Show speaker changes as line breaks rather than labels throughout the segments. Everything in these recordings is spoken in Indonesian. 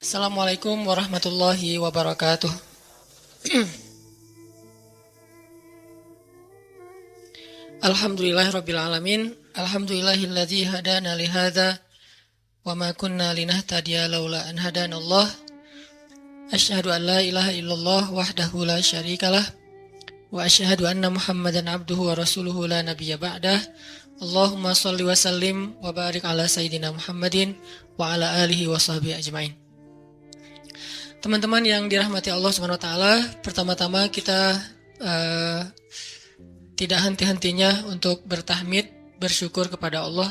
Assalamualaikum warahmatullahi wabarakatuh. Alhamdulillahirabbil alamin. Alhamdulillahilladzi hadana li hadza wa ma kunna linahtadiya laula an hadanallah. Asyhadu an la ilaha illallah wahdahu la syarikalah wa asyhadu anna Muhammadan abduhu wa rasuluhu la nabiyya ba'dah. Allahumma shalli wa sallim wa barik ala sayyidina Muhammadin wa ala alihi wa sahbihi ajmain. Teman-teman yang dirahmati Allah Subhanahu wa taala, pertama-tama kita tidak henti-hentinya untuk bertahmid, bersyukur kepada Allah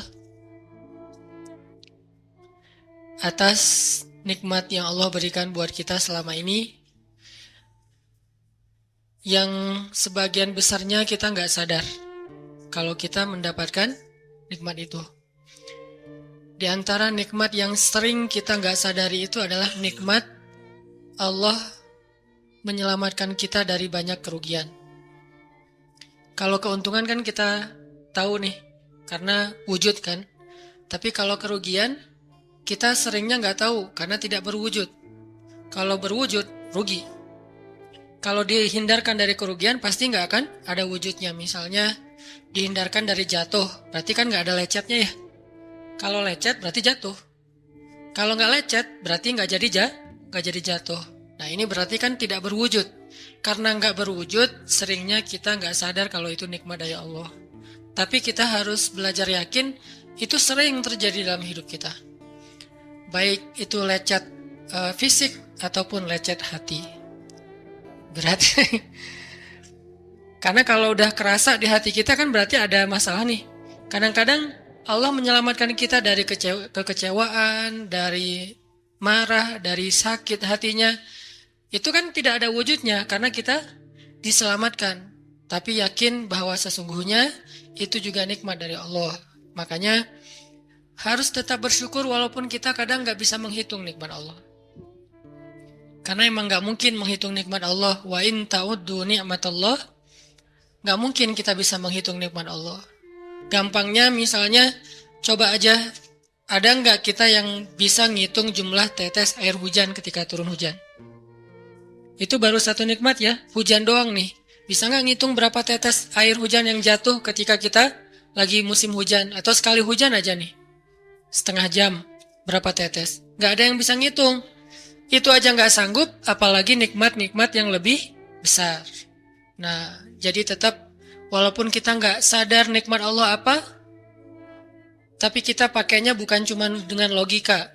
atas nikmat yang Allah berikan buat kita selama ini, yang sebagian besarnya kita nggak sadar kalau kita mendapatkan nikmat itu. Di antara nikmat yang sering kita nggak sadari itu adalah nikmat Allah menyelamatkan kita dari banyak kerugian. Kalau keuntungan kan kita tahu nih, karena wujud kan. Tapi kalau kerugian, kita seringnya nggak tahu karena tidak berwujud. Kalau berwujud, rugi. Kalau dihindarkan dari kerugian, pasti nggak akan ada wujudnya. Misalnya, dihindarkan dari jatuh, berarti kan nggak ada lecetnya ya. Kalau lecet, berarti jatuh. Kalau nggak lecet, berarti nggak jadi jatuh. Nah, ini berarti kan tidak berwujud. Karena nggak berwujud, seringnya kita nggak sadar kalau itu nikmat dari Allah. Tapi kita harus belajar yakin, itu sering terjadi dalam hidup kita. Baik itu lecet fisik ataupun lecet hati. Berat. Karena kalau udah kerasa di hati kita kan berarti ada masalah nih. Kadang-kadang Allah menyelamatkan kita dari kekecewaan, dari marah, dari sakit hatinya. Itu kan tidak ada wujudnya karena kita diselamatkan. Tapi yakin bahwa sesungguhnya itu juga nikmat dari Allah. Makanya harus tetap bersyukur walaupun kita kadang nggak bisa menghitung nikmat Allah. Karena emang nggak mungkin menghitung nikmat Allah. Wa in ta'uddu ni'matallah. Nggak mungkin kita bisa menghitung nikmat Allah. Gampangnya misalnya coba aja, ada nggak kita yang bisa ngitung jumlah tetes air hujan ketika turun hujan? Itu baru satu nikmat ya, hujan doang nih. Bisa nggak ngitung berapa tetes air hujan yang jatuh ketika kita lagi musim hujan? Atau sekali hujan aja nih, setengah jam, berapa tetes? Nggak ada yang bisa ngitung. Itu aja nggak sanggup, apalagi nikmat-nikmat yang lebih besar. Nah, jadi tetap, walaupun kita nggak sadar nikmat Allah apa, tapi kita pakainya bukan cuma dengan logika.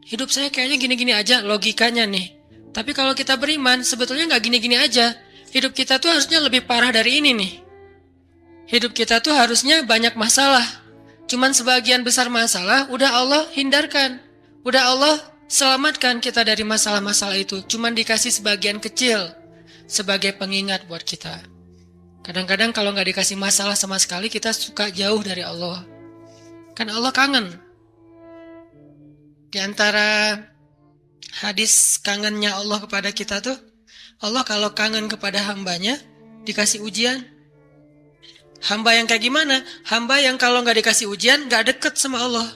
Hidup saya kayaknya gini-gini aja, logikanya nih. Tapi kalau kita beriman, sebetulnya nggak gini-gini aja. Hidup kita tuh harusnya lebih parah dari ini nih. Hidup kita tuh harusnya banyak masalah. Cuman sebagian besar masalah udah Allah hindarkan. Udah Allah selamatkan kita dari masalah-masalah itu. Cuman dikasih sebagian kecil sebagai pengingat buat kita. Kadang-kadang kalau nggak dikasih masalah sama sekali, kita suka jauh dari Allah. Kan Allah kangen. Di antara hadis kangennya Allah kepada kita tuh, Allah kalau kangen kepada hambanya, dikasih ujian. Hamba yang kayak gimana? Hamba yang kalau nggak dikasih ujian, nggak deket sama Allah.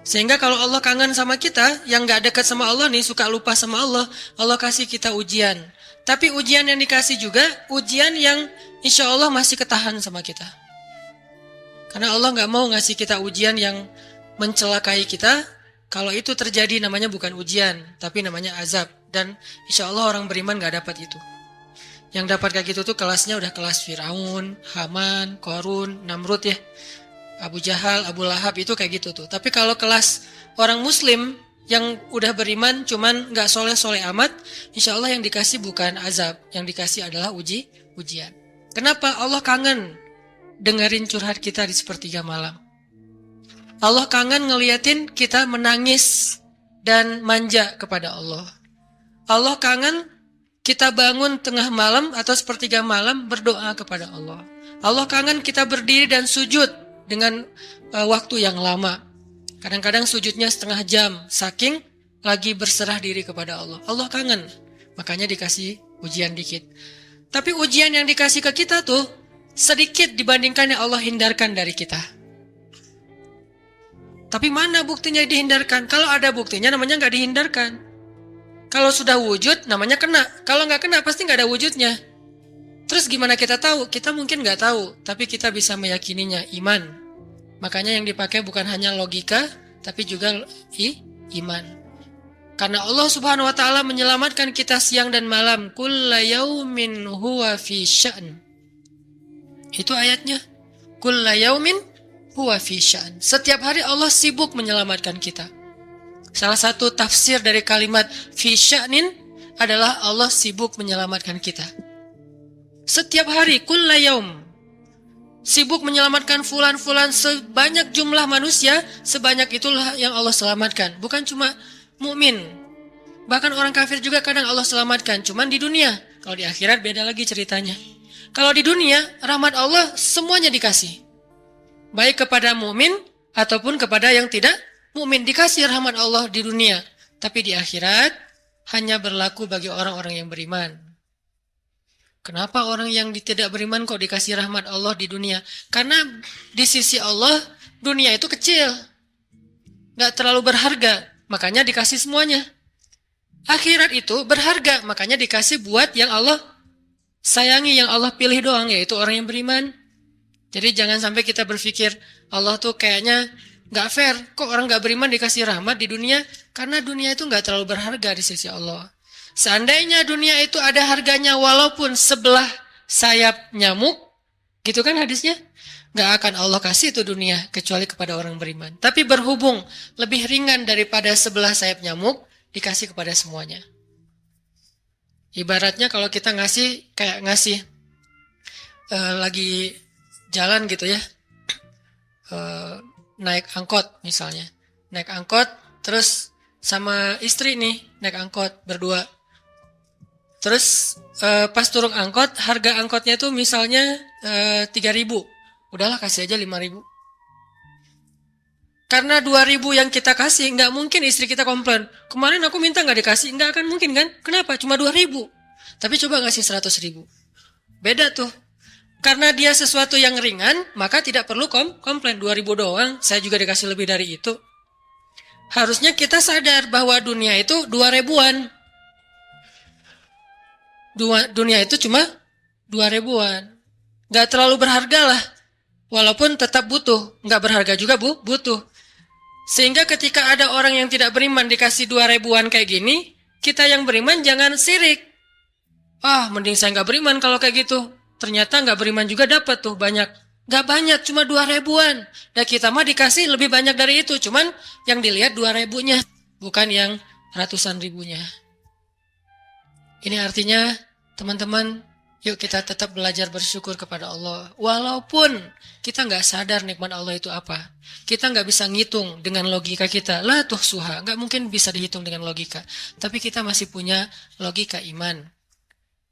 Sehingga kalau Allah kangen sama kita, yang nggak deket sama Allah nih, suka lupa sama Allah, Allah kasih kita ujian. Tapi ujian yang dikasih juga, ujian yang insya Allah masih ketahan sama kita. Karena Allah nggak mau ngasih kita ujian yang mencelakai kita. Kalau itu terjadi namanya bukan ujian, tapi namanya azab. Dan insya Allah orang beriman gak dapat itu. Yang dapat kayak gitu tuh kelasnya udah kelas Firaun, Haman, Korun, Namrud ya. Abu Jahal, Abu Lahab itu kayak gitu tuh. Tapi kalau kelas orang muslim yang udah beriman cuman gak soleh-soleh amat, insya Allah yang dikasih bukan azab. Yang dikasih adalah ujian. Kenapa? Allah kangen dengerin curhat kita di sepertiga malam. Allah kangen ngeliatin kita menangis dan manja kepada Allah. Allah kangen kita bangun tengah malam atau sepertiga malam berdoa kepada Allah. Allah kangen kita berdiri dan sujud dengan waktu yang lama. Kadang-kadang sujudnya setengah jam, saking lagi berserah diri kepada Allah. Allah kangen, makanya dikasih ujian dikit. Tapi ujian yang dikasih ke kita tuh sedikit dibandingkan yang Allah hindarkan dari kita. Tapi mana buktinya dihindarkan? Kalau ada buktinya namanya nggak dihindarkan. Kalau sudah wujud namanya kena. Kalau nggak kena pasti nggak ada wujudnya. Terus gimana kita tahu? Kita mungkin nggak tahu, tapi kita bisa meyakininya, iman. Makanya yang dipakai bukan hanya logika, tapi juga iman. Karena Allah Subhanahu wa taala menyelamatkan kita siang dan malam. Kulla yaumin huwa fi sya'n. Itu ayatnya. Kulla yaumin huwa fi sya'n. Setiap hari Allah sibuk menyelamatkan kita. Salah satu tafsir dari kalimat fi sya'nin adalah Allah sibuk menyelamatkan kita. Setiap hari kulla yaum. Sibuk menyelamatkan fulan-fulan, sebanyak jumlah manusia, sebanyak itulah yang Allah selamatkan. Bukan cuma mukmin. Bahkan orang kafir juga kadang Allah selamatkan, cuman di dunia. Kalau di akhirat beda lagi ceritanya. Kalau di dunia, rahmat Allah semuanya dikasih. Baik kepada mukmin ataupun kepada yang tidak mukmin, dikasih rahmat Allah di dunia. Tapi di akhirat hanya berlaku bagi orang-orang yang beriman. Kenapa orang yang tidak beriman kok dikasih rahmat Allah di dunia? Karena di sisi Allah dunia itu kecil, gak terlalu berharga, makanya dikasih semuanya. Akhirat itu berharga, makanya dikasih buat yang Allah sayangi, yang Allah pilih doang, yaitu orang yang beriman. Jadi jangan sampai kita berpikir Allah tuh kayaknya gak fair, kok orang gak beriman dikasih rahmat di dunia? Karena dunia itu gak terlalu berharga di sisi Allah. Seandainya dunia itu ada harganya walaupun sebelah sayap nyamuk, gitu kan hadisnya, gak akan Allah kasih itu dunia kecuali kepada orang beriman. Tapi berhubung lebih ringan daripada sebelah sayap nyamuk, dikasih kepada semuanya. Ibaratnya kalau kita ngasih, kayak ngasih lagi jalan gitu ya, naik angkot misalnya. Naik angkot, terus sama istri nih, naik angkot berdua. Terus pas turun angkot, harga angkotnya itu misalnya 3.000. Udahlah kasih aja 5.000. Karena 2.000 yang kita kasih, nggak mungkin istri kita komplain. Kemarin aku minta nggak dikasih, nggak akan mungkin kan? Kenapa? Cuma 2.000. Tapi coba ngasih 100.000. Beda tuh. Karena dia sesuatu yang ringan, maka tidak perlu komplain. 2.000 doang, saya juga dikasih lebih dari itu. Harusnya kita sadar bahwa dunia itu 2.000-an. Dunia itu cuma 2.000-an. Gak terlalu berharga lah. Walaupun tetap butuh. Gak berharga juga butuh. Sehingga ketika ada orang yang tidak beriman dikasih 2.000-an kayak gini, kita yang beriman jangan sirik. Mending saya gak beriman kalau kayak gitu. Ternyata gak beriman juga dapat tuh banyak. Gak banyak, cuma 2.000-an. Dan kita mah dikasih lebih banyak dari itu. Cuman yang dilihat 2.000-nya. Bukan yang ratusan ribunya. Ini artinya, teman-teman, yuk kita tetap belajar bersyukur kepada Allah. Walaupun kita nggak sadar nikmat Allah itu apa. Kita nggak bisa ngitung dengan logika kita. La tuhsuha, nggak mungkin bisa dihitung dengan logika. Tapi kita masih punya logika iman.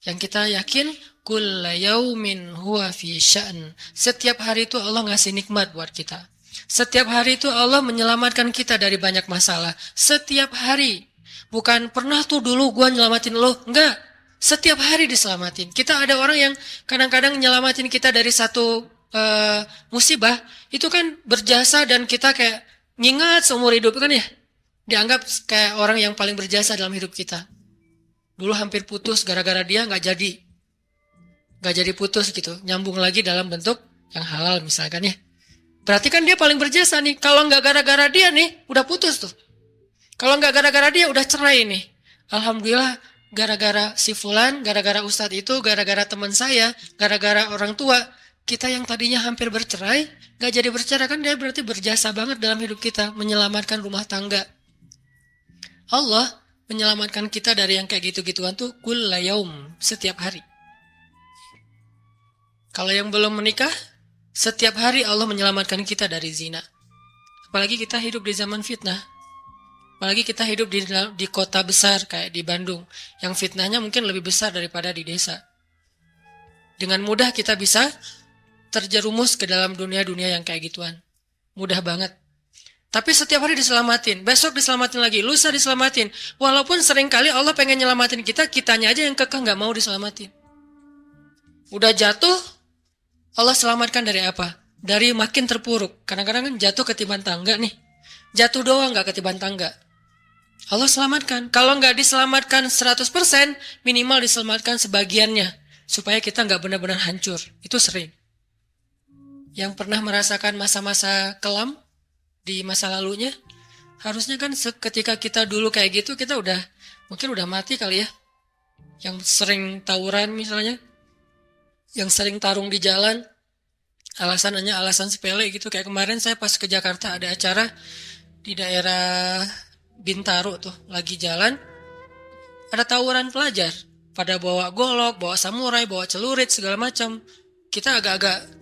Yang kita yakin, kulla yaumin huwa fi sya'n. Setiap hari itu Allah ngasih nikmat buat kita. Setiap hari itu Allah menyelamatkan kita dari banyak masalah. Setiap hari. Bukan pernah tuh dulu gua nyelamatin lo. Enggak. Setiap hari diselamatin. Kita ada orang yang kadang-kadang nyelamatin kita dari satu musibah. Itu kan berjasa dan kita kayak ngingat seumur hidup kan ya. Dianggap kayak orang yang paling berjasa dalam hidup kita. Dulu hampir putus gara-gara dia nggak jadi. Nggak jadi putus gitu. Nyambung lagi dalam bentuk yang halal misalkan ya. Berarti kan dia paling berjasa nih. Kalau nggak gara-gara dia nih, udah putus tuh. Kalau nggak gara-gara dia udah cerai nih. Alhamdulillah gara-gara si fulan, gara-gara ustadz itu, gara-gara teman saya, gara-gara orang tua, kita yang tadinya hampir bercerai, nggak jadi bercerai kan dia berarti berjasa banget dalam hidup kita, menyelamatkan rumah tangga. Allah menyelamatkan kita dari yang kayak gitu-gituan tuh kulla yaum, setiap hari. Kalau yang belum menikah, setiap hari Allah menyelamatkan kita dari zina. Apalagi kita hidup di zaman fitnah. Apalagi kita hidup di kota besar kayak di Bandung, yang fitnahnya mungkin lebih besar daripada di desa. Dengan mudah kita bisa terjerumus ke dalam dunia-dunia yang kayak gituan. Mudah banget. Tapi setiap hari diselamatin, besok diselamatin lagi, lusa diselamatin. Walaupun seringkali Allah pengen nyelamatin kita, kitanya aja yang kekeh gak mau diselamatin. Udah jatuh, Allah selamatkan dari apa? Dari makin terpuruk. Kadang-kadang kan jatuh ketiban tangga nih. Jatuh doang nggak ketiban tangga. Allah selamatkan. Kalau nggak diselamatkan 100%, minimal diselamatkan sebagiannya. Supaya kita nggak benar-benar hancur. Itu sering. Yang pernah merasakan masa-masa kelam di masa lalunya, harusnya kan ketika kita dulu kayak gitu, kita mungkin udah mati kali ya. Yang sering tawuran misalnya, yang sering tarung di jalan, alasannya alasan sepele gitu. Kayak kemarin saya pas ke Jakarta ada acara di daerah Bintaro tuh, lagi jalan, ada tawuran pelajar. Pada bawa golok, bawa samurai, bawa celurit, segala macam. Kita agak-agak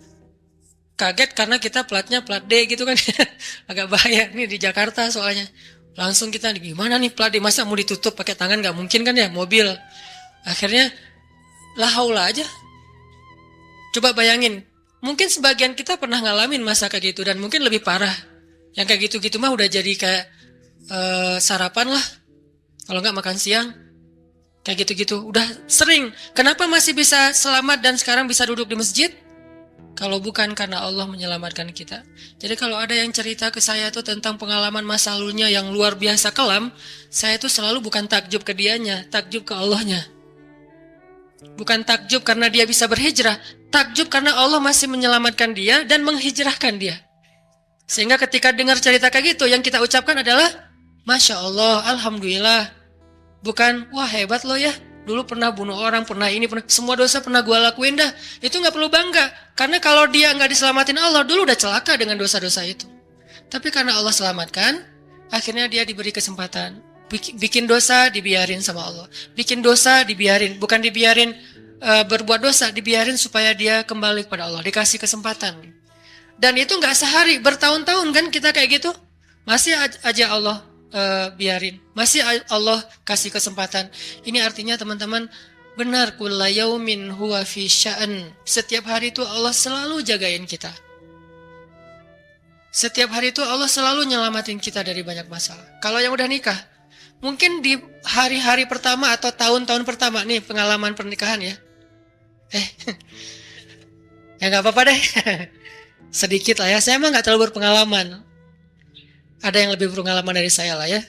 kaget karena kita platnya plat D gitu kan. Agak bahaya nih di Jakarta soalnya. Langsung kita, gimana nih plat D, masa mau ditutup pakai tangan, nggak mungkin kan ya, mobil. Akhirnya la haula aja. Coba bayangin, mungkin sebagian kita pernah ngalamin masa kayak gitu dan mungkin lebih parah. Yang kayak gitu-gitu mah udah jadi kayak sarapan lah. Kalau nggak makan siang, kayak gitu-gitu. Udah sering. Kenapa masih bisa selamat dan sekarang bisa duduk di masjid? Kalau bukan karena Allah menyelamatkan kita. Jadi kalau ada yang cerita ke saya tuh tentang pengalaman masa lalunya yang luar biasa kelam, saya tuh selalu bukan takjub ke dianya, takjub ke Allahnya. Bukan takjub karena dia bisa berhijrah, takjub karena Allah masih menyelamatkan dia dan menghijrahkan dia. Sehingga ketika dengar cerita kayak gitu, yang kita ucapkan adalah Masya Allah, Alhamdulillah. Bukan, wah hebat lo ya, dulu pernah bunuh orang, pernah ini, pernah semua dosa pernah gue lakuin dah. Itu gak perlu bangga, karena kalau dia gak diselamatin Allah, dulu udah celaka dengan dosa-dosa itu. Tapi karena Allah selamatkan, akhirnya dia diberi kesempatan. Bikin dosa dibiarin sama Allah. Bikin dosa dibiarin, bukan dibiarin berbuat dosa, dibiarin supaya dia kembali kepada Allah, dikasih kesempatan. Dan itu gak sehari, bertahun-tahun kan kita kayak gitu. Masih aja Allah biarin, masih Allah kasih kesempatan. Ini artinya teman-teman, benar, kulla yaumin huwa fi sya'an. Setiap hari itu Allah selalu jagain kita. Setiap hari itu Allah selalu nyelamatin kita dari banyak masalah. Kalau yang udah nikah, mungkin di hari-hari pertama atau tahun-tahun pertama nih pengalaman pernikahan ya. Ya nggak apa-apa deh. Sedikit lah ya, saya emang nggak terlalu berpengalaman. Ada yang lebih berpengalaman dari saya lah ya.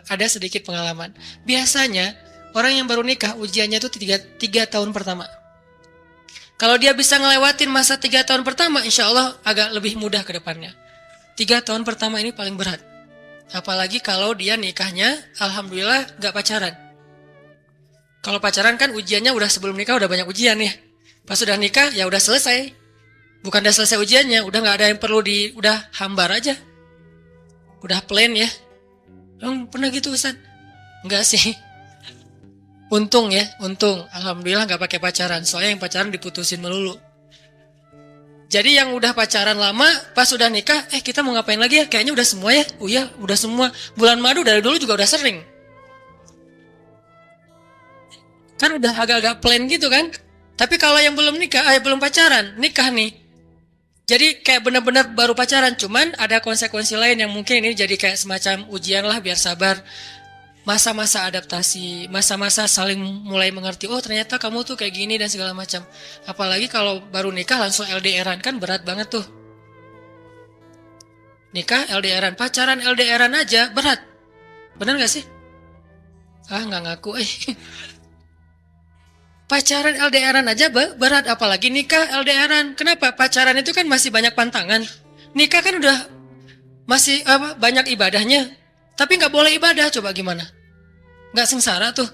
Ada sedikit pengalaman. Biasanya orang yang baru nikah ujiannya itu 3 tahun pertama. Kalau dia bisa ngelewatin masa 3 tahun pertama, insya Allah agak lebih mudah ke depannya. 3 tahun pertama ini paling berat. Apalagi kalau dia nikahnya, alhamdulillah gak pacaran. Kalau pacaran kan ujiannya udah sebelum nikah udah banyak ujian ya. Pas sudah nikah ya udah selesai. Bukan udah selesai ujiannya, udah gak ada yang perlu udah hambar aja. Udah plain ya. Pernah gitu Ustaz? Enggak sih. Untung ya, untung. Alhamdulillah gak pakai pacaran. Soalnya yang pacaran diputusin melulu. Jadi yang udah pacaran lama, pas udah nikah, kita mau ngapain lagi ya? Kayaknya udah semua ya. Oh iya, udah semua. Bulan madu dari dulu juga udah sering. Kan udah agak-agak plain gitu kan? Tapi kalau yang belum nikah, belum pacaran, nikah nih. Jadi kayak benar-benar baru pacaran, cuman ada konsekuensi lain yang mungkin ini jadi kayak semacam ujian lah biar sabar. Masa-masa adaptasi, masa-masa saling mulai mengerti, oh ternyata kamu tuh kayak gini dan segala macam. Apalagi kalau baru nikah langsung LDRan kan berat banget tuh. Nikah LDRan, pacaran LDRan aja berat. Bener gak sih? Nggak ngaku Pacaran LDRan aja berat, apalagi nikah LDRan. Kenapa? Pacaran itu kan masih banyak pantangan. Nikah kan udah masih banyak ibadahnya. Tapi nggak boleh ibadah, coba gimana? Nggak sengsara tuh,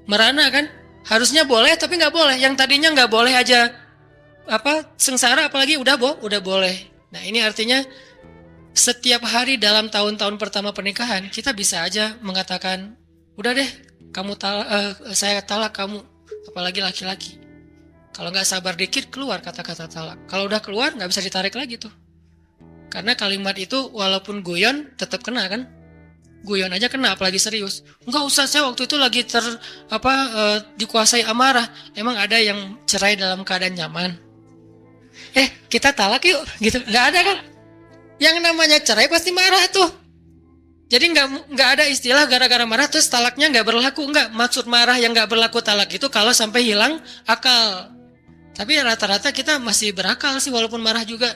merana kan? Harusnya boleh, tapi nggak boleh. Yang tadinya nggak boleh aja, sengsara, apalagi udah boleh. Nah ini artinya setiap hari dalam tahun-tahun pertama pernikahan kita bisa aja mengatakan, udah deh, saya talak kamu, apalagi laki-laki. Kalau nggak sabar dikit keluar kata-kata talak. Kalau udah keluar nggak bisa ditarik lagi tuh, karena kalimat itu walaupun guyon tetap kena kan? Guyon aja kena, apalagi serius. Enggak usah, saya waktu itu lagi dikuasai amarah. Emang ada yang cerai dalam keadaan nyaman? Kita talak yuk, gitu. Enggak ada kan? Yang namanya cerai pasti marah tuh. Jadi enggak ada istilah gara-gara marah terus talaknya enggak berlaku. Enggak, maksud marah yang enggak berlaku talak itu kalau sampai hilang akal. Tapi rata-rata kita masih berakal sih walaupun marah juga.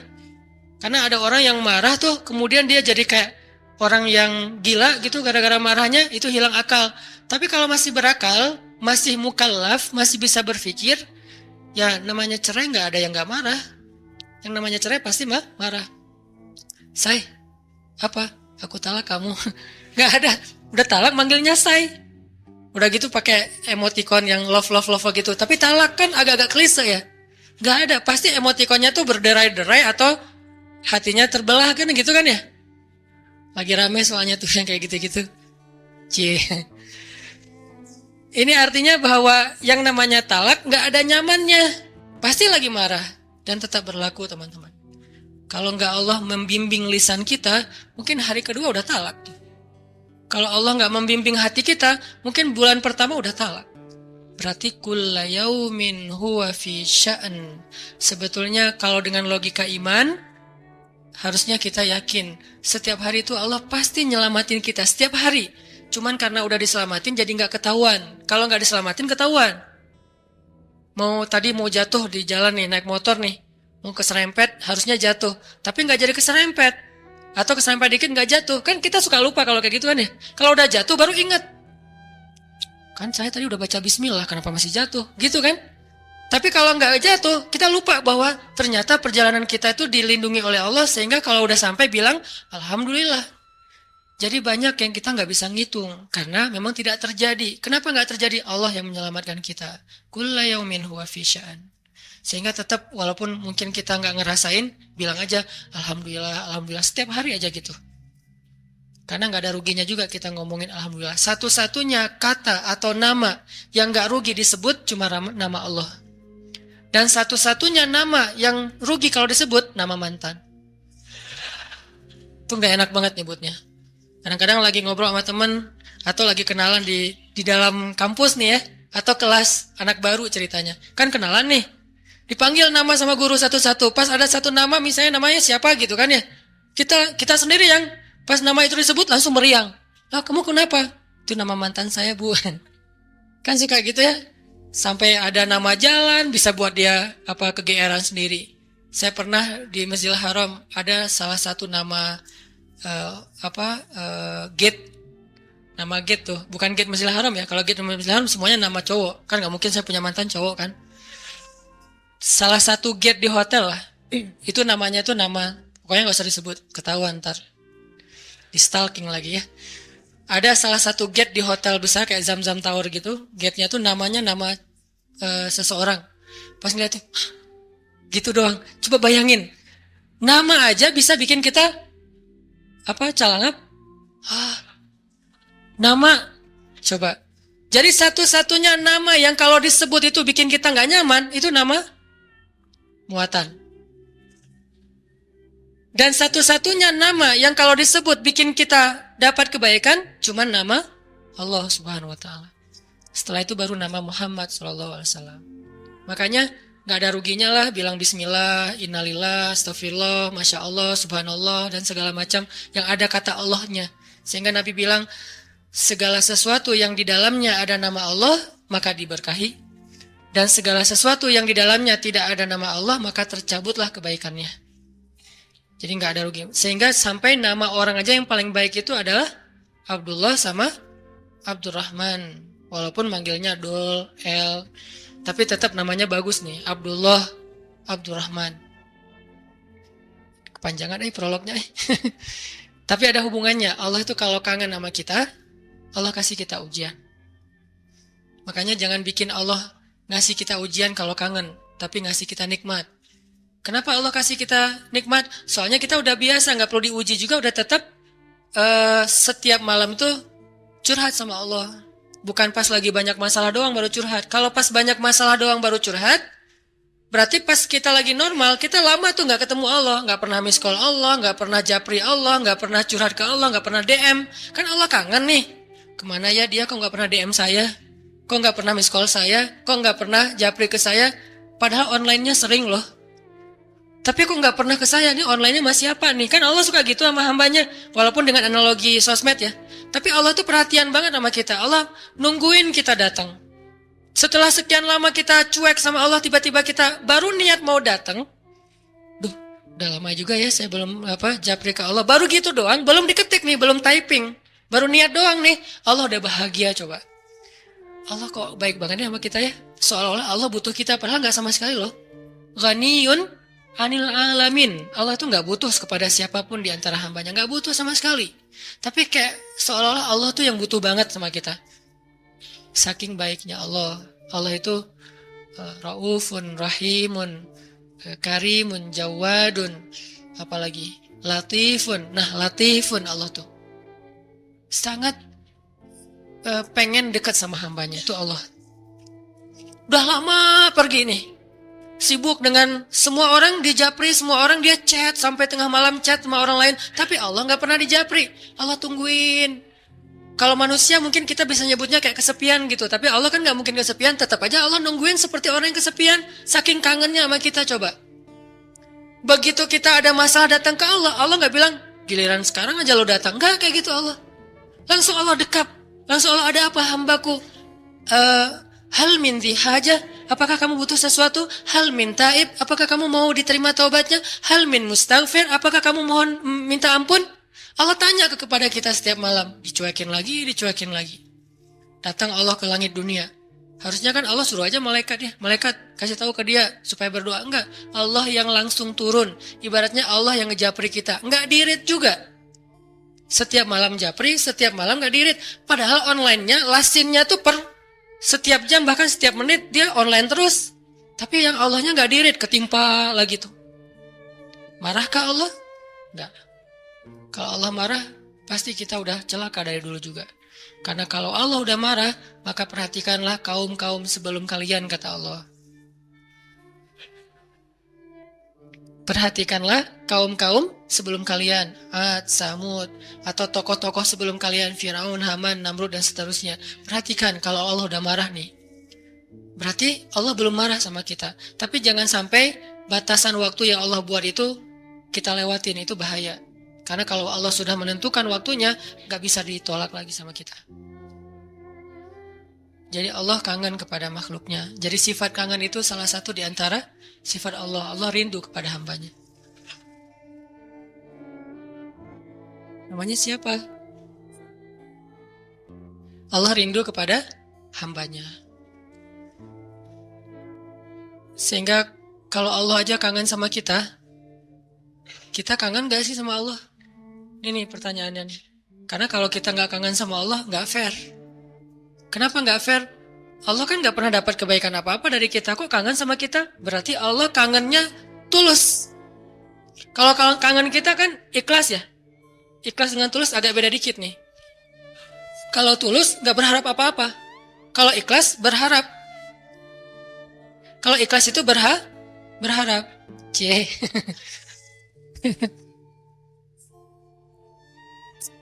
Karena ada orang yang marah tuh kemudian dia jadi kayak orang yang gila gitu gara-gara marahnya itu hilang akal. Tapi kalau masih berakal, masih mukallaf, masih bisa berpikir, ya namanya cerai nggak ada yang nggak marah. Yang namanya cerai pasti marah. Say, apa? Aku talak kamu. Nggak ada. Udah talak manggilnya say. Udah gitu pakai emoticon yang love gitu. Tapi talak kan agak-agak klise ya. Nggak ada. Pasti emoticonnya tuh berderai-derai atau hatinya terbelah kan gitu kan ya. Lagi rame soalnya tuh yang kayak gitu-gitu. Cie. Ini artinya bahwa yang namanya talak nggak ada nyamannya. Pasti lagi marah. Dan tetap berlaku teman-teman. Kalau nggak Allah membimbing lisan kita, mungkin hari kedua udah talak. Kalau Allah nggak membimbing hati kita, mungkin bulan pertama udah talak. Berarti kulla yaumin huwa fi sya'an. Sebetulnya kalau dengan logika iman, harusnya kita yakin setiap hari itu Allah pasti nyelamatin kita setiap hari. Cuman karena udah diselamatin jadi nggak ketahuan. Kalau nggak diselamatin ketahuan. Tadi mau jatuh di jalan nih, naik motor nih. Mau keserempet, harusnya jatuh. Tapi nggak jadi keserempet. Atau keserempet dikit nggak jatuh. Kan kita suka lupa kalau kayak gitu kan ya. Kalau udah jatuh baru ingat. Kan saya tadi udah baca bismillah, kenapa masih jatuh? Gitu kan? Tapi kalau nggak jatuh, kita lupa bahwa ternyata perjalanan kita itu dilindungi oleh Allah. Sehingga kalau udah sampai bilang, Alhamdulillah. Jadi banyak yang kita nggak bisa ngitung karena memang tidak terjadi. Kenapa nggak terjadi? Allah yang menyelamatkan kita. Kulla yaumin huwa fi sya'an. Sehingga tetap walaupun mungkin kita nggak ngerasain, bilang aja Alhamdulillah, Alhamdulillah setiap hari aja gitu. Karena nggak ada ruginya juga kita ngomongin Alhamdulillah. Satu-satunya kata atau nama yang nggak rugi disebut cuma nama Allah. Dan satu-satunya nama yang rugi kalau disebut nama mantan. Itu nggak enak banget nyebutnya. Kadang-kadang lagi ngobrol sama temen atau lagi kenalan di dalam kampus nih ya, atau kelas anak baru ceritanya. Kan kenalan nih, dipanggil nama sama guru satu-satu. Pas ada satu nama misalnya namanya siapa gitu kan ya. Kita sendiri yang pas nama itu disebut langsung meriang. Lah kamu kenapa? Itu nama mantan saya bu. Kan suka gitu ya. Sampai ada nama jalan bisa buat dia kegeeran sendiri. Saya pernah di Masjidil Haram ada salah satu nama gate. Nama gate tuh bukan gate Masjidil Haram ya. Kalau gate Masjidil Haram semuanya nama cowok. Kan gak mungkin saya punya mantan cowok kan. Salah satu gate di hotel lah. Itu namanya tuh nama, pokoknya gak usah disebut, ketahuan ntar di stalking lagi ya. Ada salah satu gate di hotel besar kayak Zam-Zam Tower gitu. Gate-nya tuh namanya nama seseorang. Pas ngeliat tuh gitu doang. Coba bayangin, nama aja bisa bikin kita calangap. Nama, coba. Jadi satu-satunya nama yang kalau disebut itu bikin kita nggak nyaman, itu nama muatan. Dan satu-satunya nama yang kalau disebut bikin kita dapat kebaikan, cuma nama Allah Subhanahu Wa Taala. Setelah itu baru nama Muhammad SAW. Makanya nggak ada ruginya lah bilang Bismillah, Innalillah, Astagfirullah, Masya Allah, Subhanallah dan segala macam yang ada kata Allahnya. Sehingga Nabi bilang segala sesuatu yang di dalamnya ada nama Allah maka diberkahi. Dan segala sesuatu yang di dalamnya tidak ada nama Allah maka tercabutlah kebaikannya. Jadi nggak ada rugi. Sehingga sampai nama orang aja yang paling baik itu adalah Abdullah sama Abdurrahman. Walaupun manggilnya Dul, El, tapi tetap namanya bagus nih. Abdullah, Abdurrahman. Kepanjangan prolognya. Tapi ada hubungannya. Allah itu kalau kangen sama kita, Allah kasih kita ujian. Makanya jangan bikin Allah ngasih kita ujian kalau kangen, tapi ngasih kita nikmat. Kenapa Allah kasih kita nikmat? Soalnya kita udah biasa, nggak perlu diuji juga, udah tetap setiap malam tuh curhat sama Allah. Bukan pas lagi banyak masalah doang baru curhat. Kalau pas banyak masalah doang baru curhat, berarti pas kita lagi normal, kita lama tuh nggak ketemu Allah, nggak pernah miss call Allah, nggak pernah japri Allah, nggak pernah curhat ke Allah, nggak pernah DM. Kan Allah kangen nih. Kemana ya dia? Kok nggak pernah DM saya? Kok nggak pernah miss call saya? Kok nggak pernah japri ke saya? Padahal online-nya sering loh. Tapi kok nggak pernah ke saya nih, online-nya masih apa nih? Kan Allah suka gitu sama hambanya, walaupun dengan analogi sosmed ya. Tapi Allah tuh perhatian banget sama kita. Allah nungguin kita datang. Setelah sekian lama kita cuek sama Allah, tiba-tiba kita baru niat mau datang. Duh, Udah lama juga ya saya belum japri ke Allah. Baru gitu doang, belum diketik nih, belum typing. Baru niat doang nih. Allah udah bahagia coba. Allah kok baik banget nih sama kita ya. Seolah-olah Allah butuh kita, padahal nggak sama sekali loh. Ghaniyun anil alamin. Allah tuh nggak butuh kepada siapapun di antara hambanya, nggak butuh sama sekali. Tapi kayak seolah-olah Allah tuh yang butuh banget sama kita. Saking baiknya Allah. Allah itu raufun, rahimun, karimun, jawadun, apalagi latifun. Nah, latifun Allah tuh sangat pengen dekat sama hambanya, itu Allah. Udah lama pergi nih, sibuk dengan semua orang di japri, semua orang dia chat sampai tengah malam chat sama orang lain, tapi Allah nggak pernah di japri. Allah tungguin. Kalau manusia mungkin kita bisa nyebutnya kayak kesepian gitu, tapi Allah kan nggak mungkin kesepian, tetap aja Allah nungguin seperti orang yang kesepian, saking kangennya sama kita coba. Begitu kita ada masalah datang ke Allah, Allah nggak bilang, giliran sekarang aja lo datang, nggak kayak gitu Allah. Langsung Allah dekap, langsung Allah, ada apa hambaku? Hal min hajah, apakah kamu butuh sesuatu? Hal min taib, apakah kamu mau diterima taubatnya? Hal min mustaghfir, apakah kamu mohon minta ampun? Allah tanya kepada kita setiap malam, dicuekin lagi, dicuekin lagi. Datang Allah ke langit dunia. Harusnya kan Allah suruh aja malaikat ya, malaikat kasih tahu ke dia supaya berdoa. Enggak, Allah yang langsung turun. Ibaratnya Allah yang ngejapri kita. Enggak dirit juga. Setiap malam japri, setiap malam enggak dirit. Padahal online-nya, lasinnya tuh per setiap jam, bahkan setiap menit dia online terus. Tapi yang Allahnya enggak dirit, ketimpa lagi tuh. Marahkah Allah? Enggak. Kalau Allah marah, pasti kita udah celaka dari dulu juga. Karena kalau Allah udah marah, maka perhatikanlah kaum-kaum sebelum kalian, kata Allah. Perhatikanlah kaum-kaum sebelum kalian, Ad, Samud, atau tokoh-tokoh sebelum kalian, Firaun, Haman, Namrud, dan seterusnya. Perhatikan kalau Allah udah marah nih. Berarti Allah belum marah sama kita. Tapi jangan sampai batasan waktu yang Allah buat itu kita lewatin, itu bahaya. Karena kalau Allah sudah menentukan waktunya, gak bisa ditolak lagi sama kita. Jadi Allah kangen kepada makhluknya. Jadi sifat kangen itu salah satu di antara sifat Allah. Allah rindu kepada hambanya. Namanya siapa? Allah rindu kepada hambanya. Sehingga kalau Allah aja kangen sama kita kangen gak sih sama Allah? Ini pertanyaannya nih. Karena kalau kita gak kangen sama Allah, gak fair. Kenapa gak fair? Allah kan gak pernah dapat kebaikan apa-apa dari kita. Kok kangen sama kita? Berarti Allah kangennya tulus. Kalau kangen kita kan ikhlas ya. Ikhlas dengan tulus agak beda dikit nih. Kalau tulus gak berharap apa-apa. Kalau ikhlas berharap. Kalau ikhlas itu berharap. Cie.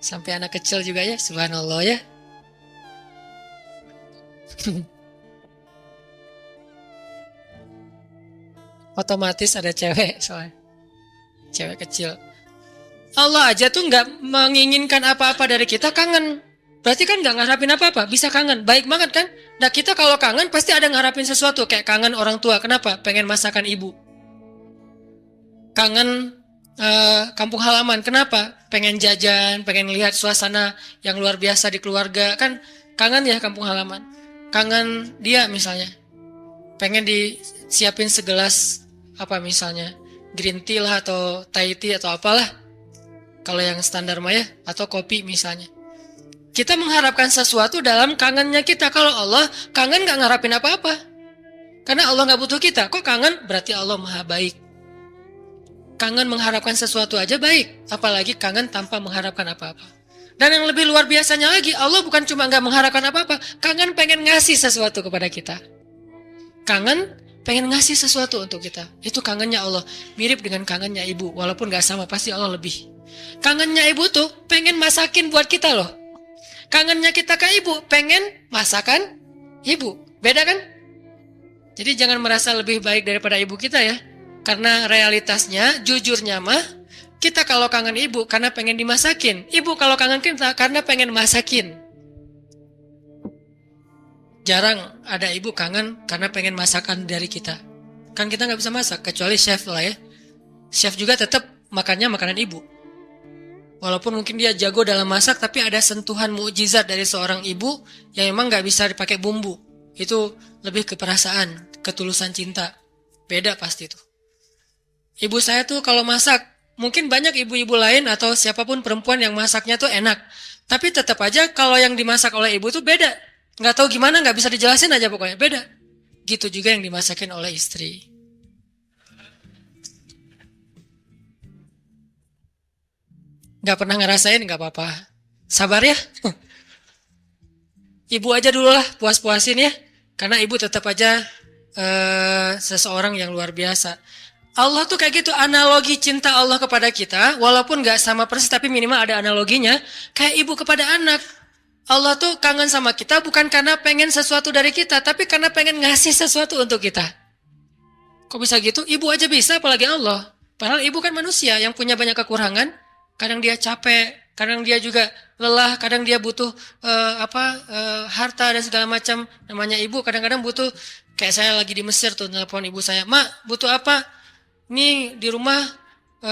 Sampai anak kecil juga ya, subhanallah ya. Otomatis ada cewek soalnya. Cewek kecil. Allah aja tuh nggak menginginkan apa-apa dari kita, kangen. Berarti kan nggak ngarapin apa-apa, bisa kangen. Baik banget kan? Nah kita kalau kangen pasti ada ngarapin sesuatu. Kayak kangen orang tua, kenapa? Pengen masakan ibu. Kangen kampung halaman, kenapa? Pengen jajan, pengen lihat suasana yang luar biasa di keluarga. Kan kangen ya kampung halaman. Kangen dia misalnya, pengen disiapin segelas apa misalnya, green tea lah atau Thai tea atau apalah, kalau yang standar mah ya, atau kopi misalnya. Kita mengharapkan sesuatu dalam kangennya kita. Kalau Allah kangen gak ngarapin apa-apa, karena Allah gak butuh kita. Kok kangen? Berarti Allah maha baik. Kangen mengharapkan sesuatu aja baik, apalagi kangen tanpa mengharapkan apa-apa. Dan yang lebih luar biasanya lagi, Allah bukan cuma gak mengharapkan apa-apa, kangen pengen ngasih sesuatu kepada kita. Kangen pengen ngasih sesuatu untuk kita. Itu kangennya Allah. Mirip dengan kangennya ibu, walaupun gak sama, pasti Allah lebih. Kangennya ibu tuh pengen masakin buat kita loh. Kangennya kita ke ibu, pengen masakan ibu. Beda kan? Jadi jangan merasa lebih baik daripada ibu kita ya. Karena realitasnya, jujurnya mah, kita kalau kangen ibu karena pengen dimasakin. Ibu kalau kangen kita karena pengen masakin. Jarang ada ibu kangen karena pengen masakan dari kita. Kan kita nggak bisa masak, kecuali chef lah ya. chef juga tetap makannya makanan ibu. Walaupun mungkin dia jago dalam masak, tapi ada sentuhan mukjizat dari seorang ibu yang emang nggak bisa dipakai bumbu. Itu lebih ke perasaan, ketulusan cinta. Beda pasti tuh. Ibu saya tuh kalau masak, mungkin banyak ibu-ibu lain atau siapapun perempuan yang masaknya tuh enak. Tapi tetap aja kalau yang dimasak oleh ibu tuh beda. Nggak tahu gimana, nggak bisa dijelasin aja pokoknya, beda. Gitu juga yang dimasakin oleh istri. Nggak pernah ngerasain, nggak apa-apa. Sabar ya. Ibu aja dulu lah, puas-puasin ya. Karena ibu tetap aja seseorang yang luar biasa. Allah tuh kayak gitu, analogi cinta Allah kepada kita, walaupun nggak sama persis, tapi minimal ada analoginya. Kayak ibu kepada anak. Allah tuh kangen sama kita bukan karena pengen sesuatu dari kita, tapi karena pengen ngasih sesuatu untuk kita. Kok bisa gitu? Ibu aja bisa, apalagi Allah. Padahal ibu kan manusia yang punya banyak kekurangan. Kadang dia capek, kadang dia juga lelah, kadang dia butuh harta dan segala macam. Namanya ibu kadang-kadang butuh, kayak saya lagi di Mesir tuh, nelpon ibu saya, "Mak, butuh apa? Ini di rumah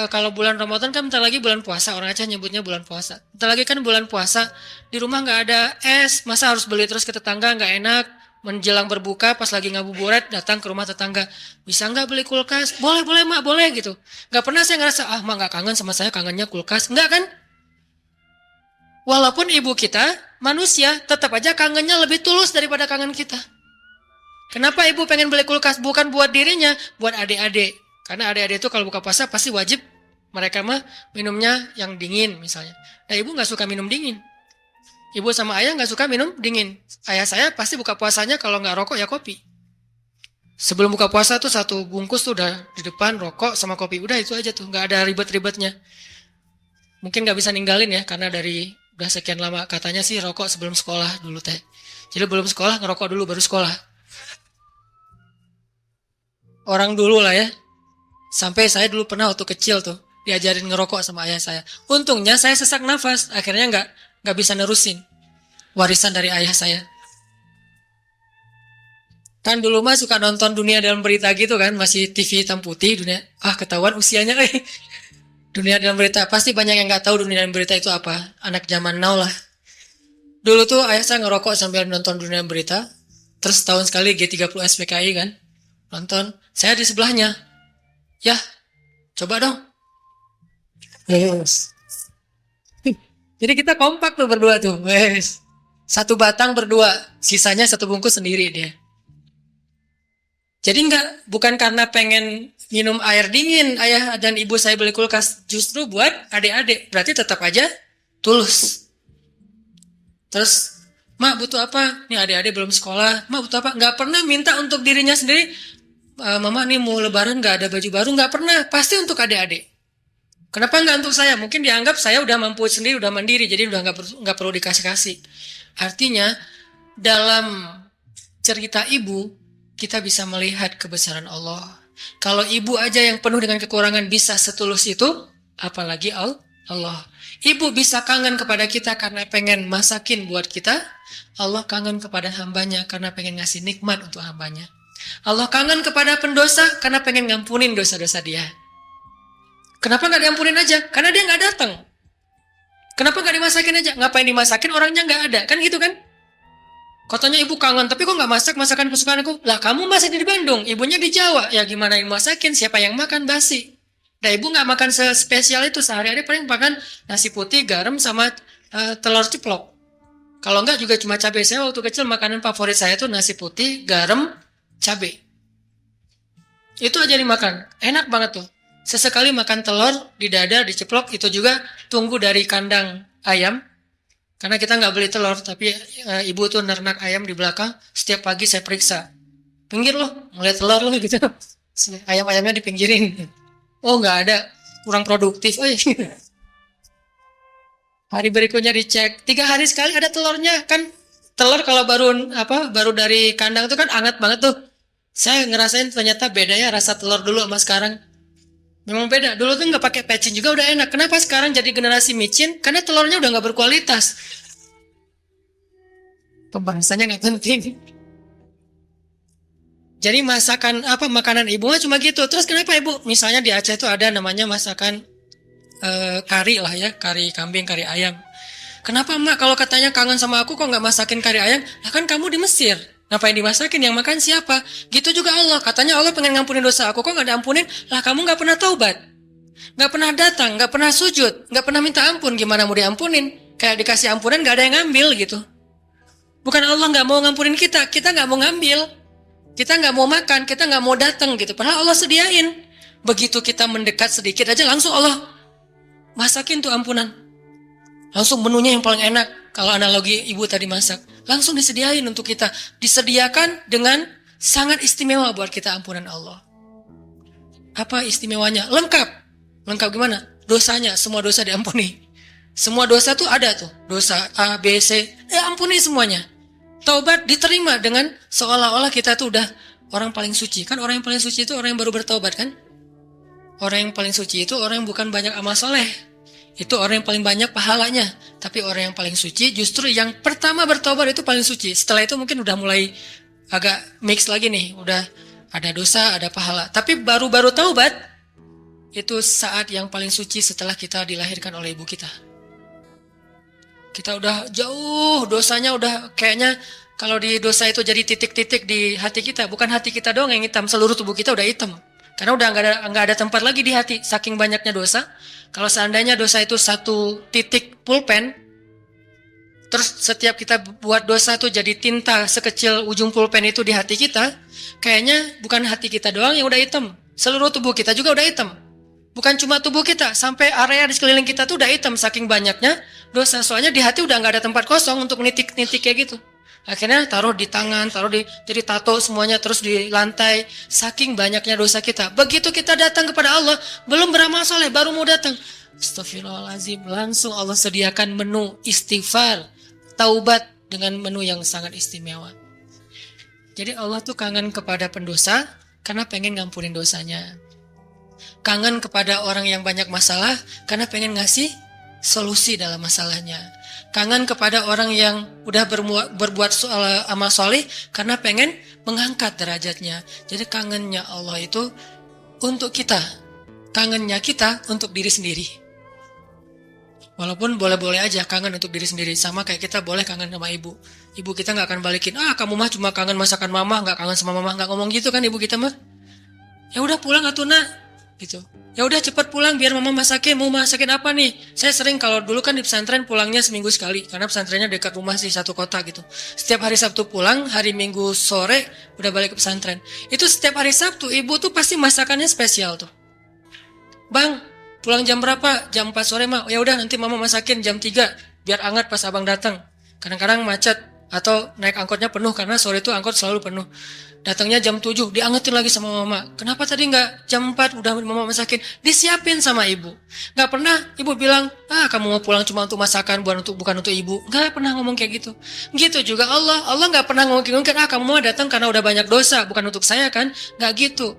kalau bulan Ramadan kan bentar lagi bulan puasa, orang Aceh nyebutnya bulan puasa. Bentar lagi kan bulan puasa, di rumah nggak ada es, masa harus beli terus ke tetangga, nggak enak. Menjelang berbuka pas lagi ngabuburit datang ke rumah tetangga, bisa nggak beli kulkas? Boleh boleh mak, boleh gitu. Nggak pernah saya ngerasa mak nggak kangen sama saya, kangennya kulkas, nggak kan? Walaupun ibu kita manusia, tetap aja kangennya lebih tulus daripada kangen kita. Kenapa ibu pengen beli kulkas? Bukan buat dirinya, buat adik-adik. Karena adik-adik itu kalau buka puasa pasti wajib mereka mah minumnya yang dingin misalnya. Nah ibu nggak suka minum dingin. Ibu sama ayah nggak suka minum dingin. Ayah saya pasti buka puasanya kalau nggak rokok ya kopi. Sebelum buka puasa tuh satu bungkus tuh udah di depan rokok sama kopi. Udah itu aja tuh, nggak ada ribet-ribetnya. Mungkin nggak bisa ninggalin ya karena dari udah sekian lama katanya sih rokok sebelum sekolah dulu teh. Jadi belum sekolah ngerokok dulu baru sekolah. Orang dulu lah ya. Sampai saya dulu pernah waktu kecil tuh diajarin ngerokok sama ayah saya. Untungnya saya sesak nafas, akhirnya nggak bisa nerusin warisan dari ayah saya. Kan dulu mah suka nonton Dunia Dalam Berita gitu kan, masih TV hitam putih dunia. Ketahuan usianya Dunia Dalam Berita pasti banyak yang nggak tahu Dunia Dalam Berita itu apa. Anak zaman now lah. Dulu tuh ayah saya ngerokok sambil nonton Dunia Dalam Berita. Terus tahun sekali G30 SPKI kan nonton. Saya di sebelahnya. Ya, coba dong. Yes. Jadi kita kompak tuh berdua tuh. Yes. Satu batang berdua, sisanya satu bungkus sendiri dia. Jadi bukan karena pengen minum air dingin, ayah dan ibu saya beli kulkas, justru buat adik-adik. Berarti tetap aja tulus. Terus, mak butuh apa? Nih adik-adik belum sekolah, mak butuh apa? Nggak pernah minta untuk dirinya sendiri. Mama nih mau lebaran nggak ada baju baru, nggak pernah. Pasti untuk adik-adik. Kenapa nggak untuk saya? Mungkin dianggap saya udah mampu sendiri, udah mandiri, jadi udah nggak perlu dikasih-kasih. Artinya dalam cerita ibu kita bisa melihat kebesaran Allah. Kalau ibu aja yang penuh dengan kekurangan bisa setulus itu, apalagi Allah. Ibu bisa kangen kepada kita karena pengen masakin buat kita. Allah kangen kepada hambanya karena pengen ngasih nikmat untuk hambanya. Allah kangen kepada pendosa karena pengen ngampunin dosa-dosa dia. Kenapa nggak diampunin aja? Karena dia nggak datang. Kenapa nggak dimasakin aja? Ngapain dimasakin, orangnya nggak ada, kan gitu kan? Katanya ibu kangen, tapi kok nggak masak masakan kesukaan aku? Lah kamu masih di Bandung, ibunya di Jawa, ya gimana yang masakin? Siapa yang makan basi? Nah ibu nggak makan spesial itu, sehari-hari paling makan nasi putih, garam sama telur ceplok. Kalau nggak juga cuma cabai. Saya waktu kecil makanan favorit saya tuh nasi putih, garam, cabai. Itu aja dimakan, enak banget tuh. Sesekali makan telur, didadar, diceplok, itu juga tunggu dari kandang ayam. Karena kita nggak beli telur, tapi ibu tuh nernak ayam di belakang. Setiap pagi saya periksa. Pinggir loh, ngeliat telur loh gitu. Ayam-ayamnya dipinggirin. Oh nggak ada, kurang produktif. Oh iya. Hari berikutnya dicek, 3 hari sekali ada telurnya. Kan telur kalau baru dari kandang itu kan hangat banget tuh. Saya ngerasain ternyata bedanya rasa telur dulu sama sekarang. Memang beda. Dulu tuh nggak pakai pecin juga udah enak. Kenapa sekarang jadi generasi micin? Karena telurnya udah nggak berkualitas. Pembahasannya nggak penting. Jadi masakan makanan ibu mah cuma gitu. Terus kenapa ibu? Misalnya di Aceh itu ada namanya masakan kari lah ya, kari kambing, kari ayam. Kenapa emak kalau katanya kangen sama aku kok nggak masakin kari ayam? Lah kan kamu di Mesir. Ngapain dimasakin? Yang makan siapa? Gitu juga Allah. Katanya Allah pengen ngampunin dosa aku kok nggak diampunin? Lah kamu nggak pernah taubat, nggak pernah datang, nggak pernah sujud, nggak pernah minta ampun. Gimana mau diampunin? Kayak dikasih ampunan nggak ada yang ngambil gitu. Bukan Allah nggak mau ngampunin kita, kita nggak mau ngambil, kita nggak mau makan, kita nggak mau datang gitu. Padahal Allah sediain. Begitu kita mendekat sedikit aja langsung Allah masakin tuh ampunan. Langsung menunya yang paling enak. Kalau analogi ibu tadi masak, langsung disediain untuk kita. Disediakan dengan sangat istimewa buat kita ampunan Allah. Apa istimewanya? Lengkap. Lengkap gimana? Dosanya, semua dosa diampuni. Semua dosa tuh ada tuh. Dosa A, B, C, ampuni semuanya. Taubat diterima dengan seolah-olah kita tuh udah orang paling suci. Kan orang yang paling suci itu orang yang baru bertaubat kan? Orang yang paling suci itu orang yang bukan banyak amal soleh. Itu orang yang paling banyak pahalanya. Tapi orang yang paling suci justru yang pertama bertobat itu paling suci. Setelah itu mungkin udah mulai agak mix lagi nih. Udah ada dosa, ada pahala. Tapi baru-baru taubat itu saat yang paling suci setelah kita dilahirkan oleh ibu kita. Kita udah jauh dosanya, udah kayaknya kalau di dosa itu jadi titik-titik di hati kita. Bukan hati kita doang yang hitam, seluruh tubuh kita udah hitam. Karena udah nggak ada tempat lagi di hati, saking banyaknya dosa. Kalau seandainya dosa itu satu titik pulpen, terus setiap kita buat dosa tuh jadi tinta sekecil ujung pulpen itu di hati kita, kayaknya bukan hati kita doang yang udah hitam, seluruh tubuh kita juga udah hitam. Bukan cuma tubuh kita, sampai area di sekeliling kita tuh udah hitam saking banyaknya dosa. Soalnya di hati udah nggak ada tempat kosong untuk nitik-nitik kayak gitu. Akhirnya taruh di tangan, jadi tato semuanya, terus di lantai, saking banyaknya dosa kita. Begitu kita datang kepada Allah, belum beramal soleh, baru mau datang, astagfirullahaladzim, langsung Allah sediakan menu istighfar, taubat dengan menu yang sangat istimewa. Jadi Allah tuh kangen kepada pendosa karena pengen ngampunin dosanya. Kangen kepada orang yang banyak masalah karena pengen ngasih solusi dalam masalahnya. Kangen kepada orang yang udah berbuat amal soleh karena pengen mengangkat derajatnya. Jadi kangennya Allah itu untuk kita. Kangennya kita untuk diri sendiri. Walaupun boleh-boleh aja kangen untuk diri sendiri. Sama kayak kita boleh kangen sama ibu. Ibu kita gak akan balikin, kamu mah cuma kangen masakan mama, gak kangen sama mama. Gak ngomong gitu kan ibu kita mah. Ya udah pulang atuh nak, gitu. Ya udah cepat pulang biar mama masakin. Mau masakin apa nih? Saya sering kalau dulu kan di pesantren pulangnya seminggu sekali karena pesantrennya dekat rumah sih, satu kota gitu. Setiap hari Sabtu pulang, hari Minggu sore udah balik ke pesantren. Itu setiap hari Sabtu ibu tuh pasti masakannya spesial tuh. Bang, pulang jam berapa? Jam 4 sore mah. Ya udah nanti mama masakin jam 3 biar hangat pas abang datang. Kadang-kadang macet atau naik angkotnya penuh karena sore itu angkot selalu penuh. Datangnya jam 7, diangetin lagi sama mama. Kenapa tadi nggak jam 4 udah mama masakin? Disiapin sama ibu. Nggak pernah ibu bilang, kamu mau pulang cuma untuk masakan, bukan untuk ibu. Nggak pernah ngomong kayak gitu. Gitu juga Allah nggak pernah ngomong kamu mau datang karena udah banyak dosa, bukan untuk saya kan? Nggak gitu.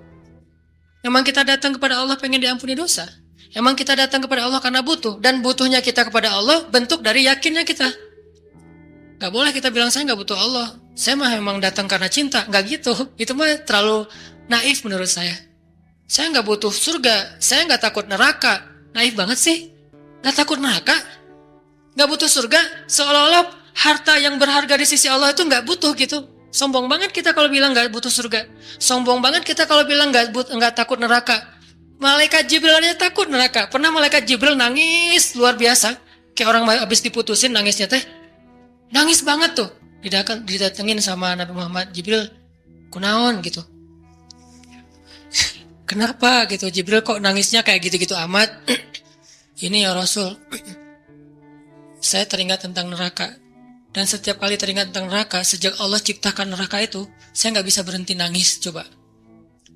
Memang kita datang kepada Allah pengen diampuni dosa. Memang kita datang kepada Allah karena butuh. Dan butuhnya kita kepada Allah bentuk dari yakinnya kita. Gak boleh kita bilang saya gak butuh Allah. Saya mah memang datang karena cinta. Gak gitu. Itu mah terlalu naif menurut saya. Saya gak butuh surga. Saya gak takut neraka. Naif banget sih. Gak takut neraka. Gak butuh surga. Seolah-olah harta yang berharga di sisi Allah itu gak butuh gitu. Sombong banget kita kalau bilang gak butuh surga. Sombong banget kita kalau bilang gak takut neraka. Malaikat Jibril aja takut neraka. Pernah malaikat Jibril nangis luar biasa. Kayak orang habis diputusin nangisnya teh. Nangis banget tuh. Didatengin sama Nabi Muhammad. Jibril, kunaon gitu. Kenapa gitu? Jibril kok nangisnya kayak gitu-gitu amat? Ini ya Rasul. Saya teringat tentang neraka. Dan setiap kali teringat tentang neraka, sejak Allah ciptakan neraka itu, saya gak bisa berhenti nangis. Coba.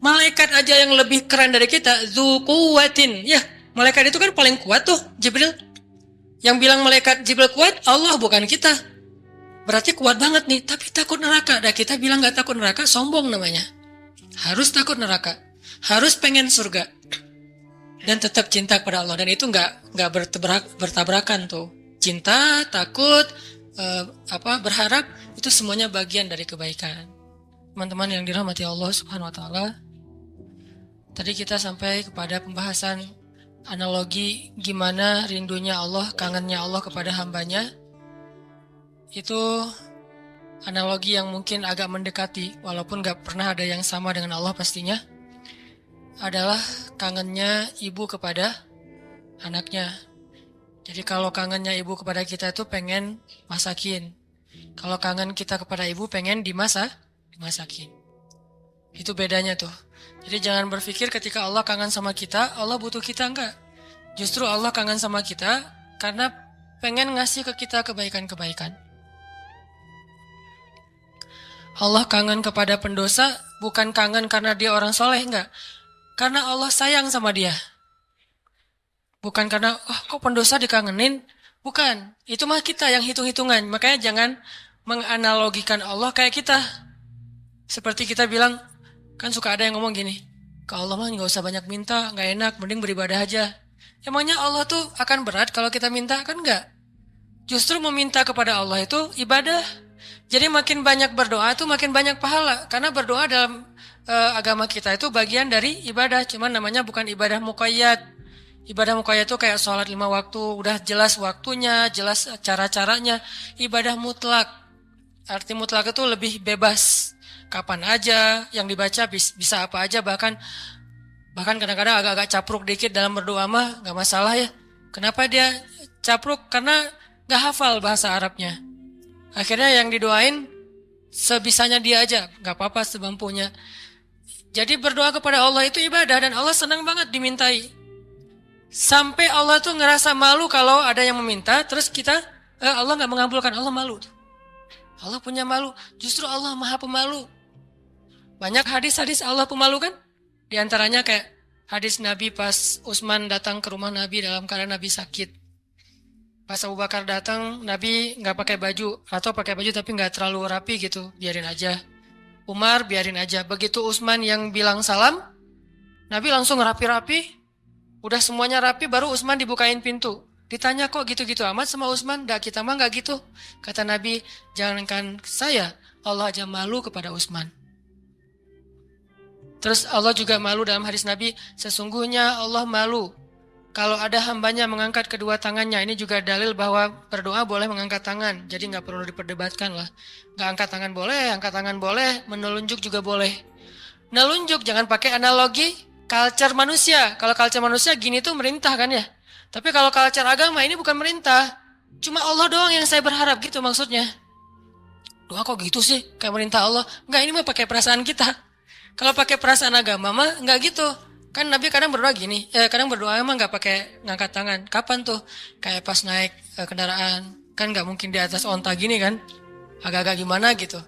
Malaikat aja yang lebih keren dari kita, dzu quwwatin. Ya, malaikat itu kan paling kuat tuh, Jibril. Yang bilang malaikat Jibril kuat, Allah bukan kita. Berarti kuat banget nih, tapi takut neraka. Dan kita bilang gak takut neraka, sombong namanya. Harus takut neraka. Harus pengen surga. Dan tetap cinta kepada Allah. Dan itu gak bertabrakan tuh. Cinta, takut, berharap, itu semuanya bagian dari kebaikan. teman-teman yang dirahmati Allah Subhanahu wa taala. Tadi kita sampai kepada pembahasan analogi gimana rindunya Allah, kangennya Allah kepada hambanya. Itu analogi yang mungkin agak mendekati, walaupun gak pernah ada yang sama dengan Allah pastinya. Adalah kangennya ibu kepada anaknya. Jadi kalau kangennya ibu kepada kita itu pengen masakin. Kalau kangen kita kepada ibu pengen dimasakin. Itu bedanya tuh. Jadi jangan berpikir ketika Allah kangen sama kita, Allah butuh kita, enggak. Justru Allah kangen sama kita karena pengen ngasih ke kita kebaikan-kebaikan. Allah kangen kepada pendosa bukan kangen karena dia orang soleh, enggak. Karena Allah sayang sama dia. Bukan karena, kok pendosa dikangenin? Bukan, itu mah kita yang hitung-hitungan. Makanya jangan menganalogikan Allah kayak kita. Seperti kita bilang, kan suka ada yang ngomong gini, ke Allah mah gak usah banyak minta, gak enak, mending beribadah aja. Emangnya Allah tuh akan berat kalau kita minta? Kan enggak. Justru meminta kepada Allah itu ibadah. Jadi makin banyak berdoa itu makin banyak pahala. Karena berdoa dalam agama kita itu bagian dari ibadah. Cuman namanya bukan ibadah muqayyad. Ibadah muqayyad itu kayak sholat 5 waktu, udah jelas waktunya, jelas cara-caranya. Ibadah mutlak. Arti mutlak itu lebih bebas. Kapan aja, yang dibaca bisa apa aja, bahkan kadang-kadang agak-agak capruk dikit dalam berdoa mah gak masalah ya. Kenapa dia capruk? Karena gak hafal bahasa Arabnya. Akhirnya yang didoain sebisanya dia aja, gak apa-apa semampunya. Jadi berdoa kepada Allah itu ibadah dan Allah senang banget dimintai. Sampai Allah tuh ngerasa malu kalau ada yang meminta, terus kita Allah gak mengabulkan, Allah malu. Allah punya malu, justru Allah maha pemalu. Banyak hadis-hadis Allah pemalu kan? Di antaranya kayak hadis Nabi pas Utsman datang ke rumah Nabi dalam keadaan Nabi sakit. Pas Abu Bakar datang, Nabi nggak pakai baju atau pakai baju tapi nggak terlalu rapi gitu, biarin aja. Umar biarin aja. Begitu Utsman yang bilang salam, Nabi langsung rapi-rapi. Udah semuanya rapi, baru Utsman dibukain pintu. Ditanya kok gitu-gitu amat sama Utsman? Nggak, kita mah nggak gitu. Kata Nabi, jangankan saya, Allah aja malu kepada Utsman. Terus Allah juga malu dalam hadis Nabi, sesungguhnya Allah malu kalau ada hambanya mengangkat kedua tangannya. Ini juga dalil bahwa berdoa boleh mengangkat tangan, jadi nggak perlu diperdebatkan lah. Nggak angkat tangan boleh, menelunjuk juga boleh. Nelunjuk jangan pakai analogi culture manusia. Kalau culture manusia gini tuh merintah kan ya. Tapi kalau culture agama ini bukan merintah, cuma Allah doang yang saya berharap gitu maksudnya. Doa kok gitu sih, kayak merintah Allah? Nggak, ini mah pakai perasaan kita. Kalau pakai perasaan agama mah nggak gitu. Kan Nabi kadang berdoa gini, kadang berdoa emang nggak pakai ngangkat tangan. Kapan tuh? Kayak pas naik kendaraan, kan nggak mungkin di atas onta gini kan? Agak-agak gimana gitu.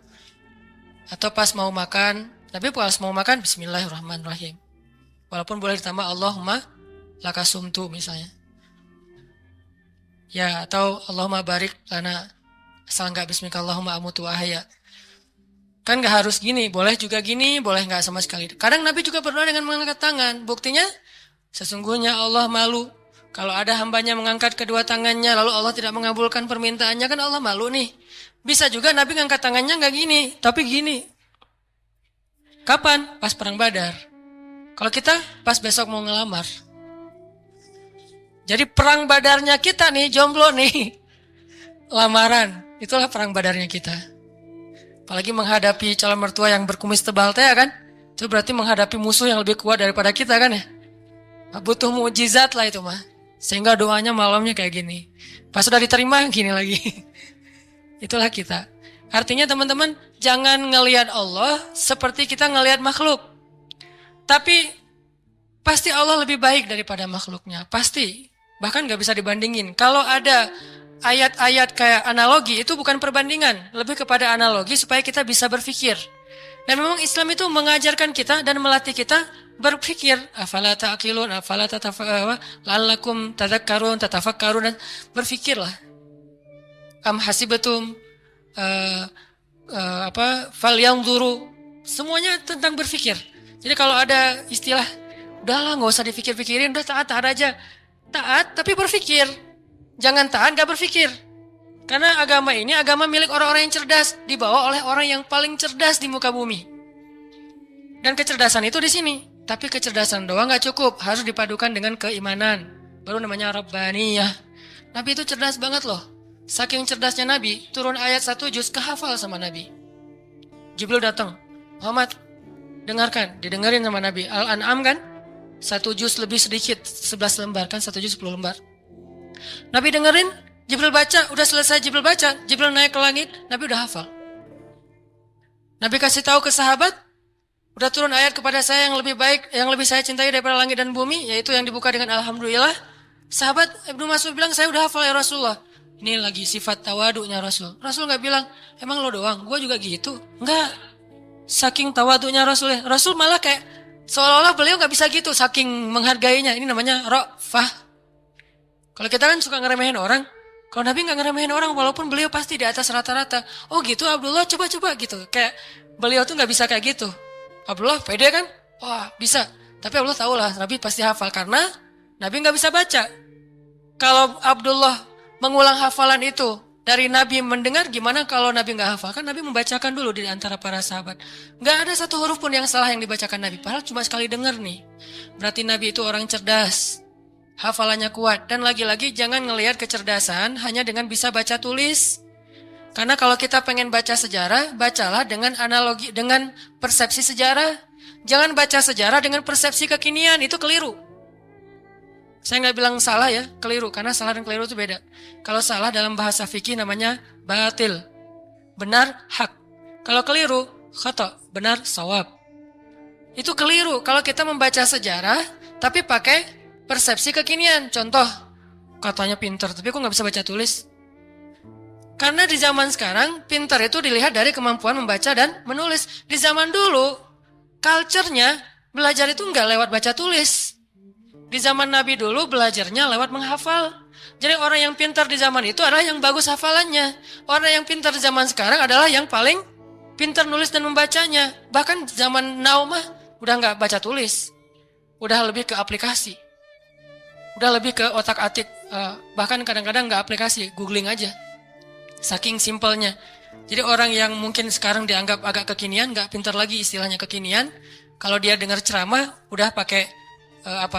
Atau pas mau makan, tapi pas mau makan Bismillahirrahmanirrahim. Walaupun boleh ditambah Allahumma lakasumtu misalnya. Ya, atau Allahumma barik lana, asal nggak Bismika Allahumma amutu ahya. Kan gak harus gini, boleh juga gini, boleh gak sama sekali. Kadang Nabi juga berdoa dengan mengangkat tangan. Buktinya, sesungguhnya Allah malu. Kalau ada hambanya mengangkat kedua tangannya, lalu Allah tidak mengabulkan permintaannya, kan Allah malu nih. Bisa juga Nabi ngangkat tangannya gak gini, tapi gini. Kapan? Pas perang Badar. Kalau kita, pas besok mau ngelamar. Jadi perang Badarnya kita nih, jomblo nih. Lamaran, itulah perang Badarnya kita. Apalagi menghadapi calon mertua yang berkumis tebal teh kan. Itu berarti menghadapi musuh yang lebih kuat daripada kita kan ya. Butuh mukjizat lah itu mah. Sehingga doanya malamnya kayak gini. Pas sudah diterima gini lagi. Itulah kita. Artinya teman-teman, jangan ngelihat Allah seperti kita ngelihat makhluk. Tapi pasti Allah lebih baik daripada makhluknya. Pasti. Bahkan gak bisa dibandingin. Kalau ada ayat-ayat kayak analogi itu bukan perbandingan, lebih kepada analogi supaya kita bisa berpikir. Dan memang Islam itu mengajarkan kita dan melatih kita berpikir. Afala ta'qilun, afala la'allakum tadhakkarun, tatafakkarun, dan berpikirlah. Am hasibatum falyanzuru. Semuanya tentang berpikir. Jadi kalau ada istilah, udahlah nggak usah dipikir-pikirin, udah taat aja. Taat tapi berpikir. Jangan taat gak berpikir. Karena agama ini agama milik orang-orang yang cerdas, dibawa oleh orang yang paling cerdas di muka bumi. Dan kecerdasan itu di sini. Tapi kecerdasan doang nggak cukup, harus dipadukan dengan keimanan. Baru namanya Rabbaniyah. Nabi itu cerdas banget loh. Saking cerdasnya Nabi, turun ayat 1 juz kehafal sama Nabi. Jibril datang, Muhammad, dengarkan, didengerin sama Nabi. Al-An'am kan? 1 juz lebih sedikit, 11 lembar kan, 1 juz 10 lembar. Nabi dengerin, Jibril baca, udah selesai Jibril baca, Jibril naik ke langit, Nabi udah hafal. Nabi kasih tahu ke sahabat, udah turun ayat kepada saya yang lebih baik, yang lebih saya cintai daripada langit dan bumi, yaitu yang dibuka dengan Alhamdulillah. Sahabat Ibnu Mas'ud bilang, saya udah hafal ya Rasulullah. Ini lagi sifat tawadunya Rasul. Rasul gak bilang, emang lo doang, gue juga gitu. Enggak, saking tawadunya Rasul ya. Rasul malah kayak, seolah-olah beliau gak bisa gitu, saking menghargainya. Ini namanya ra'fah. Kalau kita kan suka ngeremehin orang, kalau Nabi gak ngeremehin orang, walaupun beliau pasti di atas rata-rata. Oh gitu Abdullah, coba-coba gitu. Kayak beliau tuh gak bisa kayak gitu. Abdullah pede kan? Wah bisa. Tapi Abdullah tahu lah Nabi pasti hafal karena Nabi nggak bisa baca. Kalau Abdullah mengulang hafalan itu dari Nabi mendengar, gimana kalau Nabi nggak hafal? Kan Nabi membacakan dulu di antara para sahabat. Nggak ada satu huruf pun yang salah yang dibacakan Nabi. Padahal cuma sekali dengar nih. Berarti Nabi itu orang cerdas. Hafalannya kuat. Dan lagi-lagi jangan ngelihat kecerdasan hanya dengan bisa baca tulis. Karena kalau kita pengen baca sejarah, bacalah dengan analogi, dengan persepsi sejarah. Jangan baca sejarah dengan persepsi kekinian, itu keliru. Saya nggak bilang salah ya, keliru. Karena salah dan keliru itu beda. Kalau salah dalam bahasa fikih namanya batil. Benar, hak. Kalau keliru, khata, benar, sawab. Itu keliru kalau kita membaca sejarah, tapi pakai persepsi kekinian. Contoh, katanya pinter, tapi kok nggak bisa baca tulis? Karena di zaman sekarang, pintar itu dilihat dari kemampuan membaca dan menulis. Di zaman dulu, culture-nya belajar itu nggak lewat baca tulis. Di zaman Nabi dulu, belajarnya lewat menghafal. Jadi orang yang pintar di zaman itu adalah yang bagus hafalannya. Orang yang pintar di zaman sekarang adalah yang paling pintar nulis dan membacanya. Bahkan zaman now mah udah nggak baca tulis. Udah lebih ke aplikasi. Udah lebih ke otak-atik. Bahkan kadang-kadang nggak aplikasi, googling aja. Saking simpelnya. Jadi orang yang mungkin sekarang dianggap agak kekinian, nggak pintar lagi istilahnya kekinian. Kalau dia dengar ceramah, udah pakai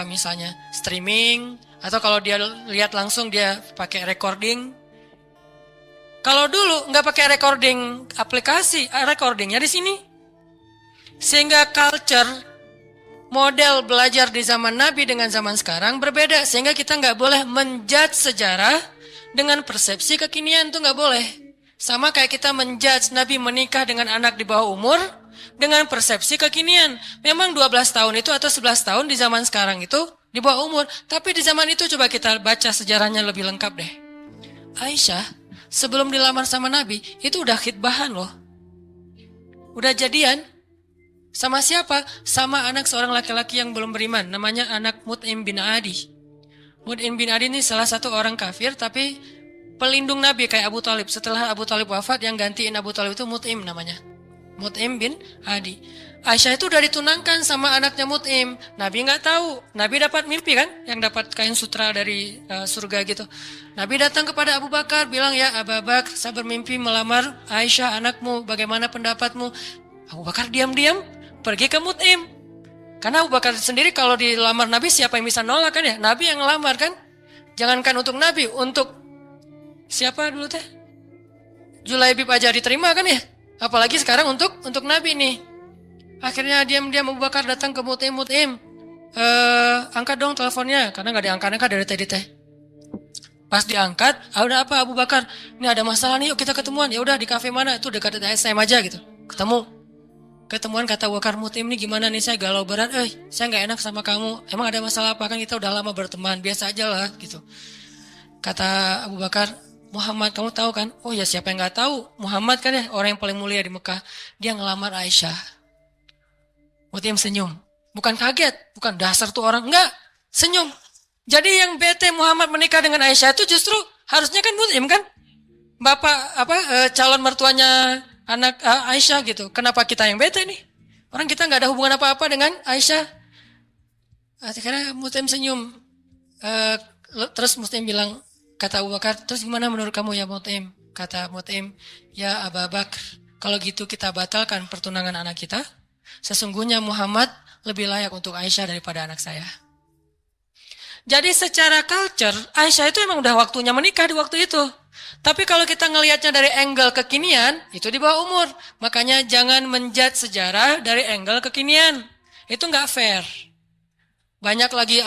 misalnya streaming, atau kalau dia lihat langsung dia pakai recording. Kalau dulu nggak pakai recording aplikasi, recordingnya di sini. Sehingga culture model belajar di zaman Nabi dengan zaman sekarang berbeda. Sehingga kita nggak boleh menjudge sejarah dengan persepsi kekinian, tuh nggak boleh. Sama kayak kita menjudge Nabi menikah dengan anak di bawah umur dengan persepsi kekinian. Memang 12 tahun itu atau 11 tahun di zaman sekarang itu di bawah umur. Tapi di zaman itu coba kita baca sejarahnya lebih lengkap deh. Aisyah sebelum dilamar sama Nabi itu udah khitbahan loh. Udah jadian. Sama siapa? Sama anak seorang laki-laki yang belum beriman. Namanya anak Mut'im bin Adi. Mut'im bin Adi ini salah satu orang kafir tapi pelindung Nabi kayak Abu Talib. Setelah Abu Talib wafat, yang gantiin Abu Talib itu Mut'im namanya. Mut'im bin Adi. Aisyah itu udah ditunangkan sama anaknya Mut'im. Nabi nggak tahu. Nabi dapat mimpi kan? Yang dapat kain sutra dari surga gitu. Nabi datang kepada Abu Bakar bilang, ya Abu Bakar, saya bermimpi melamar Aisyah anakmu. Bagaimana pendapatmu? Abu Bakar diam-diam pergi ke Mut'im. Karena Abu Bakar sendiri kalau dilamar Nabi siapa yang bisa nolak kan ya? Nabi yang ngelamar kan? Jangankan untuk Nabi, untuk siapa dulu teh? Julaibib aja diterima kan ya? Apalagi sekarang untuk Nabi nih. Akhirnya diam-diam Abu Bakar datang ke Mut'im. Angkat dong teleponnya, karena nggak diangkat-angkat dari tadi teh. Pas diangkat, udah apa Abu Bakar? Ini ada masalah nih, yuk kita ketemuan. Ya udah di kafe mana? Itu dekat SM aja gitu. Ketemuan kata Abu Bakar, Mut'im nih gimana nih, saya galau berat, saya nggak enak sama kamu, emang ada masalah apa? Kan kita udah lama berteman, biasa aja lah gitu. Kata Abu Bakar, Muhammad kamu tahu kan? Oh ya siapa yang nggak tahu, Muhammad kan ya orang yang paling mulia di Mekah, dia ngelamar Aisyah. Mut'im senyum, bukan kaget, bukan dasar tuh orang, enggak, senyum. Jadi yang bete Muhammad menikah dengan Aisyah itu justru harusnya kan Mut'im kan? Bapak calon mertuanya anak Aisyah gitu. Kenapa kita yang bete nih? Orang kita nggak ada hubungan apa-apa dengan Aisyah. Akhirnya Mut'im senyum. Terus Mut'im bilang, kata Abu Bakar, terus gimana menurut kamu ya Mut'im? Kata Mut'im, ya Abu Bakar, kalau gitu kita batalkan pertunangan anak kita. Sesungguhnya Muhammad lebih layak untuk Aisyah daripada anak saya. Jadi secara culture, Aisyah itu emang udah waktunya menikah di waktu itu. Tapi kalau kita ngelihatnya dari angle kekinian, itu di bawah umur. Makanya jangan menjudge sejarah dari angle kekinian. Itu nggak fair. Banyak lagi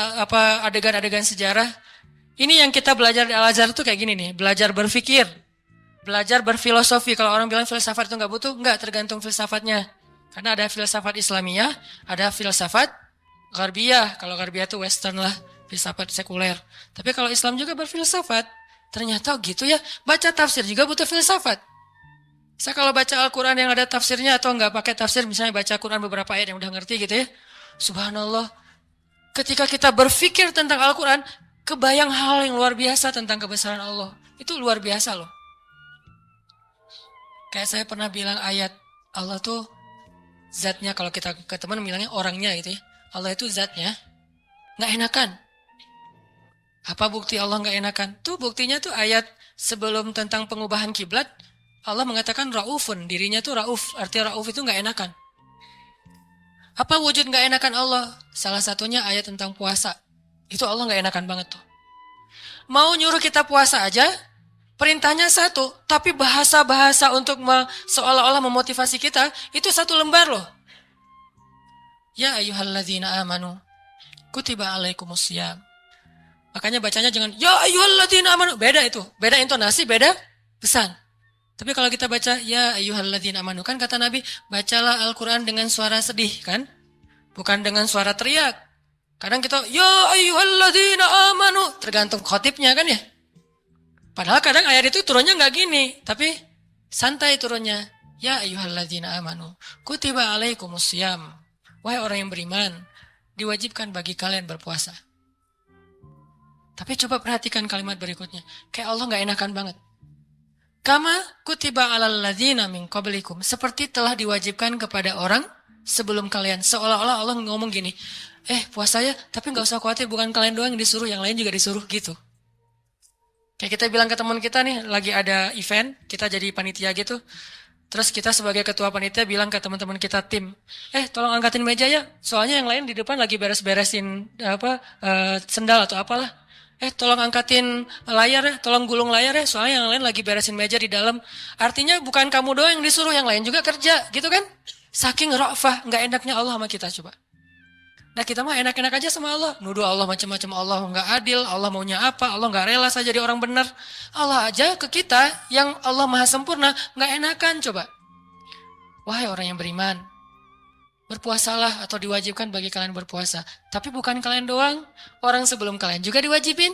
adegan-adegan sejarah. Ini yang kita belajar di Al-Azhar itu kayak gini nih. Belajar berpikir. Belajar berfilosofi. Kalau orang bilang filsafat itu nggak butuh, nggak, tergantung filsafatnya. Karena ada filsafat Islamiyah, ada filsafat Gharbiyah. Kalau Gharbiyah itu western lah, filsafat sekuler. Tapi kalau Islam juga berfilsafat. Ternyata gitu ya, baca tafsir juga butuh filsafat. Saya kalau baca Al-Quran yang ada tafsirnya atau nggak pakai tafsir, misalnya baca Quran beberapa ayat yang udah ngerti gitu ya. Subhanallah, ketika kita berpikir tentang Al-Quran, kebayang hal yang luar biasa tentang kebesaran Allah. Itu luar biasa loh. Kayak saya pernah bilang ayat, Allah tuh zatnya, kalau kita ke teman bilangnya orangnya gitu ya. Allah itu zatnya, nggak enakan. Apa bukti Allah nggak enakan? Tuh buktinya tuh ayat sebelum tentang pengubahan kiblat, Allah mengatakan Raufun, dirinya tuh Rauf, artinya Rauf itu nggak enakan. Apa wujud nggak enakan Allah? Salah satunya ayat tentang puasa. Itu Allah nggak enakan banget tuh. Mau nyuruh kita puasa aja, perintahnya satu, tapi bahasa-bahasa untuk seolah-olah memotivasi kita, itu satu lembar loh. Ya ayyuhalladzina amanu, kutiba alaikumusiyam. Makanya bacanya jangan ya ayyuhalladzina amanu, beda itu. Beda intonasi, beda pesan. Tapi kalau kita baca ya ayyuhalladzina amanu, kan kata Nabi, bacalah Al-Qur'an dengan suara sedih kan? Bukan dengan suara teriak. Kadang kita ya ayyuhalladzina amanu, tergantung khotibnya kan ya. Padahal kadang ayat itu turunnya nggak gini, tapi santai turunnya. Ya ayyuhalladzina amanu, kutiba alaikumusiyam. Wahai orang yang beriman, diwajibkan bagi kalian berpuasa. Tapi coba perhatikan kalimat berikutnya. Kayak Allah nggak enakan banget. Kama kutiba alal ladzina min qablikum. Seperti telah diwajibkan kepada orang sebelum kalian. Seolah-olah Allah ngomong gini. Puasa ya, tapi nggak usah khawatir. Bukan kalian doang yang disuruh, yang lain juga disuruh gitu. Kayak kita bilang ke teman kita nih, lagi ada event, kita jadi panitia gitu. Terus kita sebagai ketua panitia bilang ke teman-teman kita tim, tolong angkatin meja ya. Soalnya yang lain di depan lagi beres-beresin sendal atau apalah. Tolong angkatin layar ya, tolong gulung layar ya, soalnya yang lain lagi beresin meja di dalam. Artinya bukan kamu doang yang disuruh, yang lain juga kerja, gitu kan? Saking ra'fah, nggak enaknya Allah sama kita coba. Nah kita mah enak-enak aja sama Allah, nuduh Allah macam-macam, Allah nggak adil, Allah maunya apa, Allah nggak rela saya jadi orang benar. Allah aja ke kita yang Allah maha sempurna, nggak enakan coba. Wahai orang yang beriman, berpuasalah atau diwajibkan bagi kalian berpuasa. Tapi bukan kalian doang, orang sebelum kalian juga diwajibin.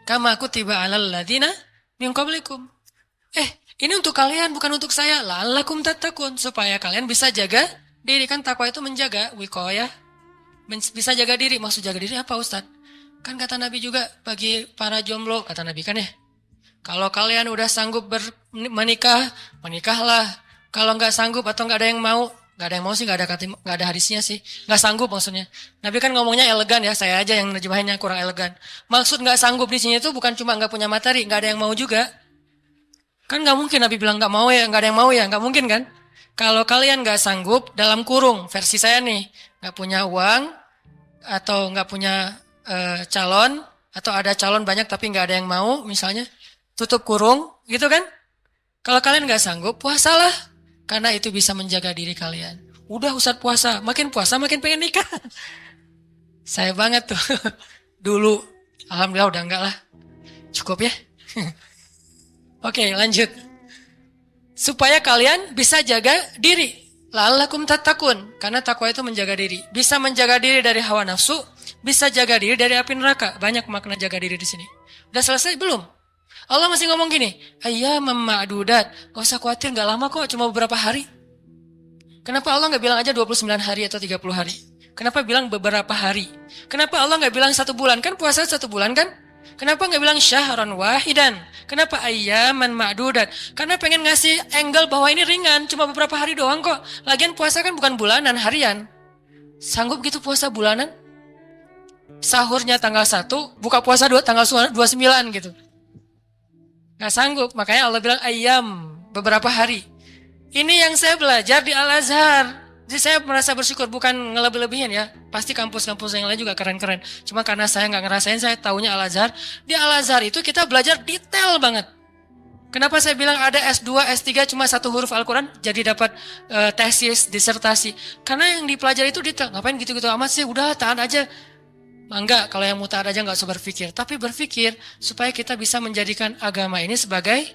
Kama kutiba alal ladzina min qablikum. Ini untuk kalian bukan untuk saya. La'allakum tattaqun, supaya kalian bisa jaga diri. Kan takwa itu menjaga, wiqayah. Bisa jaga diri. Maksud jaga diri apa Ustaz? Kan kata Nabi juga bagi para jomblo, kata Nabi kan ya. Kalau kalian udah sanggup menikah, menikahlah. Kalau nggak sanggup atau nggak ada yang mau, nggak ada yang mau sih, nggak ada hadisnya sih, nggak sanggup maksudnya. Nabi kan ngomongnya elegan ya, saya aja yang nerjemahinnya kurang elegan. Maksud nggak sanggup di sini itu bukan cuma nggak punya materi, nggak ada yang mau juga. Kan nggak mungkin Nabi bilang nggak mau ya, nggak ada yang mau ya, nggak mungkin kan? Kalau kalian nggak sanggup, dalam kurung versi saya nih, nggak punya uang atau nggak punya calon, atau ada calon banyak tapi nggak ada yang mau, misalnya tutup kurung, gitu kan? Kalau kalian nggak sanggup, puasalah. Karena itu bisa menjaga diri kalian. Udah Ustadz puasa makin pengen nikah. Saya banget tuh. Dulu. Alhamdulillah udah enggak lah. Cukup ya. Oke, lanjut. Supaya kalian bisa jaga diri. La'allakum tattaqun. Karena takwa itu menjaga diri. Bisa menjaga diri dari hawa nafsu. Bisa jaga diri dari api neraka. Banyak makna jaga diri di sini. Udah selesai belum? Allah masih ngomong gini, ayyamam ma'dudat. Gak usah khawatir, gak lama kok, cuma beberapa hari. Kenapa Allah gak bilang aja 29 hari atau 30 hari? Kenapa bilang beberapa hari? Kenapa Allah gak bilang 1 bulan? Kan puasa 1 bulan kan? Kenapa gak bilang syahran wahidan? Kenapa ayyaman ma'dudat? Karena pengen ngasih angle bahwa ini ringan, cuma beberapa hari doang kok. Lagian puasa kan bukan bulanan, harian. Sanggup gitu puasa bulanan? Sahurnya tanggal 1, buka puasa tanggal 29 gitu. Gak sanggup, makanya Allah bilang ayam, beberapa hari. Ini yang saya belajar di Al-Azhar. Jadi saya merasa bersyukur, bukan ngelebih-lebihin ya. Pasti kampus-kampus yang lain juga keren-keren. Cuma karena saya nggak ngerasain, saya taunya Al-Azhar. Di Al-Azhar itu kita belajar detail banget. Kenapa saya bilang ada S2, S3 cuma satu huruf Al-Quran jadi dapat tesis, disertasi. Karena yang dipelajari itu detail. Ngapain gitu-gitu amat sih, udah tahan aja. Enggak, kalau yang mau tahan aja nggak usah berpikir. Tapi berpikir supaya kita bisa menjadikan agama ini sebagai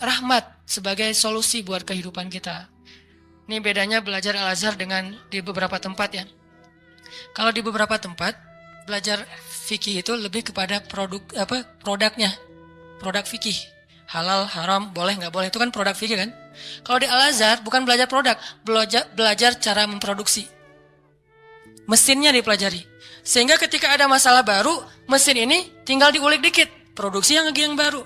rahmat, sebagai solusi buat kehidupan kita. Ini bedanya belajar Al-Azhar dengan di beberapa tempat ya. Kalau di beberapa tempat belajar fikih itu lebih kepada produknya, produk fikih, halal, haram, boleh nggak boleh, itu kan produk fikih kan. Kalau di Al-Azhar bukan belajar produk, belajar cara memproduksi. Mesinnya dipelajari. Sehingga ketika ada masalah baru, mesin ini tinggal diulik dikit, produksi yang baru.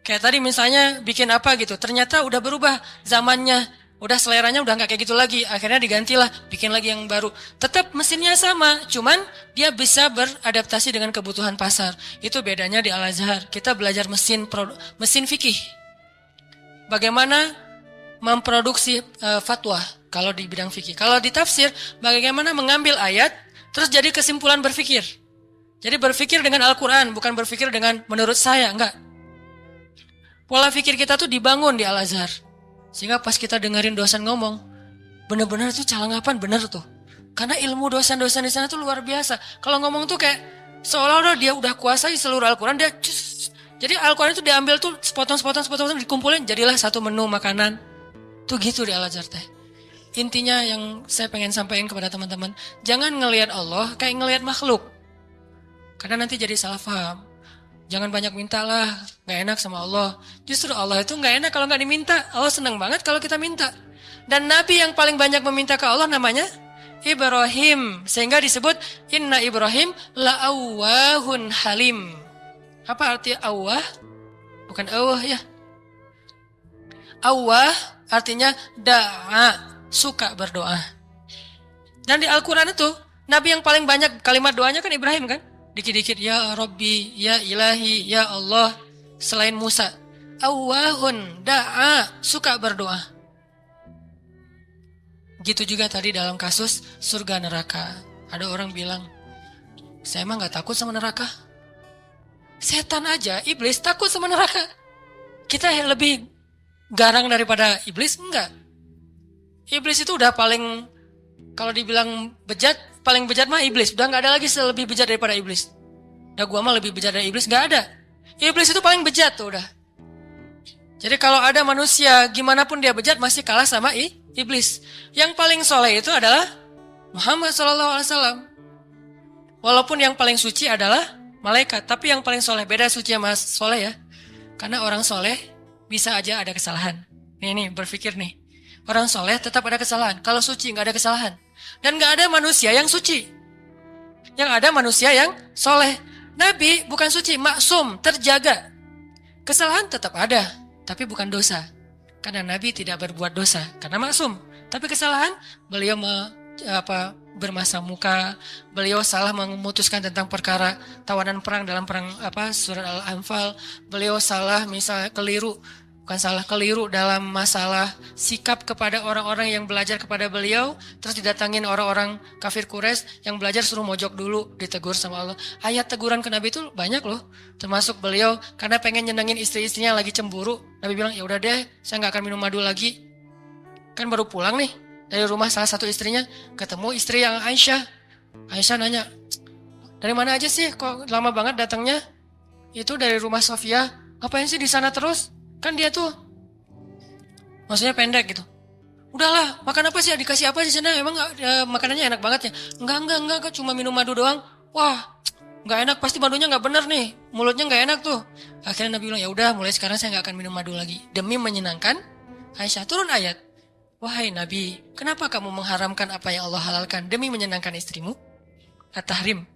Kayak tadi misalnya bikin apa gitu, ternyata udah berubah zamannya, udah seleranya udah nggak kayak gitu lagi, akhirnya digantilah, bikin lagi yang baru. Tetap mesinnya sama, cuman dia bisa beradaptasi dengan kebutuhan pasar. Itu bedanya di Al-Azhar. Kita belajar mesin fikih. Bagaimana memproduksi fatwa kalau di bidang fikih. Kalau di tafsir, bagaimana mengambil ayat terus jadi kesimpulan berfikir. Jadi berfikir dengan Al-Quran, bukan berfikir dengan menurut saya, enggak. Pola fikir kita tuh dibangun di Al-Azhar. Sehingga pas kita dengerin dosen ngomong, bener-bener tuh calangapan bener tuh. Karena ilmu dosen-dosen di sana tuh luar biasa. Kalau ngomong tuh kayak seolah-olah dia udah kuasai seluruh Al-Quran, dia jadi Al-Quran itu diambil tuh sepotong-sepotong dikumpulin, jadilah satu menu makanan. Tuh gitu di Al-Azhar teh. Intinya yang saya pengen sampaikan kepada teman-teman, jangan ngelihat Allah kayak ngelihat makhluk. Karena nanti jadi salah paham. Jangan banyak mintalah, gak enak sama Allah. Justru Allah itu gak enak kalau gak diminta. Allah senang banget kalau kita minta. Dan Nabi yang paling banyak meminta ke Allah namanya Ibrahim. Sehingga disebut Inna Ibrahim la'awwahun halim. Apa arti awwah? Bukan awwah ya. Awwah artinya da'a, suka berdoa. Dan di Al-Quran itu Nabi yang paling banyak kalimat doanya kan Ibrahim kan? Dikit-dikit, ya Rabbi, ya Ilahi, ya Allah. Selain Musa, awwahun, da'a, suka berdoa. Gitu juga tadi dalam kasus surga neraka. Ada orang bilang, saya emang gak takut sama neraka. Setan aja, iblis takut sama neraka. Kita lebih garang daripada iblis? Enggak. Iblis itu udah paling, kalau dibilang bejat, paling bejat mah iblis. Udah gak ada lagi lebih bejat daripada iblis. Udah gua mah lebih bejat dari iblis, gak ada. Iblis itu paling bejat tuh udah. Jadi kalau ada manusia, gimana pun dia bejat masih kalah sama iblis. Yang paling soleh itu adalah Muhammad SAW. Walaupun yang paling suci adalah malaikat. Tapi yang paling soleh, beda suci sama soleh ya. Karena orang soleh bisa aja ada kesalahan. Nih berpikir nih. Orang soleh tetap ada kesalahan. Kalau suci gak ada kesalahan. Dan gak ada manusia yang suci. Yang ada manusia yang soleh. Nabi bukan suci, maksum, terjaga. Kesalahan tetap ada, tapi bukan dosa. Karena Nabi tidak berbuat dosa, karena maksum. Tapi kesalahan, beliau bermasa muka, beliau salah memutuskan tentang perkara tawanan perang dalam perang surat Al-Anfal. Beliau salah misalnya keliru dalam masalah sikap kepada orang-orang yang belajar kepada beliau, terus didatangin orang-orang kafir Quraisy yang belajar suruh mojok dulu, ditegur sama Allah. Ayat teguran ke Nabi itu banyak loh, termasuk beliau karena pengen nyenengin istri-istrinya lagi cemburu. Nabi bilang, ya udah deh, saya nggak akan minum madu lagi. Kan baru pulang nih dari rumah salah satu istrinya, ketemu istri yang Aisyah. Aisyah nanya, dari mana aja sih, kok lama banget datangnya? Itu dari rumah Sofia. Ngapain sih di sana terus? Kan dia tuh maksudnya pendek gitu. Udahlah, makan apa sih? Dikasih apa di sana? Emang makanannya enak banget ya? Enggak, cuma minum madu doang. Wah, nggak enak, pasti madunya nggak bener nih. Mulutnya nggak enak tuh. Akhirnya Nabi bilang, ya udah, mulai sekarang saya nggak akan minum madu lagi. Demi menyenangkan Aisyah. Turun ayat. Wahai Nabi, kenapa kamu mengharamkan apa yang Allah halalkan demi menyenangkan istrimu? At-Tahrim.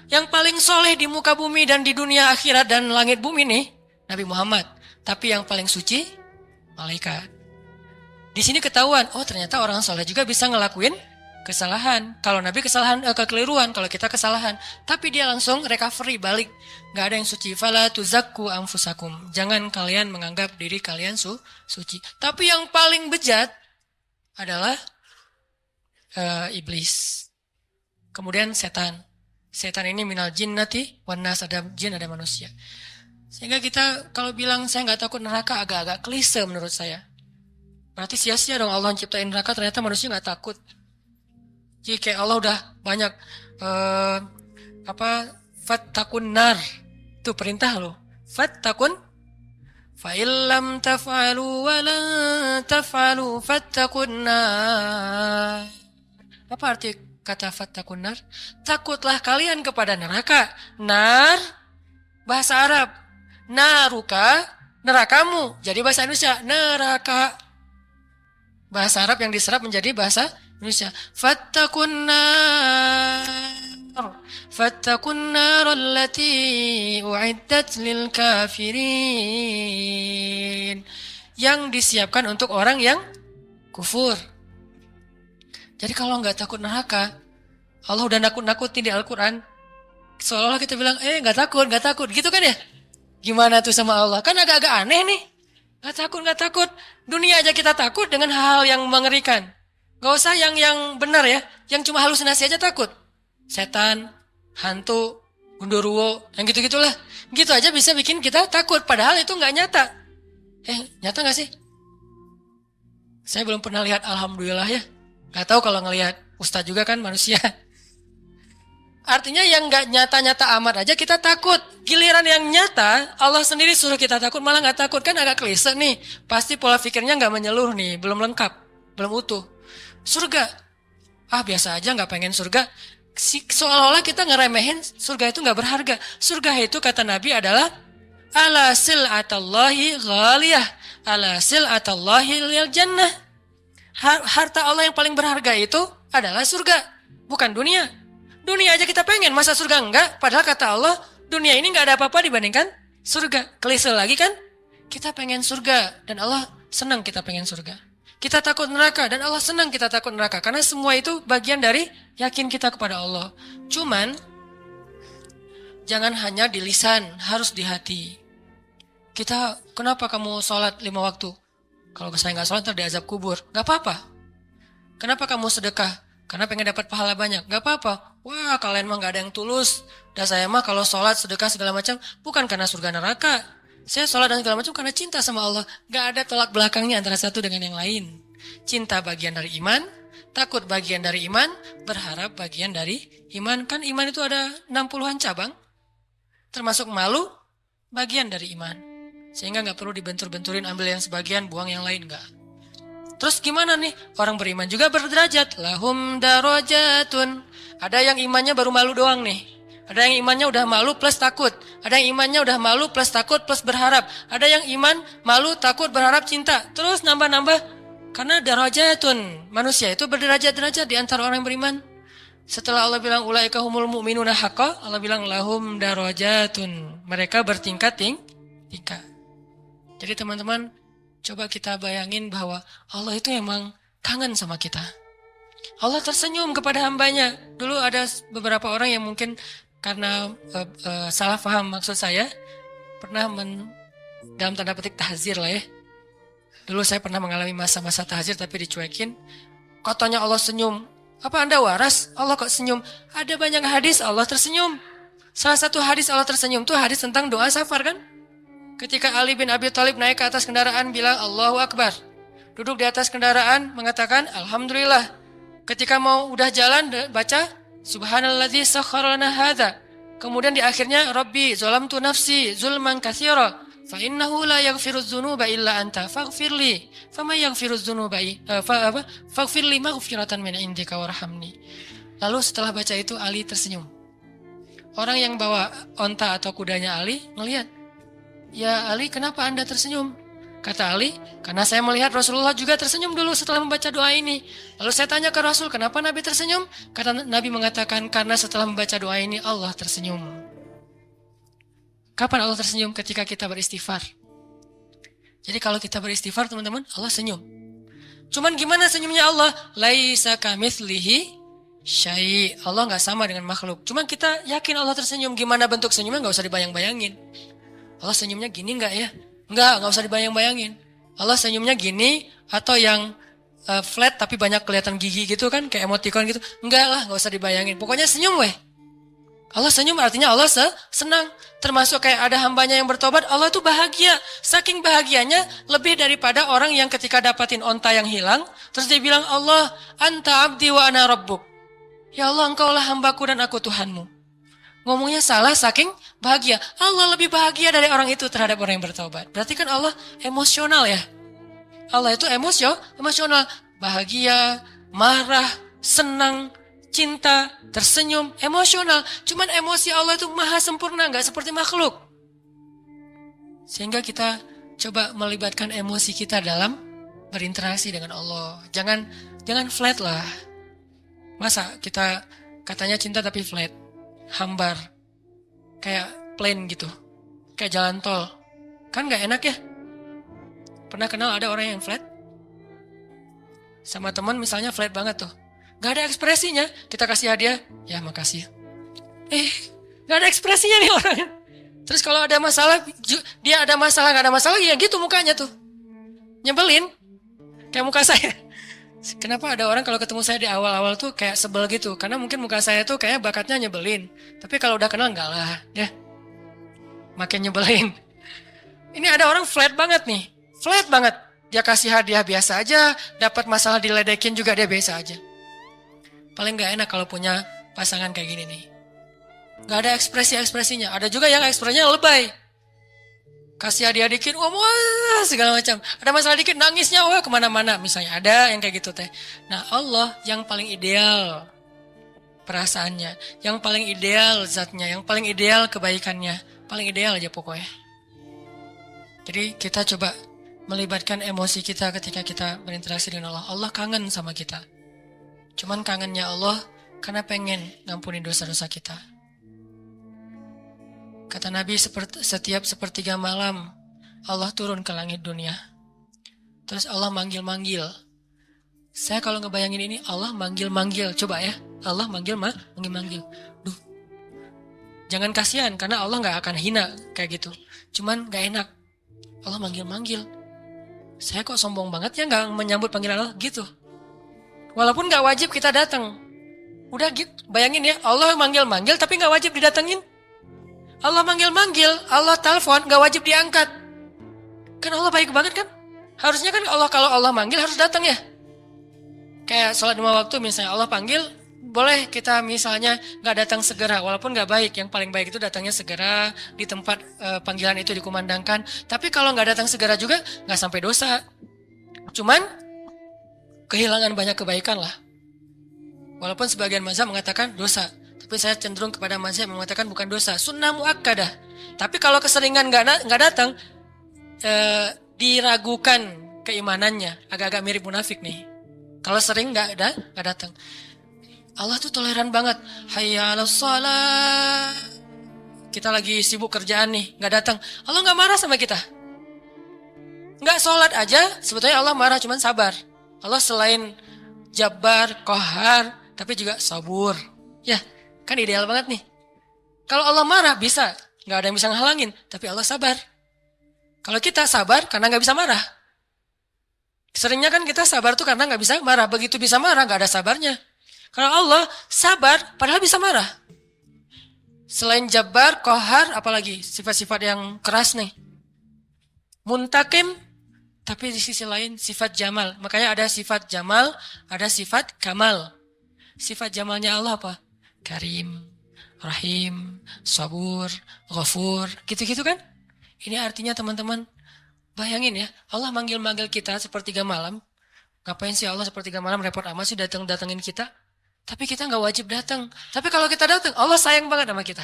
Yang paling soleh di muka bumi dan di dunia akhirat dan langit bumi nih, Nabi Muhammad. Tapi yang paling suci, malaikat. Di sini ketahuan, oh ternyata orang soleh juga bisa ngelakuin kesalahan. Kalau Nabi kekeliruan, kalau kita kesalahan. Tapi dia langsung recovery, balik. Gak ada yang suci. Fala tuzakku anfusakum. Jangan kalian menganggap diri kalian suci. Tapi yang paling bejat adalah iblis. Kemudian setan. Setan ini minal jinnati wan nas, ada jin ada manusia. Sehingga kita kalau bilang saya nggak takut neraka agak-agak klise menurut saya. Berarti sia-sia dong Allah ciptain neraka, ternyata manusia nggak takut. Jadi kayak Allah udah banyak fattakun nar, itu perintah loh. Fattakun fa illam taf'alu wa la taf'alu fattakun nar. Apa arti kata fattakun nar? Takutlah kalian kepada neraka. Nar bahasa Arab. Naruka, nerakamu. Jadi bahasa Indonesia neraka. Bahasa Arab yang diserap menjadi bahasa Indonesia. Fattakun nar allati u'iddat lil kafirin. Yang disiapkan untuk orang yang kufur. Jadi kalau nggak takut neraka, Allah udah nakut-nakutin di Al-Quran. Seolah-olah kita bilang, nggak takut, gitu kan ya? Gimana tuh sama Allah? Kan agak-agak aneh nih. Nggak takut. Dunia aja kita takut dengan hal-hal yang mengerikan. Gak usah yang benar ya. Yang cuma halusinasi aja takut. Setan, hantu, gundurwo, yang gitu-gitulah. Gitu aja bisa bikin kita takut. Padahal itu nggak nyata. Nyata nggak sih? Saya belum pernah lihat, alhamdulillah ya. Gak tahu kalau ngelihat. Ustadz juga kan manusia. Artinya yang nggak nyata-nyata amat aja kita takut. Giliran yang nyata, Allah sendiri suruh kita takut, malah nggak takut. Kan agak klise nih. Pasti pola pikirnya nggak menyeluruh nih. Belum lengkap. Belum utuh. Surga. Biasa aja nggak pengen surga. Seolah-olah kita ngeremehin surga itu nggak berharga. Surga itu kata Nabi adalah ala sil'atallahi ghaliyah. Ala sil'atallahi lil jannah. Harta Allah yang paling berharga itu adalah surga. Bukan dunia. Dunia aja kita pengen, masa surga enggak? Padahal kata Allah, dunia ini enggak ada apa-apa dibandingkan surga. Klise lagi kan? Kita pengen surga, dan Allah senang kita pengen surga. Kita takut neraka, dan Allah senang kita takut neraka. Karena semua itu bagian dari yakin kita kepada Allah. Cuman, jangan hanya di lisan, harus di hati. Kenapa kamu sholat 5 waktu? Kalau saya nggak sholat, ntar diazab kubur. Gak apa-apa. Kenapa kamu sedekah? Karena pengen dapat pahala banyak. Gak apa-apa. Wah, kalian mah gak ada yang tulus. Dan saya mah kalau sholat, sedekah segala macam, bukan karena surga neraka. Saya sholat dan segala macam karena cinta sama Allah. Gak ada tolak belakangnya antara satu dengan yang lain. Cinta bagian dari iman, takut bagian dari iman, berharap bagian dari iman. Kan iman itu ada 60-an cabang. Termasuk malu, bagian dari iman. Sehingga gak perlu dibentur-benturin, ambil yang sebagian, buang yang lain, gak. Terus gimana nih? Orang beriman juga berderajat. Lahum darajatun. Ada yang imannya baru malu doang nih. Ada yang imannya udah malu plus takut. Ada yang imannya udah malu plus takut plus berharap. Ada yang iman, malu, takut, berharap, cinta. Terus nambah-nambah. Karena darajatun. Manusia itu berderajat-derajat di antara orang yang beriman. Setelah Allah bilang ulaika humul mu'minuna haqqa, Allah bilang lahum darajatun. Mereka bertingkat-tingkat. Jadi teman-teman, coba kita bayangin bahwa Allah itu emang kangen sama kita. Allah tersenyum kepada hambanya. Dulu ada beberapa orang yang mungkin karena salah paham maksud saya, pernah dalam tanda petik tahzir lah ya. Dulu saya pernah mengalami masa-masa tahzir tapi dicuekin. Katanya Allah senyum. Apa Anda waras? Allah kok senyum? Ada banyak hadis Allah tersenyum. Salah satu hadis Allah tersenyum itu hadis tentang doa safar kan? Ketika Ali bin Abi Thalib naik ke atas kendaraan bilang Allahu Akbar. Duduk di atas kendaraan mengatakan Alhamdulillah. Ketika mau udah jalan baca Subhanalladzi sakhkhara lana hadza. Kemudian di akhirnya Rabbi zalamtu nafsi zulman katsira fa innahu la yaghfirudz dzunuba illa anta faghfirli. Faman yaghfirudz dzunuba faghfirli maghfiratan min indika warhamni. Lalu setelah baca itu Ali tersenyum. Orang yang bawa onta atau kudanya Ali ngelihat, "Ya Ali, kenapa Anda tersenyum?" Kata Ali, "Karena saya melihat Rasulullah juga tersenyum dulu setelah membaca doa ini." Lalu saya tanya ke Rasul, "Kenapa Nabi tersenyum?" Kata Nabi mengatakan, "Karena setelah membaca doa ini Allah tersenyum." Kapan Allah tersenyum? Ketika kita beristighfar. Jadi kalau kita beristighfar teman-teman, Allah senyum. Cuman gimana senyumnya Allah? Laisa kamitslihi syai'. Allah nggak sama dengan makhluk. Cuman kita yakin Allah tersenyum. Gimana bentuk senyumnya nggak usah dibayang-bayangin. Allah senyumnya gini nggak ya? Nggak usah dibayang-bayangin. Allah senyumnya gini atau yang flat tapi banyak kelihatan gigi gitu kan, kayak emoticon gitu. Enggak lah, nggak usah dibayangin. Pokoknya senyum weh. Allah senyum artinya Allah senang. Termasuk kayak ada hambanya yang bertobat, Allah tuh bahagia. Saking bahagianya lebih daripada orang yang ketika dapatin onta yang hilang, terus dia bilang, Allah, anta abdi wa ana rabbuk. Ya Allah, engkaulah hambaku dan aku Tuhanmu. Ngomongnya salah saking bahagia. Allah lebih bahagia dari orang itu terhadap orang yang bertobat. Berarti kan Allah emosional ya. Allah itu emosional. Bahagia, marah, senang, cinta, tersenyum, emosional. Cuman emosi Allah itu maha sempurna, gak seperti makhluk. Sehingga kita coba melibatkan emosi kita dalam berinteraksi dengan Allah. Jangan flat lah. Masa kita katanya cinta tapi flat, hambar, kayak plain gitu, kayak jalan tol. Kan gak enak ya? Pernah kenal ada orang yang flat? Sama teman misalnya flat banget tuh. Gak ada ekspresinya, kita kasih hadiah, ya makasih. Gak ada ekspresinya nih orang. Terus kalau ada masalah, dia ada masalah, gak ada masalah, ya gitu mukanya tuh. Nyebelin, kayak muka saya. Kenapa ada orang kalau ketemu saya di awal-awal tuh kayak sebel gitu? Karena mungkin muka saya tuh kayak bakatnya nyebelin. Tapi kalau udah kenal enggak lah, ya. Makin nyebelin. Ini ada orang flat banget nih, flat banget. Dia kasih hadiah biasa aja, dapat masalah diledekin juga dia biasa aja. Paling gak enak kalau punya pasangan kayak gini nih. Gak ada ekspresi-ekspresinya. Ada juga yang ekspresinya lebay. Kasih hadiah dikit, wah segala macam. Ada masalah dikit, nangisnya wah kemana-mana. Misalnya ada yang kayak gitu teh. Nah Allah yang paling ideal perasaannya, yang paling ideal zatnya, yang paling ideal kebaikannya. Paling ideal aja pokoknya. Jadi kita coba melibatkan emosi kita ketika kita berinteraksi dengan Allah. Allah kangen sama kita. Cuman kangennya Allah karena pengen ngampuni dosa-dosa kita. Kata Nabi, setiap sepertiga malam Allah turun ke langit dunia. Terus Allah manggil-manggil. Saya kalau ngebayangin ini, Allah manggil-manggil. Coba ya, Allah manggil-manggil. Duh, jangan kasihan karena Allah gak akan hina kayak gitu. Cuman gak enak. Allah manggil-manggil. Saya kok sombong banget ya gak menyambut panggilan Allah gitu. Walaupun gak wajib kita datang. Udah gitu, bayangin ya, Allah manggil-manggil tapi gak wajib didatengin. Allah manggil-manggil, Allah telepon, gak wajib diangkat. Kan Allah baik banget kan? Harusnya kan Allah kalau Allah manggil harus datang ya. Kayak sholat 5 waktu misalnya Allah panggil, boleh kita misalnya gak datang segera, walaupun gak baik. Yang paling baik itu datangnya segera, di tempat panggilan itu dikumandangkan. Tapi kalau gak datang segera juga gak sampai dosa. Cuman kehilangan banyak kebaikan lah. Walaupun sebagian mazhab mengatakan dosa. Tapi saya cenderung kepada mazhab yang mengatakan bukan dosa, sunnah muakkadah. Tapi kalau keseringan nggak datang, diragukan keimanannya, agak-agak mirip munafik nih. Kalau sering nggak datang, Allah tuh toleran banget. Hayya 'alas shalah. Kita lagi sibuk kerjaan nih, nggak datang. Allah nggak marah sama kita. Nggak sholat aja, sebetulnya Allah marah, cuman sabar. Allah selain Jabbar, Qahar, tapi juga sabur. Ya. Kan ideal banget nih. Kalau Allah marah bisa, gak ada yang bisa ngehalangin. Tapi Allah sabar. Kalau kita sabar karena gak bisa marah. Seringnya kan kita sabar tuh karena gak bisa marah. Begitu bisa marah gak ada sabarnya. Kalau Allah sabar padahal bisa marah. Selain Jabbar, Qahar, apalagi sifat-sifat yang keras nih. Muntakim, tapi di sisi lain sifat Jamal. Makanya ada sifat Jamal, ada sifat Kamal. Sifat Jamalnya Allah apa? Karim, Rahim, Sabur, Ghafur, gitu-gitu kan? Ini artinya teman-teman, bayangin ya, Allah manggil-manggil kita sepertiga malam. Ngapain sih Allah sepertiga malam repot amat sih datengin kita? Tapi kita gak wajib datang. Tapi kalau kita datang, Allah sayang banget sama kita.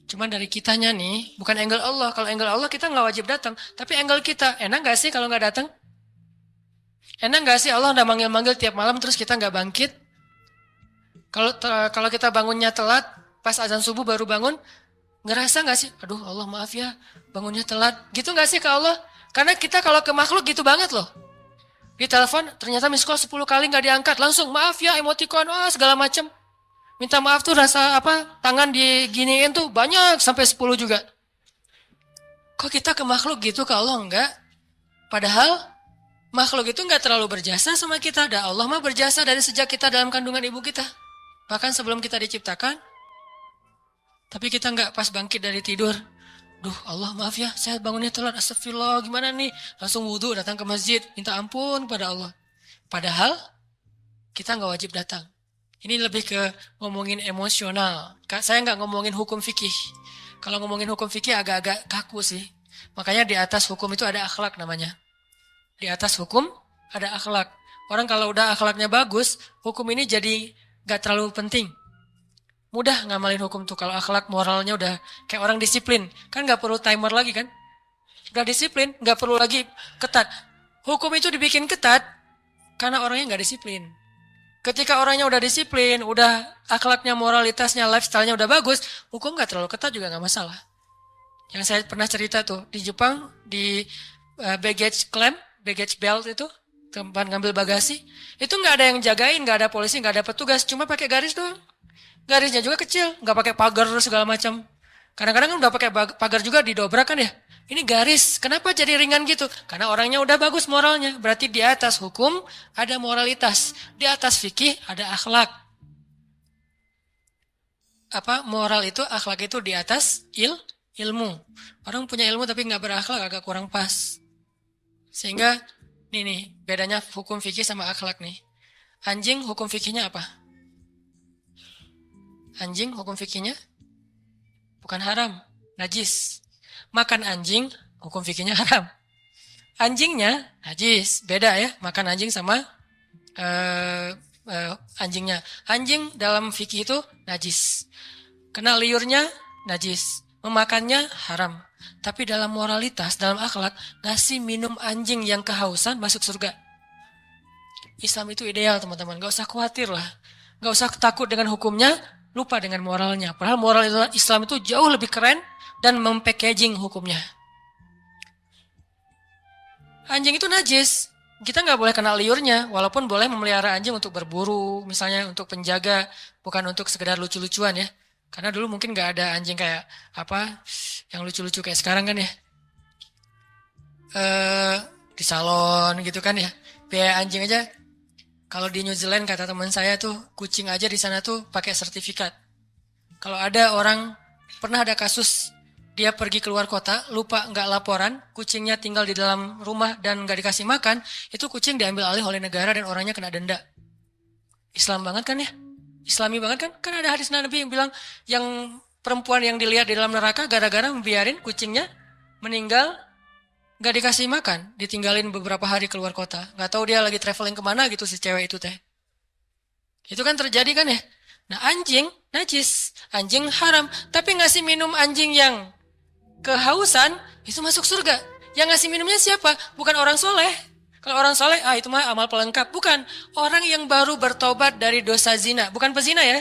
Cuman dari kitanya nih, bukan angle Allah. Kalau angle Allah kita gak wajib datang. Tapi angle kita, enak gak sih kalau gak datang? Enak gak sih Allah udah manggil-manggil tiap malam terus kita gak bangkit? Kalau kita bangunnya telat, pas azan subuh baru bangun, ngerasa gak sih? Aduh Allah maaf ya, bangunnya telat. Gitu gak sih ke Allah? Karena kita kalau ke makhluk gitu banget loh. Di telepon ternyata miss call 10 kali nggak diangkat, langsung maaf ya, emoticon, segala macam. Minta maaf tuh rasa apa, tangan diginiin tuh banyak sampai 10 juga. Kok kita ke makhluk gitu, ke Allah enggak? Padahal makhluk itu nggak terlalu berjasa sama kita. Dan Allah mah berjasa dari sejak kita dalam kandungan ibu kita. Bahkan sebelum kita diciptakan. Tapi kita nggak pas bangkit dari tidur. Duh Allah maaf ya, saya bangunnya telat, astagfirullah, gimana nih? Langsung wudhu, datang ke masjid, minta ampun pada Allah. Padahal kita nggak wajib datang. Ini lebih ke ngomongin emosional. Saya nggak ngomongin hukum fikih. Kalau ngomongin hukum fikih agak-agak kaku sih. Makanya di atas hukum itu ada akhlak namanya. Di atas hukum ada akhlak. Orang kalau udah akhlaknya bagus, hukum ini jadi nggak terlalu penting. Mudah ngamalin hukum tuh kalau akhlak moralnya udah kayak orang disiplin. Kan nggak perlu timer lagi kan? Udah disiplin, nggak perlu lagi ketat. Hukum itu dibikin ketat karena orangnya nggak disiplin. Ketika orangnya udah disiplin, udah akhlaknya, moralitasnya, lifestyle-nya udah bagus, hukum nggak terlalu ketat juga nggak masalah. Yang saya pernah cerita tuh, di Jepang, di baggage claim, baggage belt itu, tempat ngambil bagasi, itu nggak ada yang jagain, nggak ada polisi, nggak ada petugas, cuma pakai garis doang. Garisnya juga kecil, nggak pakai pagar segala macam. Kadang-kadang kan udah pakai pagar juga didobrak kan ya. Ini garis, kenapa jadi ringan gitu? Karena orangnya udah bagus moralnya. Berarti di atas hukum ada moralitas. Di atas fikih ada akhlak. Moral itu, akhlak itu di atas ilmu. Orang punya ilmu tapi nggak berakhlak agak kurang pas. Sehingga, nih, bedanya hukum fikih sama akhlak nih. Anjing hukum fikihnya apa? Anjing hukum fikihnya bukan haram, najis. Makan anjing, hukum fikihnya haram. Anjingnya, najis. Beda ya, makan anjing sama anjingnya. Anjing dalam fikih itu najis. Kena liurnya, najis. Memakannya, haram. Tapi dalam moralitas, dalam akhlak, ngasih minum anjing yang kehausan masuk surga. Islam itu ideal teman-teman, gak usah khawatir lah. Gak usah takut dengan hukumnya, lupa dengan moralnya. Padahal moral Islam itu jauh lebih keren dan mempackaging hukumnya. Anjing itu najis. Kita nggak boleh kena liurnya, walaupun boleh memelihara anjing untuk berburu, misalnya untuk penjaga, bukan untuk sekedar lucu-lucuan ya. Karena dulu mungkin nggak ada anjing kayak yang lucu-lucu kayak sekarang kan ya. Di salon gitu kan ya. Biaya anjing aja. Kalau di New Zealand kata teman saya tuh, kucing aja di sana tuh pakai sertifikat. Kalau ada orang, pernah ada kasus, dia pergi keluar kota, lupa nggak laporan, kucingnya tinggal di dalam rumah dan nggak dikasih makan, itu kucing diambil alih oleh negara dan orangnya kena denda. Islam banget kan ya? Islami banget kan? Kan ada hadis Nabi yang bilang, yang perempuan yang dilihat di dalam neraka gara-gara membiarin kucingnya meninggal, gak dikasih makan, ditinggalin beberapa hari keluar kota. Gak tahu dia lagi traveling kemana gitu si cewek itu teh. Itu kan terjadi kan ya? Nah anjing, najis. Anjing haram. Tapi ngasih minum anjing yang kehausan, itu masuk surga. Yang ngasih minumnya siapa? Bukan orang soleh. Kalau orang soleh, itu mah amal pelengkap. Bukan. Orang yang baru bertobat dari dosa zina. Bukan pezina ya.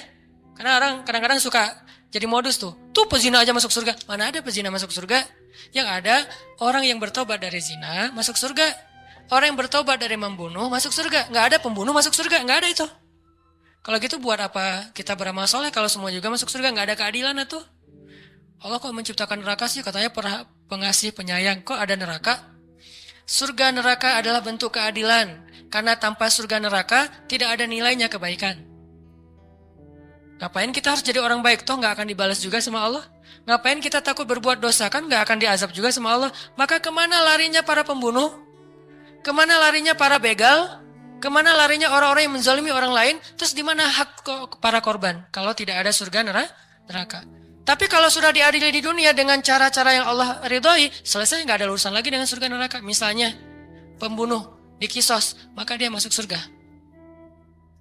Karena orang kadang-kadang suka jadi modus tuh. Tuh pezina aja masuk surga. Mana ada pezina masuk surga? Yang ada orang yang bertobat dari zina masuk surga. Orang yang bertobat dari membunuh masuk surga. Nggak ada pembunuh masuk surga. Nggak ada itu. Kalau gitu buat apa kita beramal soleh kalau semua juga masuk surga? Nggak ada keadilan itu. Allah kok menciptakan neraka sih? Katanya pengasih penyayang. Kok ada neraka? Surga neraka adalah bentuk keadilan. Karena tanpa surga neraka tidak ada nilainya kebaikan. Ngapain kita harus jadi orang baik? Toh nggak akan dibalas juga sama Allah. Ngapain kita takut berbuat dosa? Kan nggak akan diazab juga sama Allah. Maka kemana larinya para pembunuh? Kemana larinya para begal? Kemana larinya orang-orang yang menzalimi orang lain? Terus di mana hak para korban? Kalau tidak ada surga neraka. Tapi kalau sudah diadili di dunia dengan cara-cara yang Allah ridhoi, selesai, nggak ada urusan lagi dengan surga neraka. Misalnya pembunuh dikisos, maka dia masuk surga.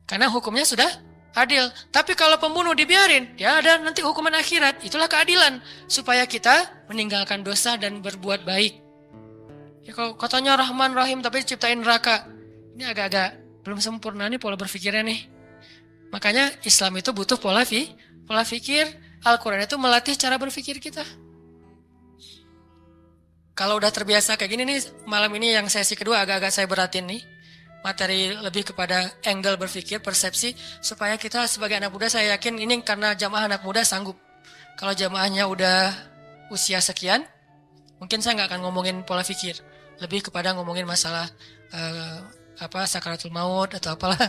Karena hukumnya sudah adil. Tapi kalau pembunuh dibiarin, ya ada nanti hukuman akhirat. Itulah keadilan. Supaya kita meninggalkan dosa dan berbuat baik. Ya kalau katanya Rahman Rahim tapi ciptain neraka. Ini agak-agak belum sempurna nih pola berpikirnya nih. Makanya Islam itu butuh pola pikir. Al-Quran itu melatih cara berpikir kita. Kalau udah terbiasa kayak gini nih, malam ini yang sesi kedua agak-agak saya beratin nih. materi lebih kepada angle berpikir, persepsi, supaya kita sebagai anak muda, saya yakin ini karena jamaah anak muda sanggup. Kalau jamaahnya udah usia sekian, mungkin saya nggak akan ngomongin pola pikir, lebih kepada ngomongin masalah sakaratul maut atau apalah.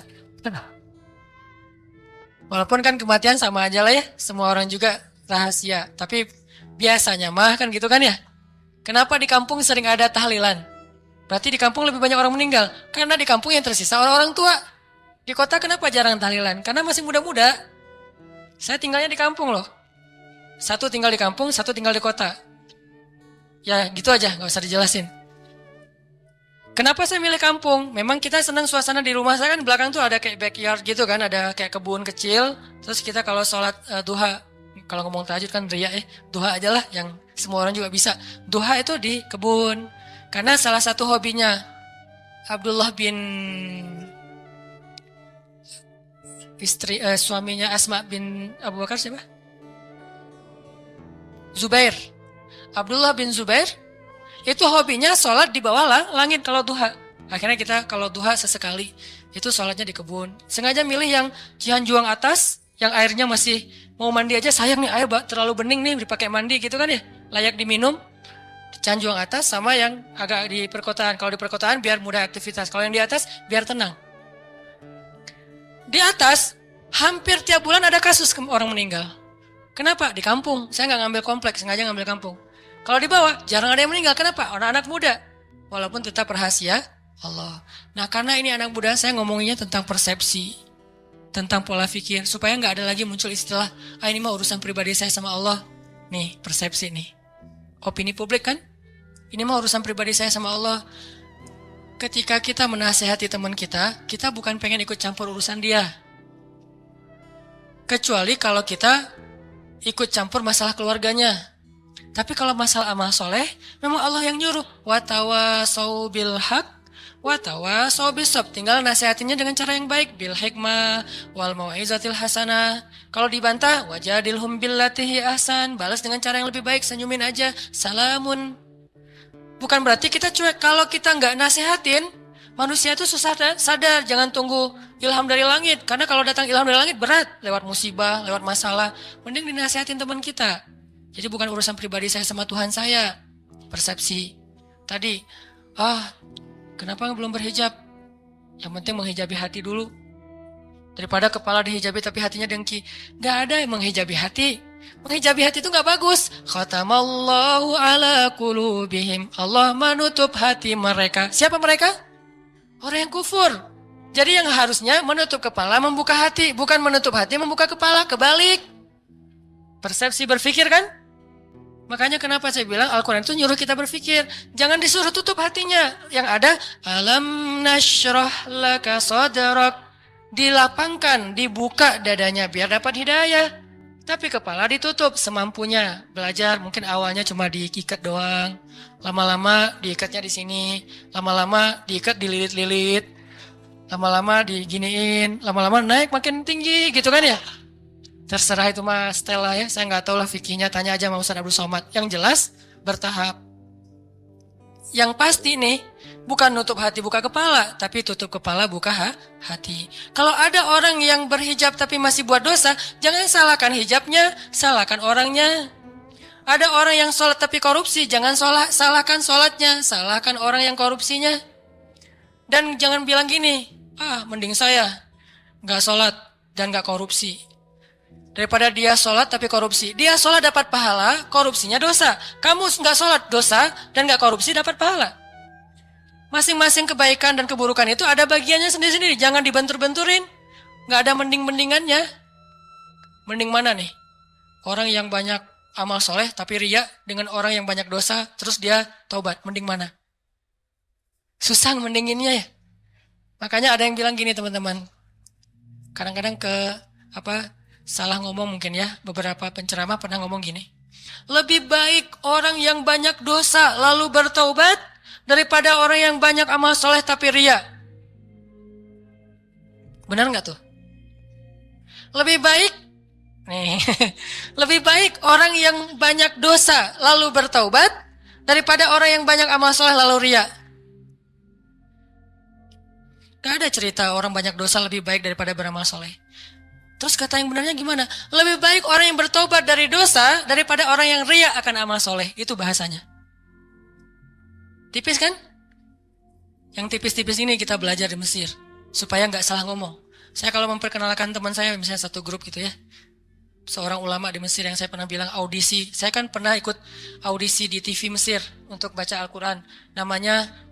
Walaupun kan kematian sama aja lah ya, semua orang juga rahasia. Tapi biasanya mah kan gitu kan ya. Kenapa di kampung sering ada tahlilan? Berarti di kampung lebih banyak orang meninggal. Karena di kampung yang tersisa orang-orang tua. Di kota kenapa jarang tahlilan? Karena masih muda-muda. Saya tinggalnya di kampung loh. Satu tinggal di kampung, satu tinggal di kota. Ya gitu aja, gak usah dijelasin. Kenapa saya milih kampung? Memang kita senang suasana di rumah saya kan belakang tuh ada kayak backyard gitu kan. Ada kayak kebun kecil. Terus kita kalau sholat duha, kalau ngomong tahajud kan riya duha aja lah yang semua orang juga bisa. Duha itu di kebun. Karena salah satu hobinya Abdullah bin suaminya Asma bin Abu Bakar siapa? Zubair. Abdullah bin Zubair itu hobinya sholat di bawah langit kalau duha. Akhirnya kita kalau duha sesekali itu sholatnya di kebun. Sengaja milih yang Cihanjuang atas, yang airnya masih mau mandi aja sayang nih air terlalu bening nih dipakai mandi gitu kan ya, layak diminum. Cihanjuang atas sama yang agak di perkotaan. Kalau di perkotaan biar mudah aktivitas. Kalau yang di atas biar tenang. Di atas hampir tiap bulan ada kasus orang meninggal. Kenapa? Di kampung. Saya nggak ngambil kompleks, sengaja ngambil kampung. Kalau di bawah jarang ada yang meninggal. Kenapa? Anak-anak muda. Walaupun tetap rahasia Allah. Nah karena ini anak muda, saya ngomonginnya tentang persepsi, tentang pola pikir, supaya nggak ada lagi muncul istilah, ini mah urusan pribadi saya sama Allah. Nih persepsi nih. Opini publik kan? Ini mah urusan pribadi saya sama Allah. Ketika kita menasehati teman kita bukan pengen ikut campur urusan dia. Kecuali kalau kita ikut campur masalah keluarganya. Tapi kalau masalah amal soleh, memang Allah yang nyuruh. Wa tawasau bil haq, wa tawasau bis sabr. Tinggal nasihatinya dengan cara yang baik. Bil hikmah, wal mau'izatil hasanah. Kalau dibantah, wajadilhum billati hi ahsan. Balas dengan cara yang lebih baik, senyumin aja. Salamun. Bukan berarti kita cuek. Kalau kita nggak nasihatin, manusia itu susah sadar. Jangan tunggu ilham dari langit. Karena kalau datang ilham dari langit berat. Lewat musibah, lewat masalah. Mending dinasihatin teman kita. Jadi bukan urusan pribadi saya sama Tuhan saya. Persepsi. Tadi, kenapa belum berhijab? Yang penting menghijabi hati dulu. Daripada kepala dihijabi tapi hatinya dengki. Nggak ada yang menghijabi hati. Menghijabi hati itu nggak bagus. Khatamallahu ala qulubihim. Allah menutup hati mereka. Siapa mereka? Orang yang kufur. Jadi yang harusnya menutup kepala membuka hati, bukan menutup hati membuka kepala. Kebalik. Persepsi berpikir kan? Makanya kenapa saya bilang Al-Quran itu nyuruh kita berpikir. Jangan disuruh tutup hatinya. Yang ada alam nashrah laka sadrak. Dilapangkan, dibuka dadanya biar dapat hidayah. Tapi kepala ditutup semampunya. Belajar mungkin awalnya cuma diikat doang. Lama-lama diikatnya di sini. Lama-lama diikat dililit-lilit. Lama-lama diginiin. Lama-lama naik makin tinggi gitu kan ya. Terserah itu mah Stella ya. Saya nggak tahu lah fikihnya. Tanya aja sama Ustaz Abdul Somad. Yang jelas bertahap. Yang pasti nih, bukan nutup hati buka kepala, tapi tutup kepala buka hati. Kalau ada orang yang berhijab tapi masih buat dosa, jangan salahkan hijabnya, salahkan orangnya. Ada orang yang sholat tapi korupsi, jangan salahkan sholatnya, salahkan orang yang korupsinya. Dan jangan bilang gini, mending saya nggak sholat dan nggak korupsi. Daripada dia sholat tapi korupsi. Dia sholat dapat pahala, korupsinya dosa. Kamu nggak sholat dosa dan nggak korupsi dapat pahala. Masing-masing kebaikan dan keburukan itu ada bagiannya sendiri-sendiri. Jangan dibentur-benturin. Nggak ada mending-mendingannya. Mending mana nih? Orang yang banyak amal soleh tapi riya dengan orang yang banyak dosa terus dia taubat. Mending mana? Susah mendinginnya ya. Makanya ada yang bilang gini teman-teman. Kadang-kadang salah ngomong mungkin ya. Beberapa penceramah pernah ngomong gini. Lebih baik orang yang banyak dosa lalu bertaubat daripada orang yang banyak amal soleh tapi riya. Benar nggak tuh? Lebih baik lebih baik orang yang banyak dosa lalu bertaubat daripada orang yang banyak amal soleh lalu riya. Gak ada cerita orang banyak dosa lebih baik daripada beramal soleh. Terus kata yang benarnya gimana? Lebih baik orang yang bertobat dari dosa daripada orang yang riya akan amal soleh. Itu bahasanya. Tipis kan? Yang tipis-tipis ini kita belajar di Mesir. Supaya nggak salah ngomong. Saya kalau memperkenalkan teman saya, misalnya satu grup gitu ya. Seorang ulama di Mesir yang saya pernah bilang audisi. Saya kan pernah ikut audisi di TV Mesir untuk baca Al-Quran. Namanya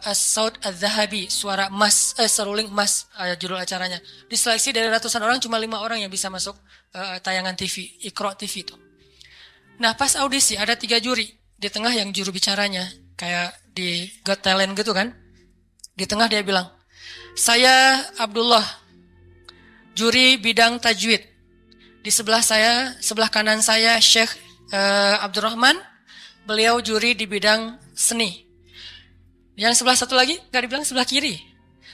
As-Saud Al-Zahabi, suara emas, seruling emas, judul acaranya. Diseleksi dari ratusan orang, cuma 5 orang yang bisa masuk tayangan TV, Iqra TV itu. Nah pas audisi ada 3 juri, di tengah yang juru bicaranya, kayak di Got Talent gitu kan. Di tengah dia bilang, saya Abdullah, juri bidang tajwid. Di sebelah kanan saya Syekh Abdurrahman, beliau juri di bidang seni. Yang sebelah satu lagi, gak dibilang sebelah kiri.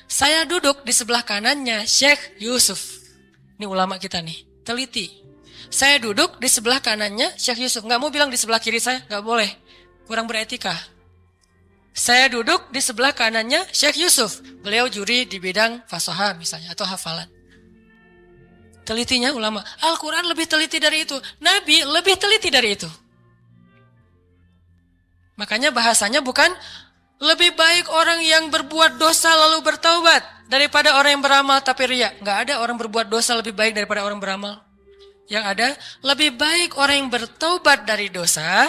Saya duduk di sebelah kanannya Syekh Yusuf. Ini ulama kita nih, teliti. Saya duduk di sebelah kanannya Syekh Yusuf. Gak mau bilang di sebelah kiri saya, gak boleh. Kurang beretika. Saya duduk di sebelah kanannya Syekh Yusuf. Beliau juri di bidang fasoha misalnya, atau hafalan. Telitinya ulama. Al-Quran lebih teliti dari itu. Nabi lebih teliti dari itu. Makanya bahasanya bukan lebih baik orang yang berbuat dosa lalu bertaubat daripada orang yang beramal tapi riya. Nggak ada orang berbuat dosa lebih baik daripada orang beramal. Yang ada, lebih baik orang yang bertaubat dari dosa.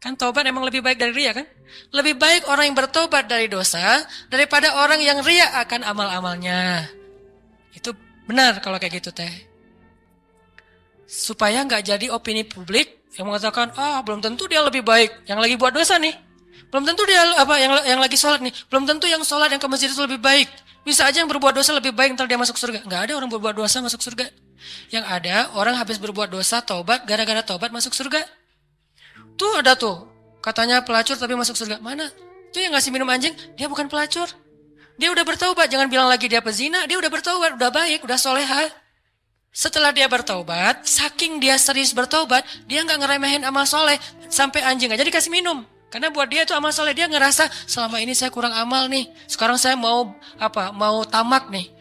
Kan taubat emang lebih baik dari riya kan? Lebih baik orang yang bertaubat dari dosa daripada orang yang riya akan amal-amalnya. Itu benar kalau kayak gitu teh. Supaya nggak jadi opini publik yang mengatakan, belum tentu dia lebih baik yang lagi buat dosa nih. Belum tentu dia yang lagi sholat nih. Belum tentu yang sholat yang ke masjid itu lebih baik. Bisa aja yang berbuat dosa lebih baik ntar dia masuk surga. Nggak ada orang berbuat dosa masuk surga. Yang ada orang habis berbuat dosa taubat, gara-gara taubat masuk surga. Tuh ada tuh. Katanya pelacur tapi masuk surga. Mana? Tuh yang ngasih minum anjing, dia bukan pelacur. Dia udah bertaubat. Jangan bilang lagi dia pezina. Dia udah bertaubat, udah baik, udah soleha. Setelah dia bertaubat, saking dia serius bertaubat, dia nggak ngeremehin amal soleh. Sampai anjing aja dikasih minum. Karena buat dia itu amal soleh, dia ngerasa selama ini saya kurang amal nih. Sekarang saya mau tamak nih,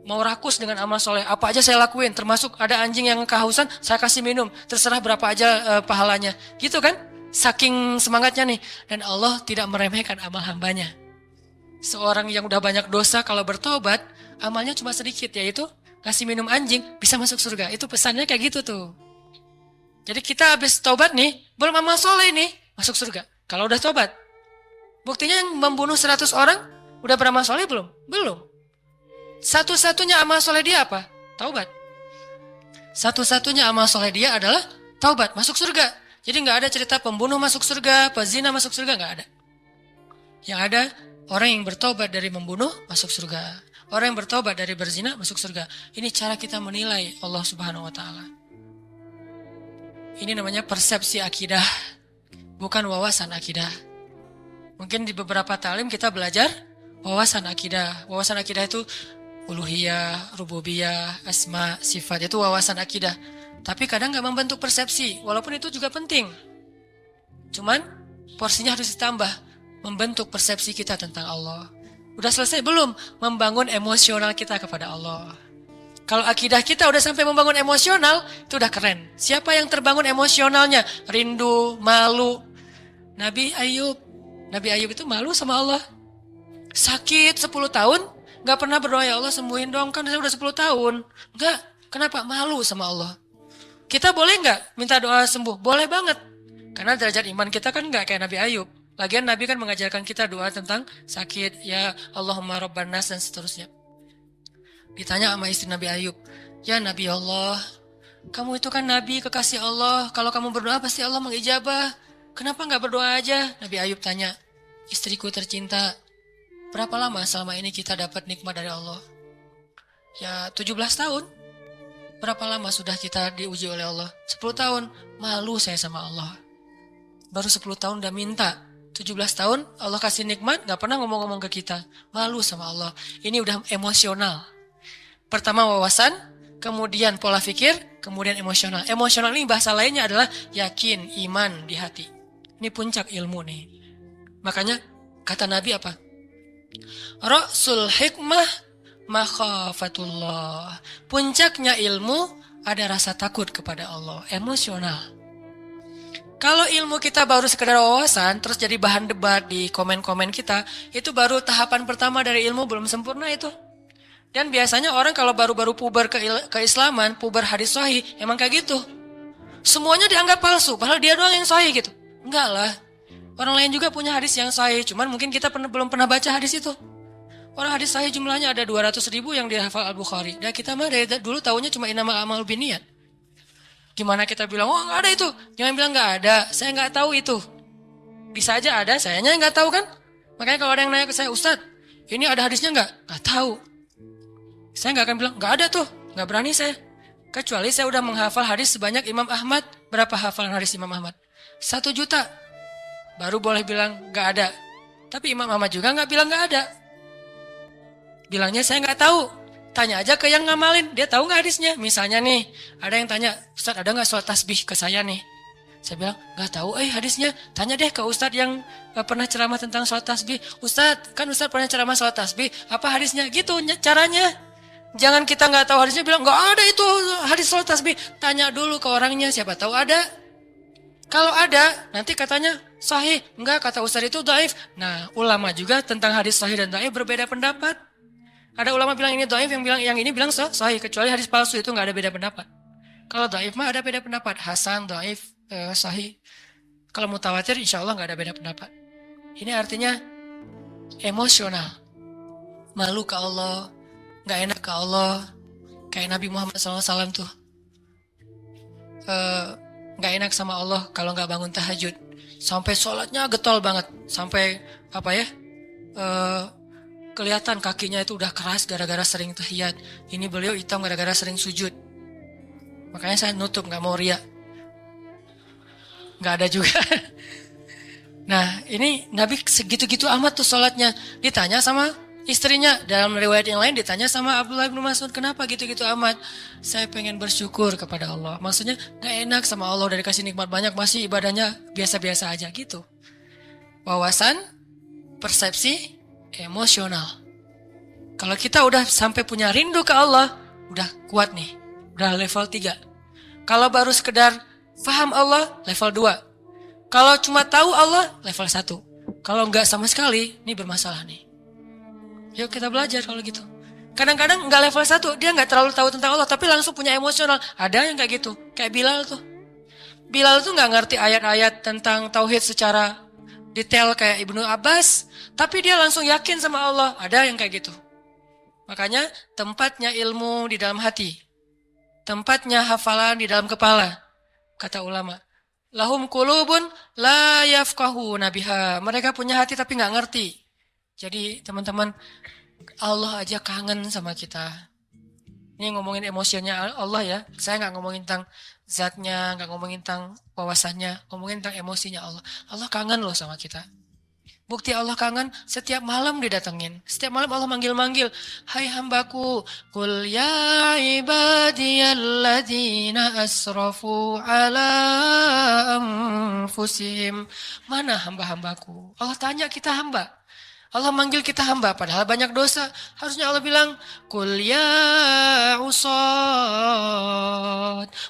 mau rakus dengan amal soleh. Apa aja saya lakuin, termasuk ada anjing yang kehausan, saya kasih minum. Terserah berapa aja pahalanya, gitu kan? Saking semangatnya nih. Dan Allah tidak meremehkan amal hambanya. Seorang yang udah banyak dosa kalau bertobat, amalnya cuma sedikit, yaitu kasih minum anjing bisa masuk surga. Itu pesannya kayak gitu tuh. Jadi kita habis tobat nih, belum amal soleh nih, masuk surga. Kalau udah tobat. Buktinya yang membunuh 100 orang udah beramal soleh belum? Belum. Satu-satunya amal soleh dia apa? Taubat. Satu-satunya amal soleh dia adalah taubat, masuk surga. Jadi nggak ada cerita pembunuh masuk surga, pezina masuk surga, nggak ada. Yang ada orang yang bertobat dari membunuh masuk surga. Orang yang bertobat dari berzina masuk surga. Ini cara kita menilai Allah Subhanahu wa taala. Ini namanya persepsi akidah, bukan wawasan akidah. Mungkin di beberapa talim kita belajar wawasan akidah. Wawasan akidah itu uluhiyah, rububiyah, asma, sifat. Itu wawasan akidah. Tapi kadang nggak membentuk persepsi, walaupun itu juga penting. Cuman porsinya harus ditambah, membentuk persepsi kita tentang Allah. Udah selesai belum membangun emosional kita kepada Allah? Kalau akidah kita udah sampai membangun emosional, itu udah keren. Siapa yang terbangun emosionalnya? Rindu, malu. Nabi Ayub itu malu sama Allah. Sakit 10 tahun, gak pernah berdoa, ya Allah sembuhin dong, kan saya udah 10 tahun. Enggak, kenapa? Malu sama Allah. Kita boleh gak minta doa sembuh? Boleh banget. Karena derajat iman kita kan gak kayak Nabi Ayub. Lagian Nabi kan mengajarkan kita doa tentang sakit, ya Allahumma Rabban Nas dan seterusnya. Ditanya sama istri Nabi Ayub, ya Nabi Allah, kamu itu kan Nabi kekasih Allah, kalau kamu berdoa pasti Allah mengijabah. Kenapa gak berdoa aja? Nabi Ayub tanya, istriku tercinta, berapa lama selama ini kita dapat nikmat dari Allah? Ya 17 tahun. Berapa lama sudah kita diuji oleh Allah? 10 tahun. Malu saya sama Allah. Baru 10 tahun udah minta. 17 tahun Allah kasih nikmat, gak pernah ngomong-ngomong ke kita. Malu sama Allah. Ini udah emosional. Pertama wawasan, kemudian pola pikir, kemudian emosional. Emosional ini bahasa lainnya adalah yakin, iman di hati. Ini puncak ilmu nih. Makanya kata Nabi apa? Ra'sul hikmah makhafatullah. Puncaknya ilmu ada rasa takut kepada Allah, emosional. Kalau ilmu kita baru sekedar wawasan, terus jadi bahan debat di komen-komen kita, itu baru tahapan pertama dari ilmu, belum sempurna itu. Dan biasanya orang kalau baru-baru puber keislaman, puber hadis sahih, emang kayak gitu. Semuanya dianggap palsu, padahal dia doang yang sahih gitu. Enggak lah. Orang lain juga punya hadis yang sahih, cuman mungkin kita belum pernah baca hadis itu. Orang hadis sahih jumlahnya ada 200.000 yang dihafal Al-Bukhari. Dan kita mah dari dulu tahunya cuma innamal a'malu binniyat. Gimana kita bilang, oh nggak ada itu. Jangan bilang nggak ada, saya nggak tahu itu. Bisa aja ada, sayanya nggak tahu kan. Makanya kalau ada yang nanya ke saya, Ustadz, ini ada hadisnya nggak? Nggak tahu. Saya nggak akan bilang, nggak ada tuh. Nggak berani saya. Kecuali saya udah menghafal hadis sebanyak Imam Ahmad. Berapa hafalan hadis Imam Ahmad? 1 juta. Baru boleh bilang nggak ada. Tapi Imam Ahmad juga nggak bilang nggak ada. Bilangnya saya nggak tahu. Tanya aja ke yang ngamalin, dia tahu nggak hadisnya? Misalnya nih, ada yang tanya, Ustadz ada nggak sholat tasbih ke saya nih? Saya bilang, nggak tahu hadisnya. Tanya deh ke Ustadz yang pernah ceramah tentang sholat tasbih. Ustadz, kan Ustadz pernah ceramah sholat tasbih, apa hadisnya? Gitu caranya. Jangan kita nggak tahu hadisnya, bilang, nggak ada itu hadis sholat tasbih. Tanya dulu ke orangnya, siapa tahu ada. Kalau ada, nanti katanya sahih. Enggak, kata Ustadz itu dhaif. Nah, ulama juga tentang hadis sahih dan dhaif berbeda pendapat. Ada ulama bilang ini dhaif, yang ini bilang sahih, kecuali hadis palsu itu nggak ada beda pendapat. Kalau dhaif mah ada beda pendapat, hasan, dhaif, sahih. Kalau mutawatir insya Allah nggak ada beda pendapat. Ini artinya emosional, malu ke Allah, nggak enak ke Allah, kayak Nabi Muhammad SAW tuh, nggak enak sama Allah kalau nggak bangun tahajud, sampai sholatnya getol banget, sampai apa ya? Kelihatan kakinya itu udah keras gara-gara sering tahiyat. Ini beliau hitam gara-gara sering sujud. Makanya saya nutup, nggak mau riya. Nggak ada juga. Nah, ini Nabi segitu-gitu amat tuh sholatnya. Ditanya sama istrinya. Dalam riwayat yang lain ditanya sama Abdullah bin Mas'ud, kenapa gitu-gitu amat? Saya pengen bersyukur kepada Allah. Maksudnya nggak enak sama Allah, dari kasih nikmat banyak, masih ibadahnya biasa-biasa aja gitu. Wawasan, persepsi, emosional. Kalau kita udah sampai punya rindu ke Allah, udah kuat nih, udah level 3. Kalau baru sekedar paham Allah, level 2. Kalau cuma tahu Allah, level 1. Kalau nggak sama sekali, ini bermasalah nih. Yuk kita belajar kalau gitu. Kadang-kadang nggak level 1, dia nggak terlalu tahu tentang Allah, tapi langsung punya emosional. Ada yang kayak gitu, kayak Bilal tuh. Bilal tuh nggak ngerti ayat-ayat tentang tauhid secara detail kayak Ibnu Abbas, tapi dia langsung yakin sama Allah. Ada yang kayak gitu. Makanya tempatnya ilmu di dalam hati, tempatnya hafalan di dalam kepala. Kata ulama, lahum qulubun la yafqahuna biha. Mereka punya hati tapi nggak ngerti. Jadi teman-teman, Allah aja kangen sama kita. Ini ngomongin emosinya Allah ya. Saya nggak ngomongin tentang zatnya, nggak ngomongin tentang wawasannya, ngomongin tentang emosinya Allah. Allah kangen loh sama kita. Bukti Allah kangen, setiap malam didatengin. Setiap malam Allah manggil-manggil. Hai hambaku, qul ya ibadiyalladzina asrafu ala anfusihim. Mana hamba-hambaku? Allah tanya kita hamba. Allah manggil kita hamba, padahal banyak dosa. Harusnya Allah bilang, qul ya usad,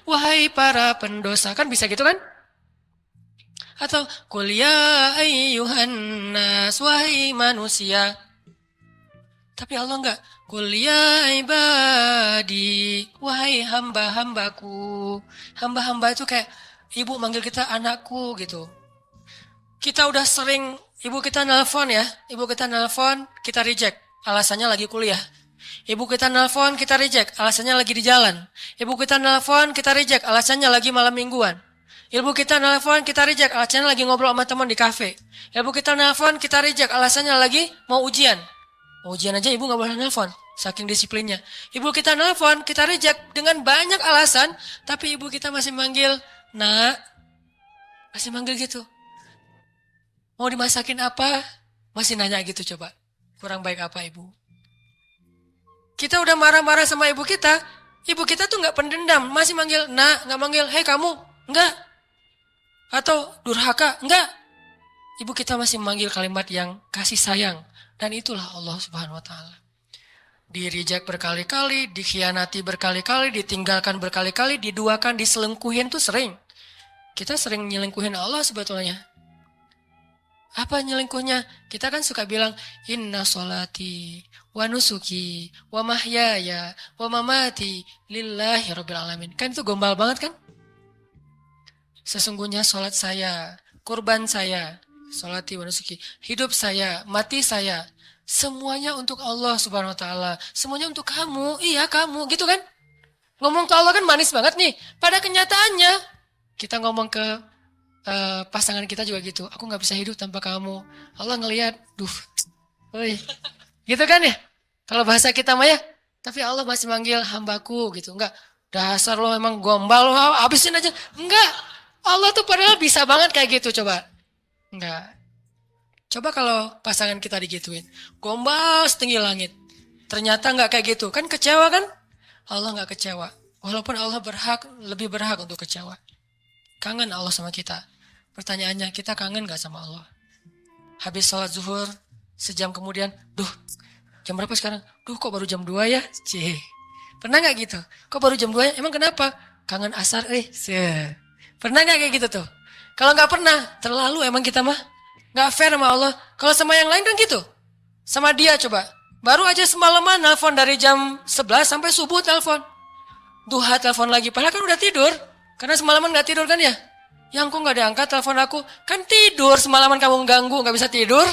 wahai para pendosa. Kan bisa gitu kan? Atau qul ya ayyuhan nas, wahai manusia. Tapi Allah enggak, qul ya ibadi, wahai hamba-hambaku. Hamba-hamba itu kayak ibu manggil kita anakku gitu. Kita udah sering, ibu kita nelpon ya, ibu kita nelpon, kita reject, alasannya lagi kuliah. Ibu kita nelpon, kita reject, alasannya lagi di jalan. Ibu kita nelpon, kita reject, alasannya lagi malam mingguan. Ibu kita nelpon, kita reject, alasannya lagi ngobrol sama teman di kafe. Ibu kita nelpon, kita reject, alasannya lagi mau ujian. Mau ujian aja ibu gak boleh nelpon, saking disiplinnya. Ibu kita nelpon, kita reject dengan banyak alasan, tapi ibu kita masih manggil, nak, masih manggil gitu. Mau dimasakin apa? Masih nanya gitu coba. Kurang baik apa ibu? Kita udah marah-marah sama ibu kita tuh gak pendendam, masih manggil nak, gak manggil hei kamu, enggak. Atau durhaka, enggak. Ibu kita masih memanggil kalimat yang kasih sayang Dan itulah Allah Subhanahu wa Ta'ala. Di-reject berkali-kali, dikhianati berkali-kali, ditinggalkan berkali-kali, diduakan, diselingkuhin tuh sering. Kita sering nyelingkuhin Allah sebetulnya. Apa nyelingkuhnya? Kita kan suka bilang, inna sholati wa nusuki wa mahyaya wa mamati lillahi rabbil alamin. Kan itu gombal banget kan? Sesungguhnya sholat saya, kurban saya, sholati wa nusuki, hidup saya, mati saya, semuanya untuk Allah Subhanahu wa Ta'ala. Semuanya untuk kamu. Iya, kamu. Gitu kan? Ngomong ke Allah kan manis banget nih. Pada kenyataannya, kita ngomong ke pasangan kita juga gitu. Aku gak bisa hidup tanpa kamu. Allah ngelihat, gitu kan ya? Kalau bahasa kita mah ya. Tapi Allah masih manggil hambaku gitu. Enggak, dasar lo emang gombal, lo habisin aja. Enggak, Allah tuh padahal bisa banget kayak gitu, coba. Enggak. Coba kalau pasangan kita digituin. Gombal setinggi langit. Ternyata enggak kayak gitu. Kan kecewa kan? Allah enggak kecewa. Walaupun Allah lebih berhak untuk kecewa. Kangen Allah sama kita. Pertanyaannya, kita kangen gak sama Allah? Habis sholat zuhur, sejam kemudian, jam berapa sekarang? Kok baru jam 2 ya? Cih. Pernah gak gitu? Kok baru jam 2 ya? Emang kenapa? Kangen asar, Pernah gak kayak gitu tuh? Kalau gak pernah, terlalu emang kita mah. Gak fair sama Allah. Kalau sama yang lain kan gitu. Sama dia coba. Baru aja semalaman nelfon dari jam 11 sampai subuh telepon. Duha telepon lagi. Padahal kan udah tidur. Karena semalaman gak tidur kan ya? Yang kok gak diangkat telepon aku? Kan tidur semalaman kamu ganggu, gak bisa tidur.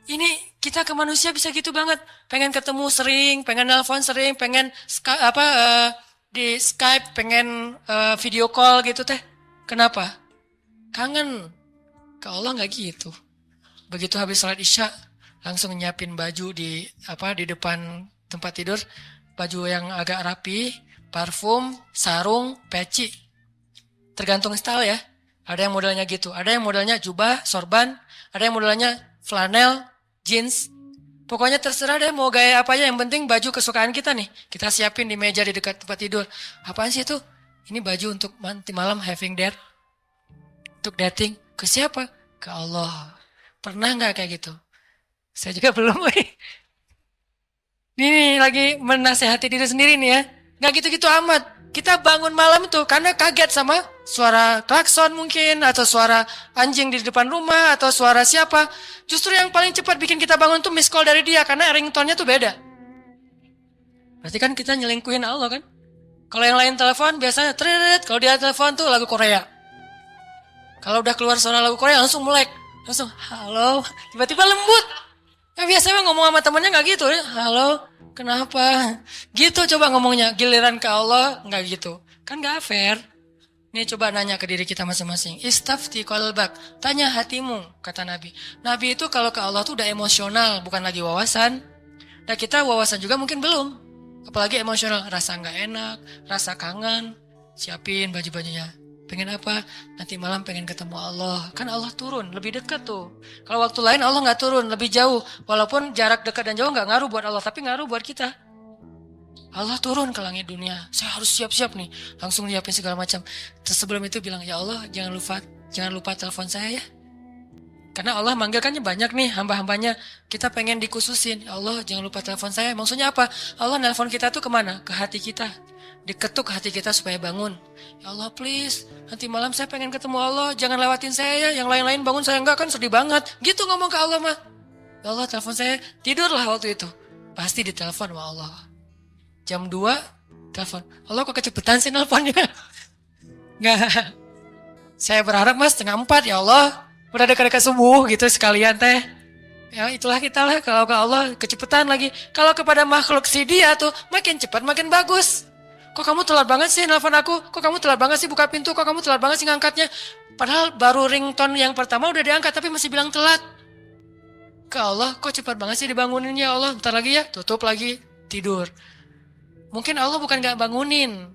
Ini kita ke manusia bisa gitu banget. Pengen ketemu sering, pengen nelpon sering, pengen di Skype, pengen video call gitu teh. Kenapa? Kangen. Ke Allah gak gitu. Begitu habis sholat isya, langsung nyiapin baju di depan tempat tidur. Baju yang agak rapi, parfum, sarung, peci. Tergantung style ya. Ada yang modelnya gitu. Ada yang modelnya jubah, sorban. Ada yang modelnya flanel, jeans. Pokoknya terserah deh mau gaya apa aja. Yang penting baju kesukaan kita nih. Kita siapin di meja di dekat tempat tidur. Apaan sih itu? Ini baju untuk nanti malam having date. Untuk dating. Ke siapa? Ke Allah. Pernah gak kayak gitu? Saya juga belum. Ini lagi menasehati diri sendiri nih ya. Gak gitu-gitu amat. Kita bangun malam tuh karena kaget sama suara klakson mungkin, atau suara anjing di depan rumah, atau suara siapa. Justru yang paling cepat bikin kita bangun tuh miss call dari dia, karena ringtone-nya tuh beda. Berarti kan kita nyelingkuhin Allah kan? Kalau yang lain telepon biasanya tret, kalau dia telepon tuh lagu Korea. Kalau udah keluar suara lagu Korea langsung melek. Langsung halo, tiba-tiba lembut. Yang biasanya ngomong sama temennya gak gitu ya. Halo, kenapa? Gitu coba ngomongnya. Giliran ke Allah gak gitu. Kan gak fair. Nih coba nanya ke diri kita masing-masing. Istafti qalbak. Tanya hatimu, kata Nabi. Nabi itu kalau ke Allah tuh udah emosional, bukan lagi wawasan. Dan kita wawasan juga mungkin belum. Apalagi emosional. Rasa gak enak, rasa kangen. Siapin baju-bajunya. Pengen apa? Nanti malam pengen ketemu Allah. Kan Allah turun, lebih dekat tuh. Kalau waktu lain Allah gak turun, lebih jauh. Walaupun jarak dekat dan jauh gak ngaruh buat Allah, tapi ngaruh buat kita. Allah turun ke langit dunia. Saya harus siap-siap nih. Langsung nyiapin segala macam. Terus sebelum itu bilang, ya Allah jangan lupa telepon saya ya. Karena Allah manggilkannya banyak nih hamba-hambanya. Kita pengen dikhususin. Ya Allah jangan lupa telepon saya. Maksudnya apa? Allah nelpon kita tuh kemana? Ke hati kita. Diketuk hati kita supaya bangun. Ya Allah please, nanti malam saya pengen ketemu Allah. Jangan lewatin saya ya. Yang lain-lain bangun saya enggak, kan sedih banget. Gitu ngomong ke Allah mah. Ya Allah telepon saya. Tidurlah waktu itu. Pasti ditelepon sama Allah. Jam 2 telepon. Allah kok kecepetan sih nelponnya? Enggak. Saya berharap mas 3:30 ya Allah. Udah dekat-dekat subuh gitu sekalian teh. Ya itulah kita lah, kalau ke Allah kecepetan lagi. Kalau kepada makhluk si dia tuh makin cepat makin bagus. Kok kamu telat banget sih nelfon aku? Kok kamu telat banget sih buka pintu? Kok kamu telat banget sih ngangkatnya? Padahal baru ringtone yang pertama udah diangkat tapi masih bilang telat. Ke Allah kok cepat banget sih dibangunin ya Allah. Bentar lagi ya, tutup lagi, tidur. Mungkin Allah bukan gak bangunin.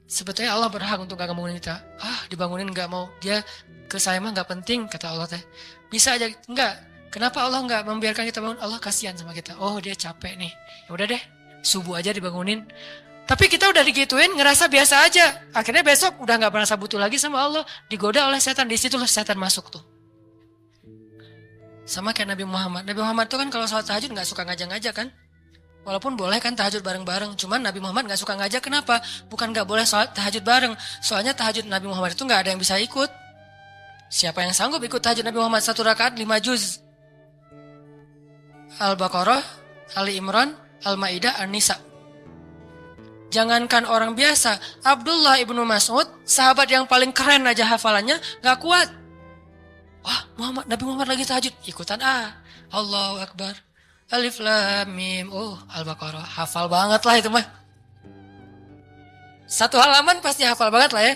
Sebetulnya Allah berhak untuk gak bangunin kita. Dibangunin gak mau. Dia ke saya mah gak penting kata Allah teh. Bisa aja, enggak. Kenapa Allah gak membiarkan kita bangun? Allah kasihan sama kita. Oh dia capek nih. Ya udah deh, subuh aja dibangunin. Tapi kita udah digituin, ngerasa biasa aja. Akhirnya besok udah gak merasa butuh lagi sama Allah. Digoda oleh setan, disitulah setan masuk tuh. Sama kayak Nabi Muhammad. Nabi Muhammad tuh kan kalau sholat tahajud nggak suka ngajak-ngajak kan? Walaupun boleh kan tahajud bareng-bareng, cuman Nabi Muhammad nggak suka ngajak. Kenapa? Bukan nggak boleh sholat tahajud bareng, soalnya tahajud Nabi Muhammad itu nggak ada yang bisa ikut. Siapa yang sanggup ikut tahajud Nabi Muhammad 1 rakaat 5 juz? Al-Baqarah, Ali Imran, Al-Maidah, An-Nisa. Jangankan orang biasa, Abdullah ibnu Mas'ud, sahabat yang paling keren aja hafalannya, nggak kuat. Wah, Nabi Muhammad lagi tahajud, ikutan Allahu Akbar. Alif Lam Mim. Al-Baqarah. Hafal banget lah itu mah. 1 halaman pasti hafal banget lah ya.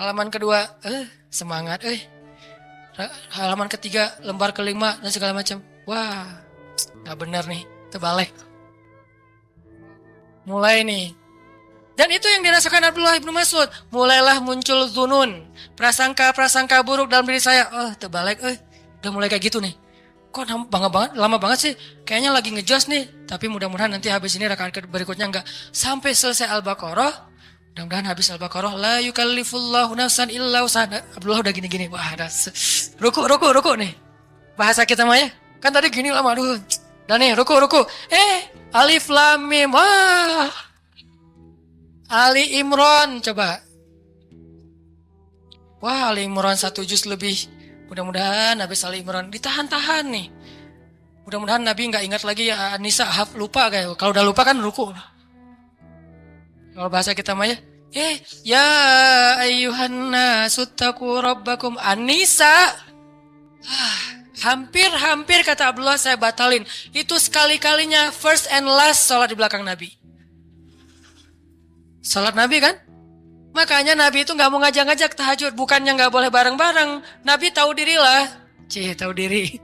Halaman kedua, semangat. Halaman ketiga, lembar kelima, dan segala macam. Wah, gak bener nih. Terbalik. Mulai nih. Dan itu yang dirasakan Abdullah ibnu Mas'ud. Mulailah muncul dzunun. Prasangka-prasangka buruk dalam diri saya. Terbalik. Udah mulai kayak gitu nih. Kok lama banget sih? Kayaknya lagi ngejos nih. Tapi mudah-mudahan nanti habis ini rakaat berikutnya enggak. Sampai selesai Al-Baqarah. Mudah-mudahan habis Al-Baqarah. La yukallifullahu nafsan illa wus'aha. Abdullah udah gini-gini. Wah, ada ruku nih. Bahasa kita mah ya. Kan tadi gini lama. Aduh. Dan nih, ruku. Alif Lam Mim. Wah. Ali Imran. Coba. Wah, Ali Imran 1 juz lebih. Mudah-mudahan habis Ali Imran ditahan-tahan nih. Mudah-mudahan Nabi nggak ingat lagi ya An-Nisa, lupa kayak. Kalau udah lupa kan ruku. Kalau bahasa kita mah ya. Ya ayyuhan nasu taqu rabbakum. An-Nisa. Hampir kata Abdullah saya batalin. Itu sekali-kalinya first and last sholat di belakang Nabi. Sholat Nabi kan? Makanya Nabi itu gak mau ngajak-ngajak tahajud. Bukannya gak boleh bareng-bareng. Nabi tahu diri lah. Tahu diri.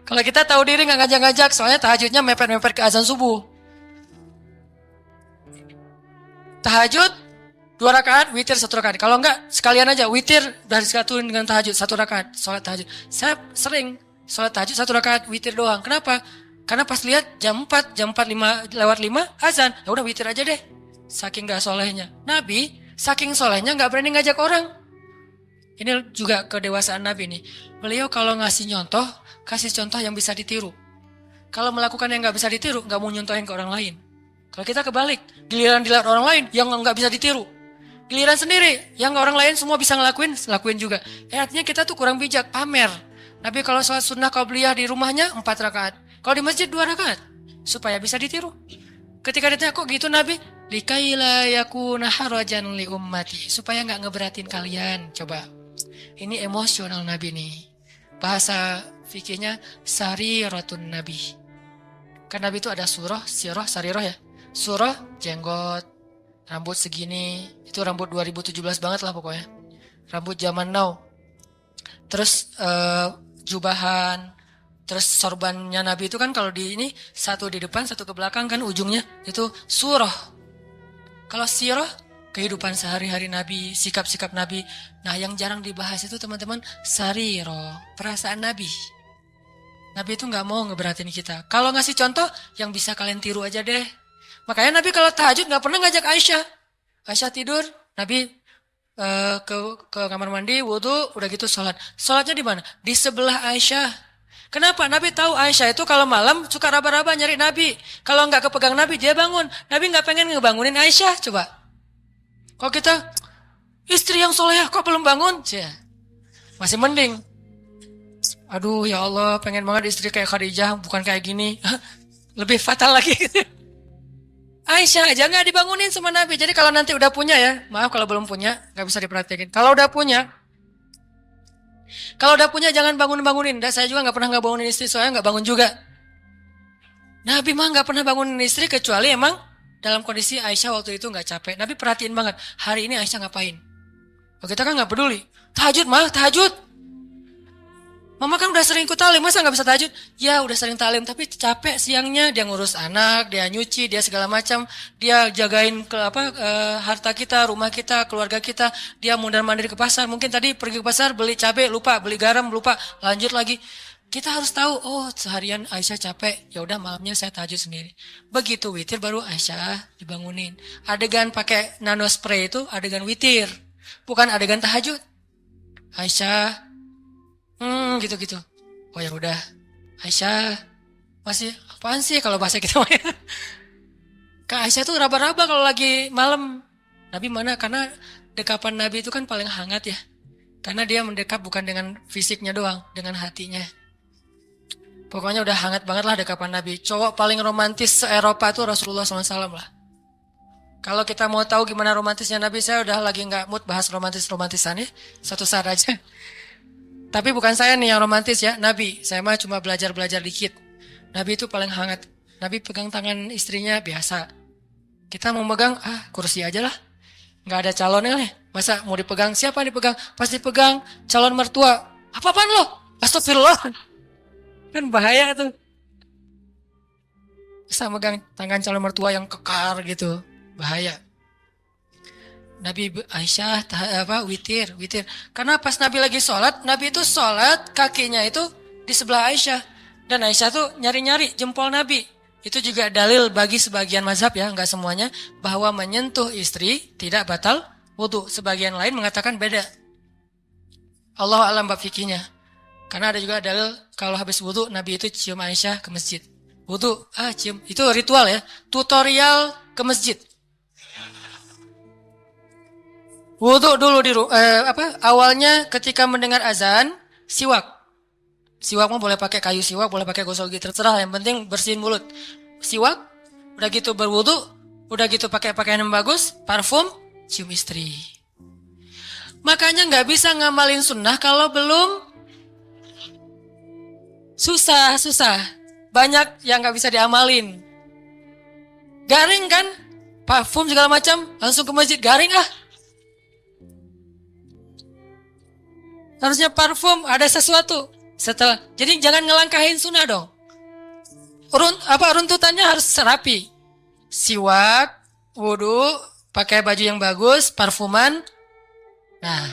Kalau kita tahu diri gak ngajak-ngajak. Soalnya tahajudnya mepet-mepet ke azan subuh. Tahajud 2 rakaat, witir 1 rakaat. Kalau enggak sekalian aja witir udah disatuin dengan tahajud 1 rakaat. Sholat tahajud. Saya sering sholat tahajud 1 rakaat, witir doang. Kenapa? Karena pas lihat jam 4 lewat 5 azan. Ya udah witir aja deh. Saking gak solehnya. Nabi saking solehnya gak berani ngajak orang. Ini juga kedewasaan Nabi nih. Beliau kalau ngasih contoh, kasih contoh yang bisa ditiru. Kalau melakukan yang gak bisa ditiru, gak mau nyontohin ke orang lain. Kalau kita kebalik, giliran dilihat orang lain yang gak bisa ditiru. Giliran sendiri, yang orang lain semua bisa lakuin juga. Artinya kita tuh kurang bijak, pamer. Nabi kalau sholat sunnah qabliyah di rumahnya 4 rakaat. Kalau di masjid 2 rakaat. Supaya bisa ditiru. Ketika ditanya kok gitu Nabi, likaila yakuna harajan li ummati, supaya nggak ngeberatin kalian. Coba, ini emosional Nabi nih. Bahasa fikihnya sariratun Nabi. Kan Nabi itu ada surah, sirah, sariroh ya. Surah jenggot, rambut segini, itu rambut 2017 banget lah pokoknya. Rambut zaman now. Terus jubahan. Terus sorbannya Nabi itu kan kalau di ini 1 di depan 1 ke belakang kan ujungnya itu surah. Kalau sirah kehidupan sehari-hari Nabi, sikap-sikap Nabi. Nah yang jarang dibahas itu teman-teman sarirah, perasaan Nabi. Nabi itu nggak mau ngeberatin kita. Kalau ngasih contoh yang bisa kalian tiru aja deh. Makanya Nabi kalau tahajud nggak pernah ngajak Aisyah. Aisyah tidur, Nabi ke kamar mandi, wudhu, udah gitu sholat. Sholatnya di mana? Di sebelah Aisyah. Kenapa? Nabi tahu Aisyah itu kalau malam suka raba-raba nyari Nabi. Kalau nggak kepegang Nabi, dia bangun. Nabi nggak pengen ngebangunin Aisyah, coba. Kalau kita, istri yang soleh, kok belum bangun? Masih mending. Aduh ya Allah, pengen banget istri kayak Khadijah, bukan kayak gini. Lebih fatal lagi. Aisyah aja nggak dibangunin sama Nabi. Jadi kalau nanti udah punya ya, maaf kalau belum punya, nggak bisa diperhatikan. Kalau udah punya jangan bangunin. Dan saya juga nggak pernah bangunin istri, soalnya nggak bangun juga. Nabi mah nggak pernah bangunin istri kecuali emang dalam kondisi Aisyah waktu itu nggak capek. Nabi perhatiin banget hari ini Aisyah ngapain. Oh, kita kan nggak peduli. Tahajud. Mama kan udah sering ikut talim, masa nggak bisa tahajud? Ya udah sering talim, tapi capek siangnya dia ngurus anak, dia nyuci, dia segala macam, dia jagain harta kita, rumah kita, keluarga kita, dia mundar-mandir ke pasar. Mungkin tadi pergi ke pasar beli cabai lupa, beli garam lupa, lanjut lagi. Kita harus tahu, oh seharian Aisyah capek, ya udah malamnya saya tahajud sendiri. Begitu witir baru Aisyah dibangunin. Adegan pakai nano spray itu adegan witir, bukan adegan tahajud. Aisyah gitu. Oh ya udah, Aisyah masih apaan sih kalau bahasa kita mah ya? Kak Aisyah tuh raba-raba kalau lagi malam. Nabi mana? Karena dekapan Nabi itu kan paling hangat ya. Karena dia mendekap bukan dengan fisiknya doang, dengan hatinya. Pokoknya udah hangat banget lah dekapan Nabi. Cowok paling romantis se-Eropa tuh Rasulullah SAW lah. Kalau kita mau tahu gimana romantisnya Nabi, saya udah lagi nggak mood bahas romantis-romantisan ya. Satu saat aja. Tapi bukan saya nih yang romantis ya, Nabi. Saya mah cuma belajar-belajar dikit. Nabi itu paling hangat. Nabi pegang tangan istrinya biasa. Kita mau megang, kursi aja lah. Nggak ada calonnya nih. Masa mau dipegang, siapa yang dipegang? Pas dipegang calon mertua. Apa-apaan lo? Astagfirullah. Kan bahaya tuh. Bisa megang tangan calon mertua yang kekar gitu. Bahaya. Nabi Aisyah witir. Karena pas Nabi lagi sholat, Nabi itu sholat kakinya itu di sebelah Aisyah. Dan Aisyah tuh nyari-nyari jempol Nabi. Itu juga dalil bagi sebagian mazhab ya, nggak semuanya, bahwa menyentuh istri tidak batal wudu. Sebagian lain mengatakan beda. Allah alam bab fikihnya. Karena ada juga dalil kalau habis wudu Nabi itu cium Aisyah ke masjid. Wudu, cium. Itu ritual ya, tutorial ke masjid. Wudu dulu awalnya ketika mendengar azan, siwak. Siwak mah boleh pakai kayu siwak, boleh pakai gosok gigi, terserah, yang penting bersihin mulut. Siwak, udah gitu berwudu, udah gitu pakai pakaian yang bagus, parfum, cium istri. Makanya nggak bisa ngamalin sunnah kalau belum susah. Banyak yang nggak bisa diamalin. Garing kan? Parfum segala macam, langsung ke masjid, garing Harusnya parfum, ada sesuatu. Jadi jangan ngelangkahin sunnah dong. Runtutannya harus rapi. Siwak, wudu, pakai baju yang bagus, parfuman. Nah,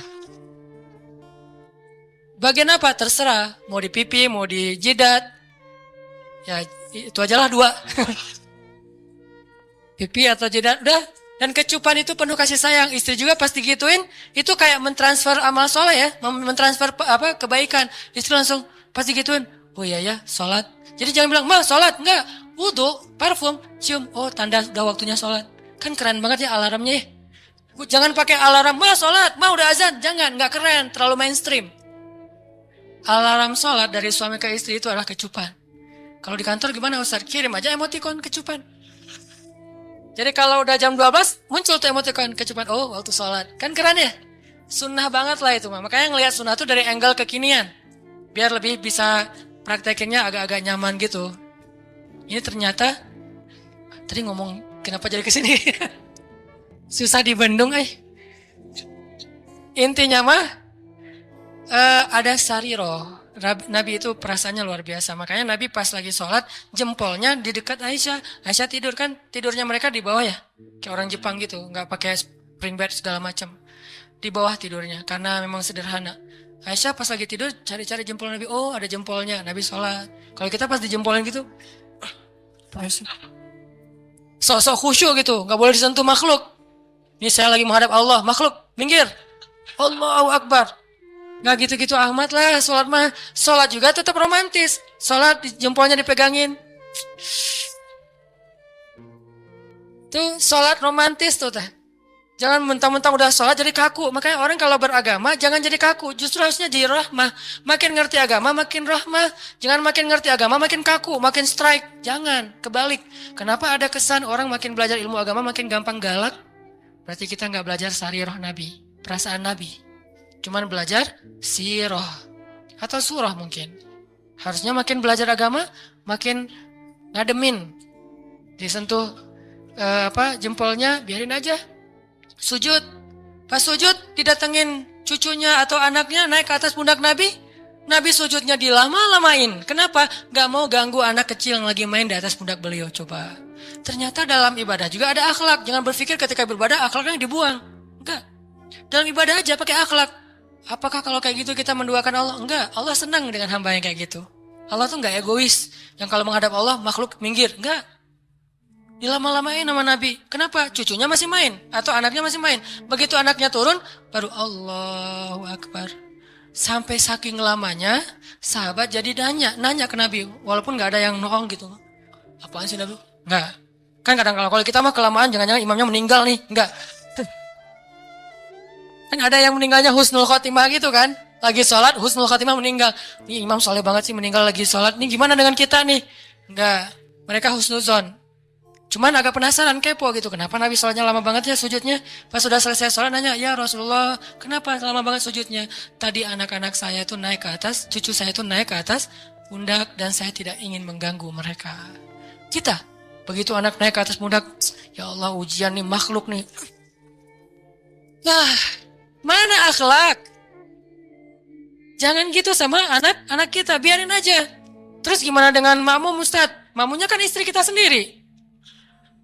bagian apa? Terserah. Mau di pipi, mau di jidat. Ya, itu aja lah 2. Pipi atau jidat, udah. Dan kecupan itu penuh kasih sayang. Istri juga pasti gituin, itu kayak mentransfer amal soleh ya, mentransfer kebaikan. Istri langsung pasti gituin, oh iya ya, sholat. Jadi jangan bilang, ma sholat, enggak. Wudu, parfum, cium, oh tanda udah waktunya sholat. Kan keren banget ya alarmnya ya. Jangan pakai alarm, ma sholat, ma udah azan. Jangan, enggak keren, terlalu mainstream. Alarm sholat dari suami ke istri itu adalah kecupan. Kalau di kantor gimana Ustaz? Kirim aja emoticon kecupan. Jadi kalau udah jam 12, muncul tuh emoticon kecupan. Oh, waktu sholat. Kan keren ya? Sunnah banget lah itu. Makanya ngelihat sunnah tuh dari angle kekinian. Biar lebih bisa praktekinnya agak-agak nyaman gitu. Ini ternyata, tadi ngomong kenapa jadi kesini? Susah dibendung Intinya mah, ada sariroh. Nabi itu perasaannya luar biasa. Makanya Nabi pas lagi sholat, jempolnya di dekat Aisyah. Aisyah tidur kan, tidurnya mereka di bawah ya. Kayak orang Jepang gitu, nggak pakai spring bed segala macam. Di bawah tidurnya, karena memang sederhana. Aisyah pas lagi tidur, cari-cari jempol Nabi. Oh, ada jempolnya, Nabi sholat. Kalau kita pas dijempolin gitu, sok-sok khusyuk gitu, nggak boleh disentuh makhluk. Ini saya lagi menghadap Allah, makhluk, minggir. Allahu Akbar. Nggak gitu-gitu amat lah, sholat mah. Sholat juga tetap romantis. Sholat jempolnya dipegangin. Tuh sholat romantis tuh teh. Jangan mentang-mentang udah sholat jadi kaku. Makanya orang kalau beragama jangan jadi kaku. Justru harusnya jadi rahmah. Makin ngerti agama makin rahmah. Jangan makin ngerti agama makin kaku, makin strike. Jangan, kebalik. Kenapa ada kesan orang makin belajar ilmu agama makin gampang galak? Berarti kita nggak belajar sarirah Nabi, perasaan Nabi. Cuman belajar sirah atau surah mungkin. Harusnya makin belajar agama, makin ngademin. Disentuh jempolnya, biarin aja. Sujud. Pas sujud didatengin cucunya atau anaknya naik ke atas pundak Nabi. Nabi sujudnya dilama-lamain. Kenapa? Gak mau ganggu anak kecil yang lagi main di atas pundak beliau. Coba. Ternyata dalam ibadah juga ada akhlak. Jangan berpikir ketika beribadah akhlaknya dibuang. Enggak. Dalam ibadah aja pakai akhlak. Apakah kalau kayak gitu kita menduakan Allah? Enggak, Allah senang dengan hamba yang kayak gitu. Allah tuh enggak egois. Yang kalau menghadap Allah, makhluk minggir. Enggak. Dilama-lamain sama Nabi. Kenapa? Cucunya masih main. Atau anaknya masih main. Begitu anaknya turun, baru Allahu Akbar. Sampai saking lamanya, sahabat jadi nanya ke Nabi. Walaupun nggak ada yang noong gitu. Apaan sih Nabi? Nggak. Kan kadang kalau kita mah kelamaan, jangan-jangan imamnya meninggal nih. Nggak. Kan ada yang meninggalnya husnul khotimah gitu kan. Lagi sholat, husnul khotimah meninggal. Nih imam soleh banget sih meninggal lagi sholat. Nih gimana dengan kita nih? Nggak. Mereka husnuzon. Cuman agak penasaran, kepo gitu. Kenapa Nabi sholatnya lama banget ya sujudnya? Pas sudah selesai sholat nanya, ya Rasulullah, kenapa lama banget sujudnya? Tadi anak-anak saya itu naik ke atas, cucu saya itu naik ke atas pundak dan saya tidak ingin mengganggu mereka. Kita, begitu anak naik ke atas pundak, ya Allah ujian nih makhluk nih. Nah, mana akhlak? Jangan gitu sama anak-anak kita, biarin aja. Terus gimana dengan makmum Ustadz? Makmumnya kan istri kita sendiri.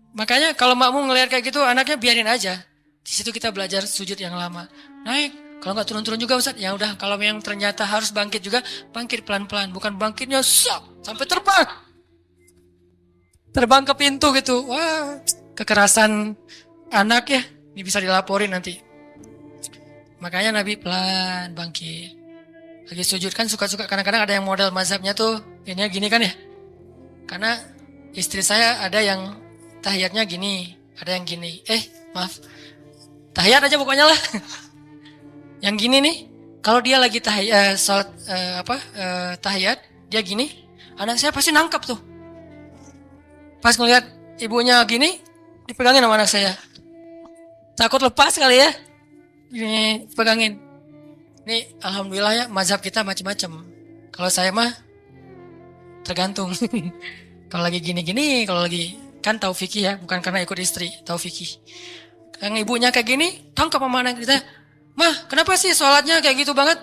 Makanya kalau makmum ngelihat kayak gitu, anaknya biarin aja. Di situ kita belajar sujud yang lama. Naik, kalau nggak turun-turun juga Ustaz, ya udah. Kalau yang ternyata harus bangkit juga, bangkit pelan-pelan. Bukan bangkitnya sampai terbang. Terbang ke pintu gitu. Wah, kekerasan anak ya. Ini bisa dilaporin nanti. Makanya Nabi pelan bangkit. Lagi sujud kan suka-suka. Kadang-kadang ada yang model mazhabnya tuh, ini gini kan ya. Karena istri saya ada yang tahiyatnya gini, ada yang gini. Maaf. Tahiyat aja pokoknya lah. Yang gini nih, kalau dia lagi salat tahiyat, dia gini, anak saya pasti nangkap tuh. Pas ngelihat ibunya gini, dipegangin sama anak saya. Takut lepas kali ya. Ini pegangin. Nih, alhamdulillah ya, mazhab kita macam-macam. Kalau saya mah tergantung. Kalau lagi gini-gini, kalau lagi kan tahu fikih ya, bukan karena ikut istri, tahu fikih. Yang ibunya kayak gini, tangkap sama anak kita. Mah, kenapa sih sholatnya kayak gitu banget?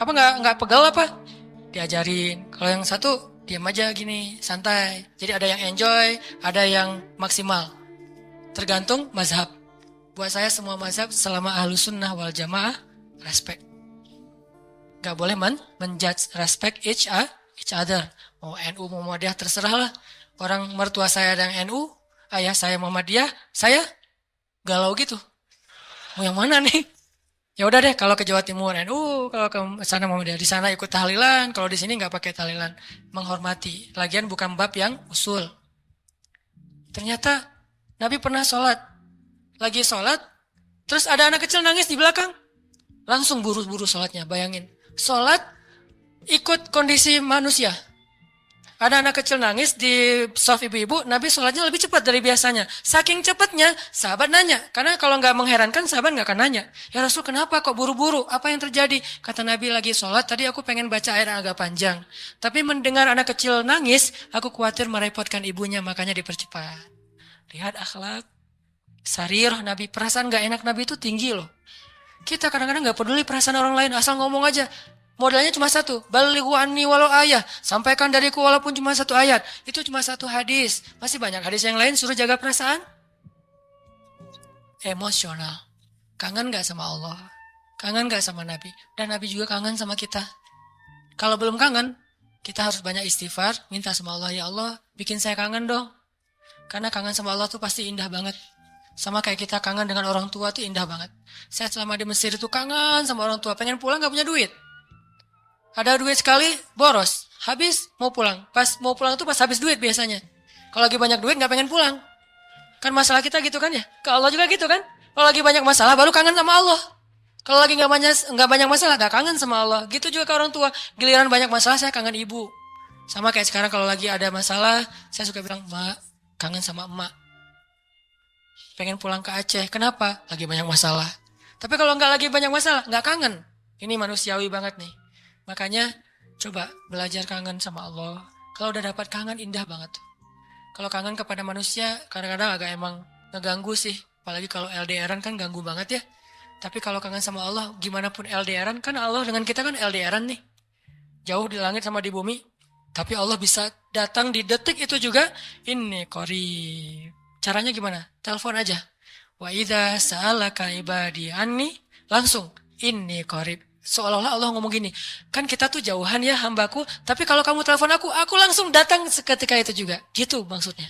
Apa nggak pegal apa? Diajarin. Kalau yang satu diam aja gini, santai. Jadi ada yang enjoy, ada yang maksimal. Tergantung mazhab. Buat saya semua mazhab selama ahlus sunnah wal jamaah respect. Gak boleh menjudge, respect each other. Mau NU mau Muhammadiyah terserah lah. Orang mertua saya ada yang NU, ayah saya Muhammadiyah, saya galau gitu. Mau yang mana nih? Ya udah deh, kalau ke Jawa Timur NU, kalau ke sana Muhammadiyah, di sana ikut tahlilan, kalau di sini nggak pakai tahlilan, menghormati. Lagian bukan bab yang usul. Ternyata Nabi pernah sholat, lagi sholat, terus ada anak kecil nangis di belakang, langsung buru-buru sholatnya. Bayangin, sholat ikut kondisi manusia. Ada anak kecil nangis di saf ibu-ibu, Nabi sholatnya lebih cepat dari biasanya. Saking cepatnya, sahabat nanya. Karena kalau nggak mengherankan, sahabat nggak akan nanya. Ya Rasul, kenapa kok buru-buru? Apa yang terjadi? Kata Nabi lagi sholat, tadi aku pengen baca ayat yang agak panjang. Tapi mendengar anak kecil nangis, aku khawatir merepotkan ibunya, makanya dipercepat. Lihat akhlak. Sarirah Nabi, perasaan nggak enak Nabi itu tinggi loh. Kita kadang-kadang nggak peduli perasaan orang lain, asal ngomong aja. Modalnya cuma satu, balighu anni walau ayah, sampaikan dariku walaupun cuma satu ayat. Itu cuma satu hadis. Masih banyak hadis yang lain suruh jaga perasaan. Emosional. Kangen gak sama Allah? Kangen gak sama Nabi? Dan Nabi juga kangen sama kita. Kalau belum kangen, kita harus banyak istighfar, minta sama Allah, ya Allah, bikin saya kangen dong. Karena kangen sama Allah tuh pasti indah banget. Sama kayak kita kangen dengan orang tua tuh indah banget. Saya selama di Mesir itu kangen sama orang tua, pengen pulang gak punya duit. Ada duit sekali, boros. Habis, mau pulang. Pas mau pulang tuh pas habis duit biasanya. Kalau lagi banyak duit gak pengen pulang. Kan masalah kita gitu kan ya. Ke Allah juga gitu kan. Kalau lagi banyak masalah baru kangen sama Allah. Kalau lagi gak banyak masalah gak kangen sama Allah. Gitu juga ke orang tua. Giliran banyak masalah saya kangen ibu. Sama kayak sekarang kalau lagi ada masalah, saya suka bilang, Mak, kangen sama emak. Pengen pulang ke Aceh. Kenapa? Lagi banyak masalah. Tapi kalau gak lagi banyak masalah, gak kangen. Ini manusiawi banget nih. Makanya coba belajar kangen sama Allah. Kalau udah dapat kangen indah banget. Kalau kangen kepada manusia kadang-kadang agak emang ngeganggu sih. Apalagi kalau LDRan kan ganggu banget ya. Tapi kalau kangen sama Allah gimana pun LDRan kan Allah dengan kita kan LDRan nih. Jauh di langit sama di bumi. Tapi Allah bisa datang di detik itu juga. Inni qarib. Caranya gimana? Telepon aja. Wa idza sa'alaka ibadi anni langsung inni qarib. Seolah-olah Allah ngomong gini, kan kita tuh jauhan ya hambaku, tapi kalau kamu telepon aku langsung datang seketika itu juga. Gitu maksudnya.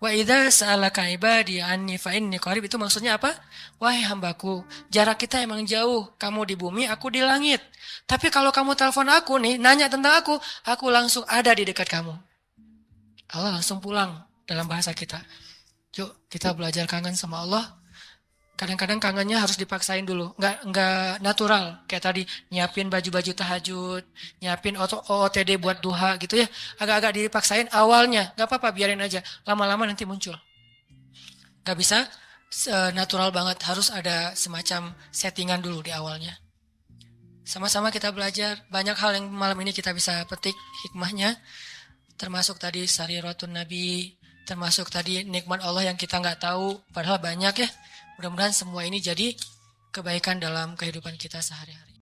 Wa idza sa'alaka ibadi anni fa inni qarib, itu maksudnya apa? Wahai hambaku, jarak kita emang jauh. Kamu di bumi, aku di langit. Tapi kalau kamu telepon aku nih, nanya tentang aku langsung ada di dekat kamu. Allah langsung pulang dalam bahasa kita. Yuk, kita belajar kangen sama Allah. Kadang-kadang kangennya harus dipaksain dulu, nggak natural. Kayak tadi nyiapin baju-baju tahajud, nyiapin OOTD buat duha gitu ya. Agak-agak dipaksain awalnya, nggak apa-apa biarin aja. Lama-lama nanti muncul. Nggak bisa natural banget, harus ada semacam settingan dulu di awalnya. Sama-sama kita belajar, banyak hal yang malam ini kita bisa petik hikmahnya. Termasuk tadi sariratun Nabi, termasuk tadi nikmat Allah yang kita nggak tahu, padahal banyak ya. Mudah-mudahan semua ini jadi kebaikan dalam kehidupan kita sehari-hari.